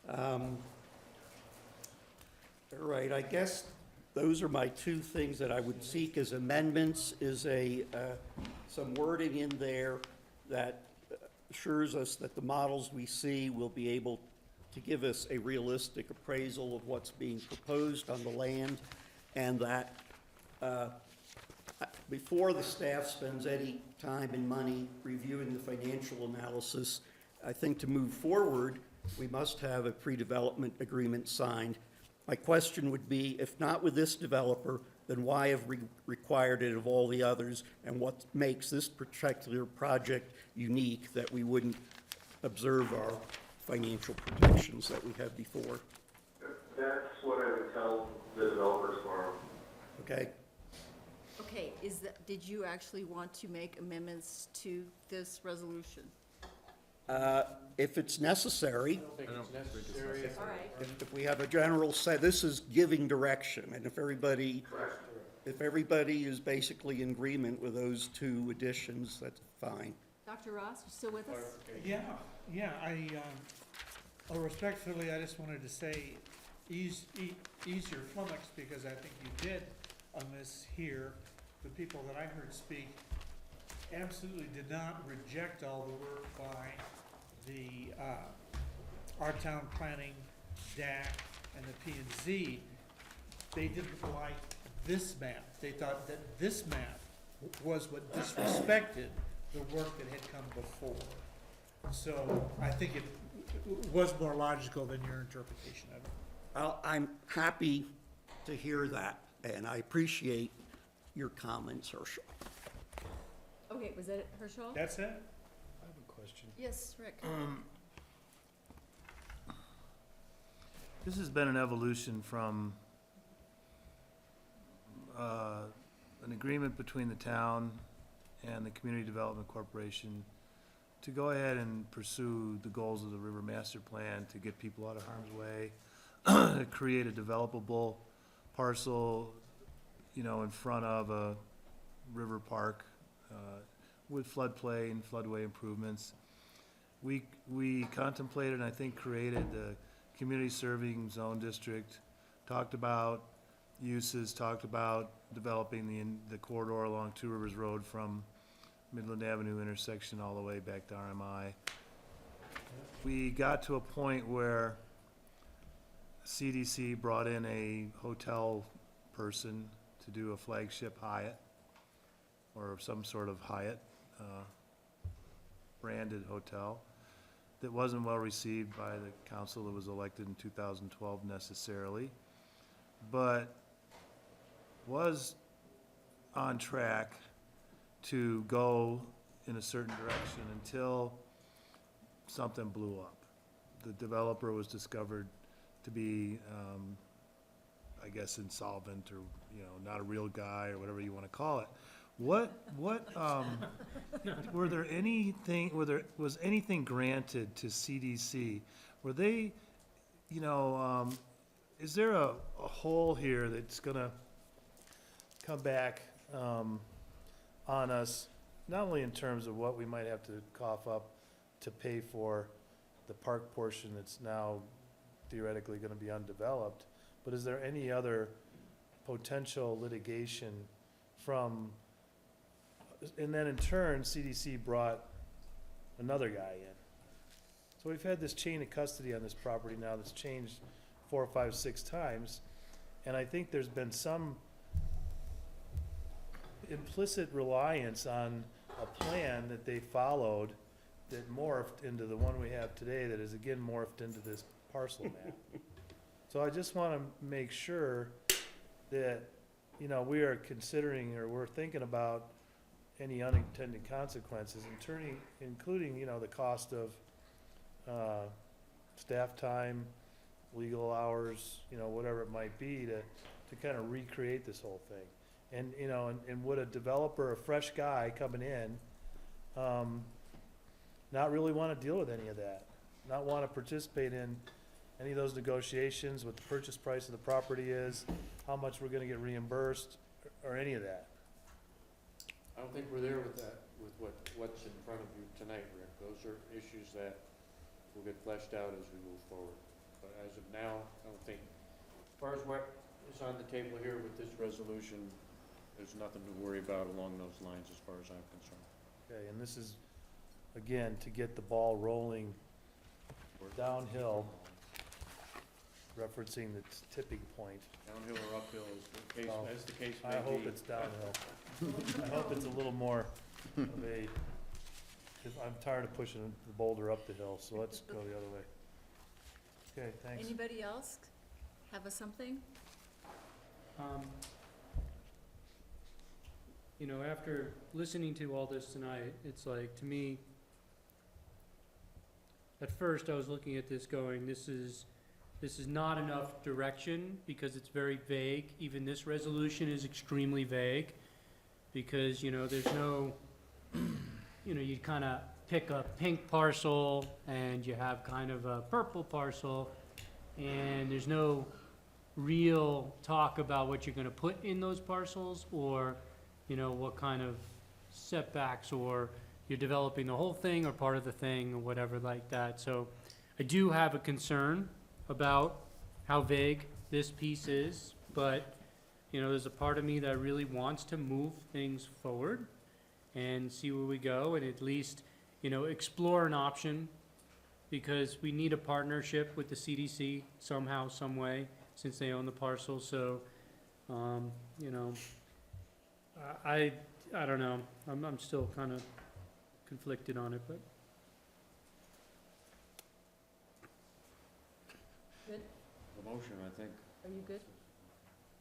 S5: All right, I guess those are my 2 things that I would seek as amendments, is some wording in there that assures us that the models we see will be able to give us a realistic appraisal of what's being proposed on the land, and that before the staff spends any time and money reviewing the financial analysis, I think to move forward, we must have a pre-development agreement signed. My question would be, if not with this developer, then why have we required it of all the others, and what makes this particular project unique that we wouldn't observe our financial protections that we had before?
S12: That's what I would tell the developers tomorrow.
S5: Okay?
S1: Okay, did you actually want to make amendments to this resolution?
S5: If it's necessary,
S15: I don't think it's necessary.
S1: All right.
S5: if we have a general say, this is giving direction, and if everybody is basically in agreement with those 2 additions, that's fine.
S1: Dr. Ross, you still with us?
S21: Yeah, respectfully, I just wanted to say, ease your flummox, because I think you did on this here. The people that I heard speak absolutely did not reject all the work by the our town planning, DAC, and the P&Z. They didn't like this map. They thought that this map was what disrespected the work that had come before. So I think it was more logical than your interpretation of it.
S5: Well, I'm happy to hear that, and I appreciate your comments, Herschel.
S1: Okay, was that it, Herschel?
S21: That's it?
S6: I have a question.
S1: Yes, Rick.
S6: This has been an evolution from an agreement between the town and the Community Development Corporation to go ahead and pursue the goals of the River Master Plan, to get people out of harm's way, to create a developable parcel, in front of a river park with floodplain, floodway improvements. We contemplated, and I think created, the community serving zone district, talked about uses, talked about developing the corridor along Two Rivers Road from Midland Avenue intersection all the way back to RMI. We got to a point where CDC brought in a hotel person to do a flagship Hyatt, or some sort of Hyatt branded hotel, that wasn't well received by the council that was elected in 2012 necessarily, but was on track to go in a certain direction until something blew up. The developer was discovered to be, I guess, insolvent, or not a real guy, or whatever you want to call it. Were there anything, was anything granted to CDC? Were they, is there a hole here that's gonna come back, on us? Not only in terms of what we might have to cough up to pay for the park portion that's now theoretically gonna be undeveloped, but is there any other potential litigation from, and then in turn, CDC brought another guy in. So we've had this chain of custody on this property now that's changed 4, 5, 6 times, and I think there's been some implicit reliance on a plan that they followed that morphed into the one we have today, that is again morphed into this parcel map. So I just want to make sure that, we are considering, or we're thinking about any unintended consequences, including, the cost of staff time, legal hours, whatever it might be, to kind of recreate this whole thing. And, and would a developer, a fresh guy coming in, not really want to deal with any of that? Not want to participate in any of those negotiations, what the purchase price of the property is, how much we're going to get reimbursed, or any of that?
S15: I don't think we're there with that, with what's in front of you tonight, Rick. Those are issues that will get fleshed out as we move forward. But as of now, I don't think, as far as what is on the table here with this resolution, there's nothing to worry about along those lines as far as I'm concerned.
S6: Okay, and this is, again, to get the ball rolling downhill, referencing the tipping point.
S15: Downhill or uphill as the case may be.
S6: I hope it's downhill. I hope it's a little more of a, 'cause I'm tired of pushing the boulder up the hill, so let's go the other way. Okay, thanks.
S1: Anybody else have a something?
S9: After listening to all this tonight, it's like, to me, at first I was looking at this going, this is not enough direction because it's very vague. Even this resolution is extremely vague because, there's no, you kind of pick a pink parcel and you have kind of a purple parcel, and there's no real talk about what you're going to put in those parcels, or what kind of setbacks, or you're developing the whole thing or part of the thing or whatever like that. So I do have a concern about how vague this piece is, but there's a part of me that really wants to move things forward and see where we go, and at least explore an option, because we need a partnership with the CDC somehow, some way, since they own the parcel. So I don't know. I'm still kind of conflicted on it, but.
S1: Good?
S15: The motion, I think.
S1: Are you good?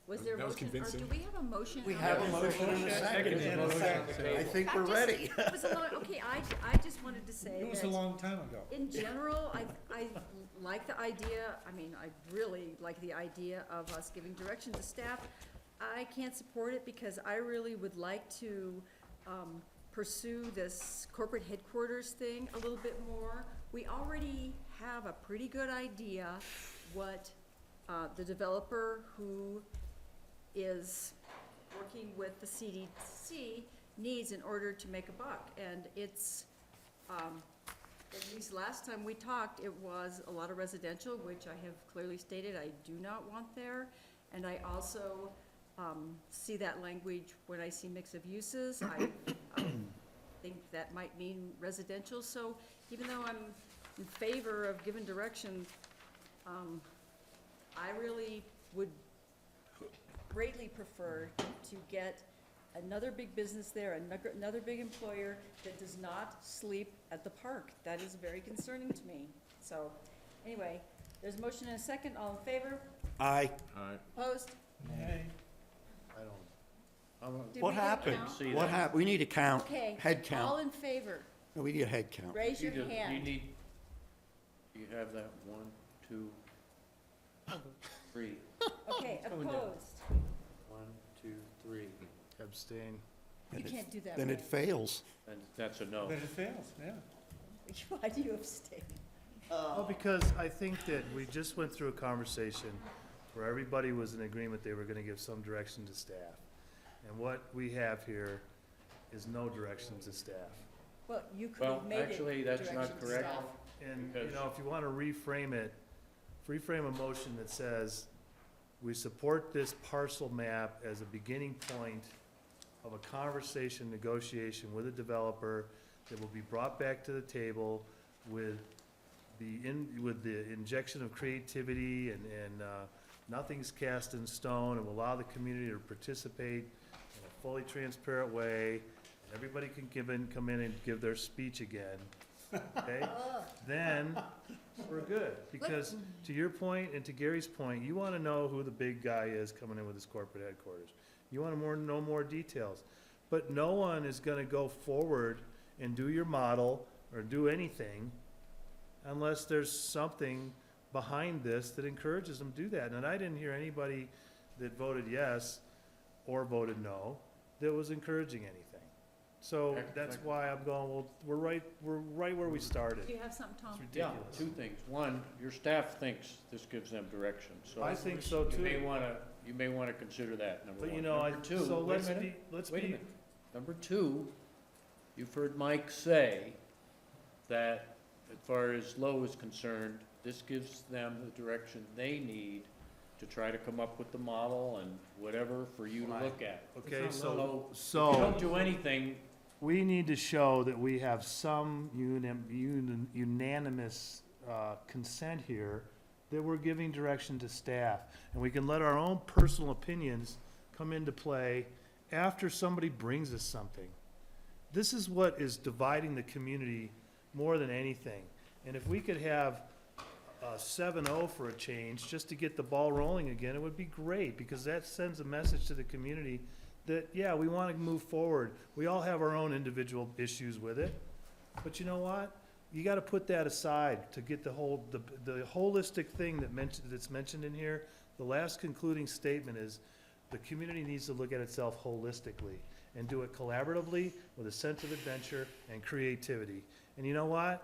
S1: Was there a
S7: That was
S1: motion, or
S7: convincing.
S1: do we have a motion?
S5: We
S1: on
S5: have a
S1: this?
S5: motion and a second. I think we're ready.
S1: It was a long, okay, I just wanted to say
S21: It was a
S1: that
S21: long time ago.
S1: in general, I like the idea, I really like the idea of us giving direction to staff. I can't support it because I really would like to pursue this corporate headquarters thing a little bit more. We already have a pretty good idea what the developer who is working with the CDC needs in order to make a buck. And it's, at least last time we talked, it was a lot of residential, which I have clearly stated I do not want there. And I also see that language when I see mix of uses. I think that might mean residential. So even though I'm in favor of giving direction, I really would greatly prefer to get another big business there, another big employer that does not sleep at the park. That is very concerning to me. So, anyway, there's a motion and a second. All in favor?
S5: Aye.
S1: Opposed?
S21: Nay.
S1: Did
S5: What
S1: we get a
S5: happened?
S1: count?
S5: What happened? We need a count,
S1: Okay.
S5: head
S1: All
S5: count.
S1: in favor?
S5: No, we need a head count.
S1: Raise your
S15: You
S1: hand.
S15: need, you have that 1, 2, 3.
S1: Okay, opposed?
S15: 1, 2, 3.
S6: Abstain.
S1: You can't do that.
S5: Then it
S1: right.
S5: fails.
S15: And that's a no.
S21: Then it fails, yeah.
S1: Why do you abstain?
S6: Well, because I think that we just went through a conversation where everybody was in agreement they were gonna give some direction to staff. And what we have here is no direction to staff.
S1: Well, you could
S15: Well,
S1: have made it
S15: actually, that's not
S1: direction to
S15: correct.
S1: staff.
S6: And,
S15: Because-
S6: you know, if you wanna reframe it, reframe a motion that says, we support this parcel map as a beginning point of a conversation, negotiation with a developer that will be brought back to the table with with the injection of creativity and, nothing's cast in stone, and will allow the community to participate in a fully transparent way, and everybody can come in and give their speech again, okay? Then, we're good, because to your point and to Gary's point, you wanna know who the big guy is coming in with his corporate headquarters. You wanna know more details, but no one is gonna go forward and do your model or do anything unless there's something behind this that encourages them to do that. And I didn't hear anybody that voted yes or voted no that was encouraging anything. So that's why I'm going, well, we're right where we started.
S1: Do you have something, Tom?
S6: It's
S15: Yeah,
S6: ridiculous.
S15: two things. One, your staff thinks this gives them direction, so.
S6: I think so
S15: You may
S6: too.
S15: wanna consider that, number one.
S6: But you know,
S15: Number two,
S6: so
S15: wait a
S6: let's
S15: minute.
S6: be,
S15: Wait a minute. Number two, you've heard Mike say that as far as Lowe is concerned, this gives them the direction they need to try to come up with the model and whatever for you to look at.
S6: Okay,
S15: If
S6: so
S15: you don't do anything,
S6: we need to show that we have some unanimous consent here, that we're giving direction to staff. And we can let our own personal opinions come into play after somebody brings us something. This is what is dividing the community more than anything. And if we could have 7-0 for a change, just to get the ball rolling again, it would be great, because that sends a message to the community that, yeah, we want to move forward. We all have our own individual issues with it. But you know what? You got to put that aside to get the holistic thing that's mentioned in here. The last concluding statement is, the community needs to look at itself holistically and do it collaboratively with a sense of adventure and creativity. And you know what?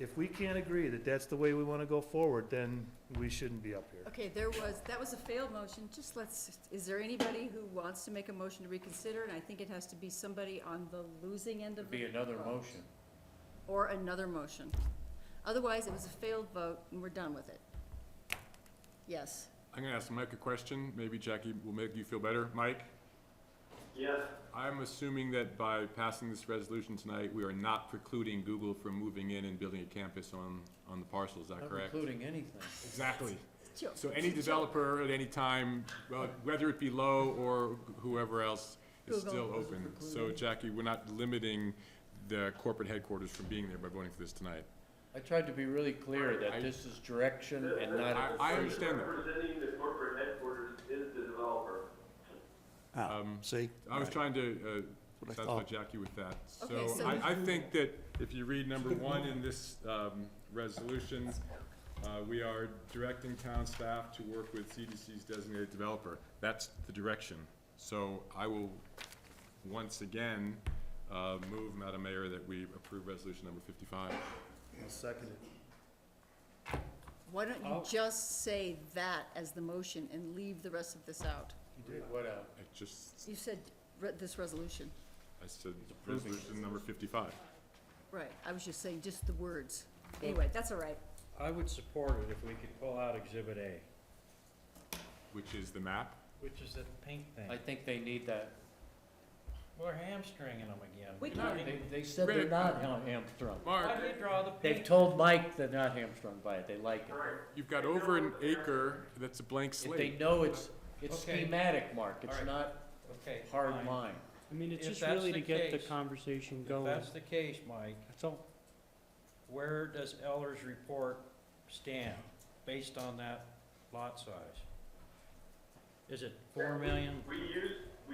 S6: If we can't agree that that's the way we want to go forward, then we shouldn't be up here.
S1: Okay, that was a failed motion. Is there anybody who wants to make a motion to reconsider? And I think it has to be somebody on the losing end of
S15: it'd
S1: the.
S15: be another
S1: vote.
S15: motion.
S1: Or another motion. Otherwise, it was a failed vote and we're done with it. Yes.
S7: I'm gonna ask Mike a question, maybe Jackie will make you feel better. Mike,
S12: Yes,
S7: I'm assuming that by passing this resolution tonight, we are not precluding Google from moving in and building a campus on the parcel, is that
S15: Not
S7: correct?
S15: including anything.
S7: Exactly.
S1: Joe,
S7: So any developer at any time, well, whether it be Lowe or whoever else, is
S1: Google.
S7: still open. So Jackie, we're not limiting the corporate headquarters from being there by voting for this tonight.
S15: I tried to be really clear that this is direction and not a
S7: I understand that.
S12: representing the corporate headquarters is the developer.
S5: See?
S7: I was trying to
S5: What I
S7: satisfy
S5: thought.
S7: Jackie with that.
S1: Okay,
S7: So
S1: so-
S7: I think that if you read number one in this resolution, we are directing town staff to work with CDC's designated developer. That's the direction. So I will once again move, Madam Mayor, that we approve resolution number 55.
S6: I'll second it.
S1: Why don't you just say that as the motion and leave the rest of this out?
S15: What,
S7: I just,
S1: You said this resolution.
S7: I said resolution number 55.
S1: Right, I was just saying just the words. Anyway, that's all right.
S15: I would support it if we could pull out Exhibit A.
S7: Which is the map?
S15: Which is that pink thing. I think they need that. We're hamstringing them again.
S1: We
S15: They said they're not hamstrung.
S7: Mark,
S15: Why they draw the pink? They've told Mike they're not hamstrung by it, they like it.
S7: you've got over an acre that's a blank
S15: If they
S7: slate.
S15: know it's
S9: Okay.
S15: schematic, Mark, it's
S9: All right.
S15: not
S9: Okay.
S15: hard
S9: fine.
S15: line.
S9: I mean, it's
S15: If
S9: just
S15: that's
S9: really
S15: the
S9: to get the
S15: case-
S9: conversation
S15: If
S9: going.
S15: that's the case, Mike,
S9: That's all.
S15: where does Eller's report stand based on that lot size? Is it 4 million?
S12: We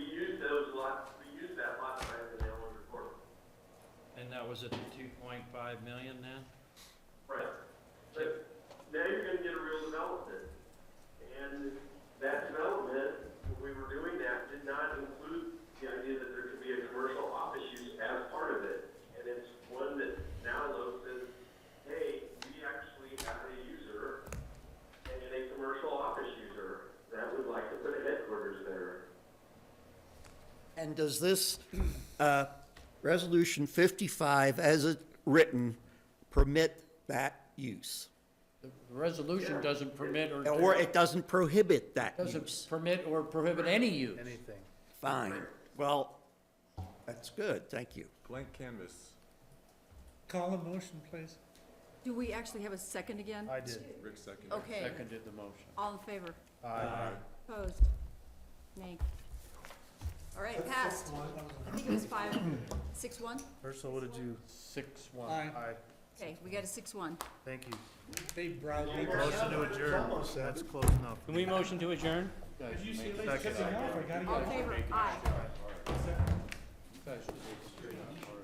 S12: used those lots, we used that lot size in the Allen report.
S15: And that was at the 2.5 million then?
S12: Right. But now you're gonna get a real development. And that development, when we were doing that, did not include the idea that there could be a commercial
S5: And does this, Resolution 55, as it written, permit that use?
S15: The resolution doesn't permit
S5: Or it doesn't prohibit that use?
S15: doesn't permit or prohibit any use.
S6: Anything.
S5: Fine. Well, that's good, thank you.
S7: Blank canvas.
S21: Call a motion, please.
S1: Do we actually have a second again?
S6: I did.
S7: Rick seconded.
S1: Okay,
S15: Seconded the motion.
S1: all in favor?
S6: Aye.
S1: Opposed? Nay. All right, passed. I think it was 6-1?
S6: Ursula, what did you?
S15: 6-1.
S21: Aye.
S6: Aye.
S1: Okay, we got a 6-1.
S6: Thank you.
S21: They proudly.
S6: Motion to adjourn. That's close enough.
S9: Can we motion to adjourn?
S21: Did you see they
S6: Second.
S21: took it off? I gotta
S1: All in
S21: get it.
S1: favor? Aye.
S15: You guys should take it straight out.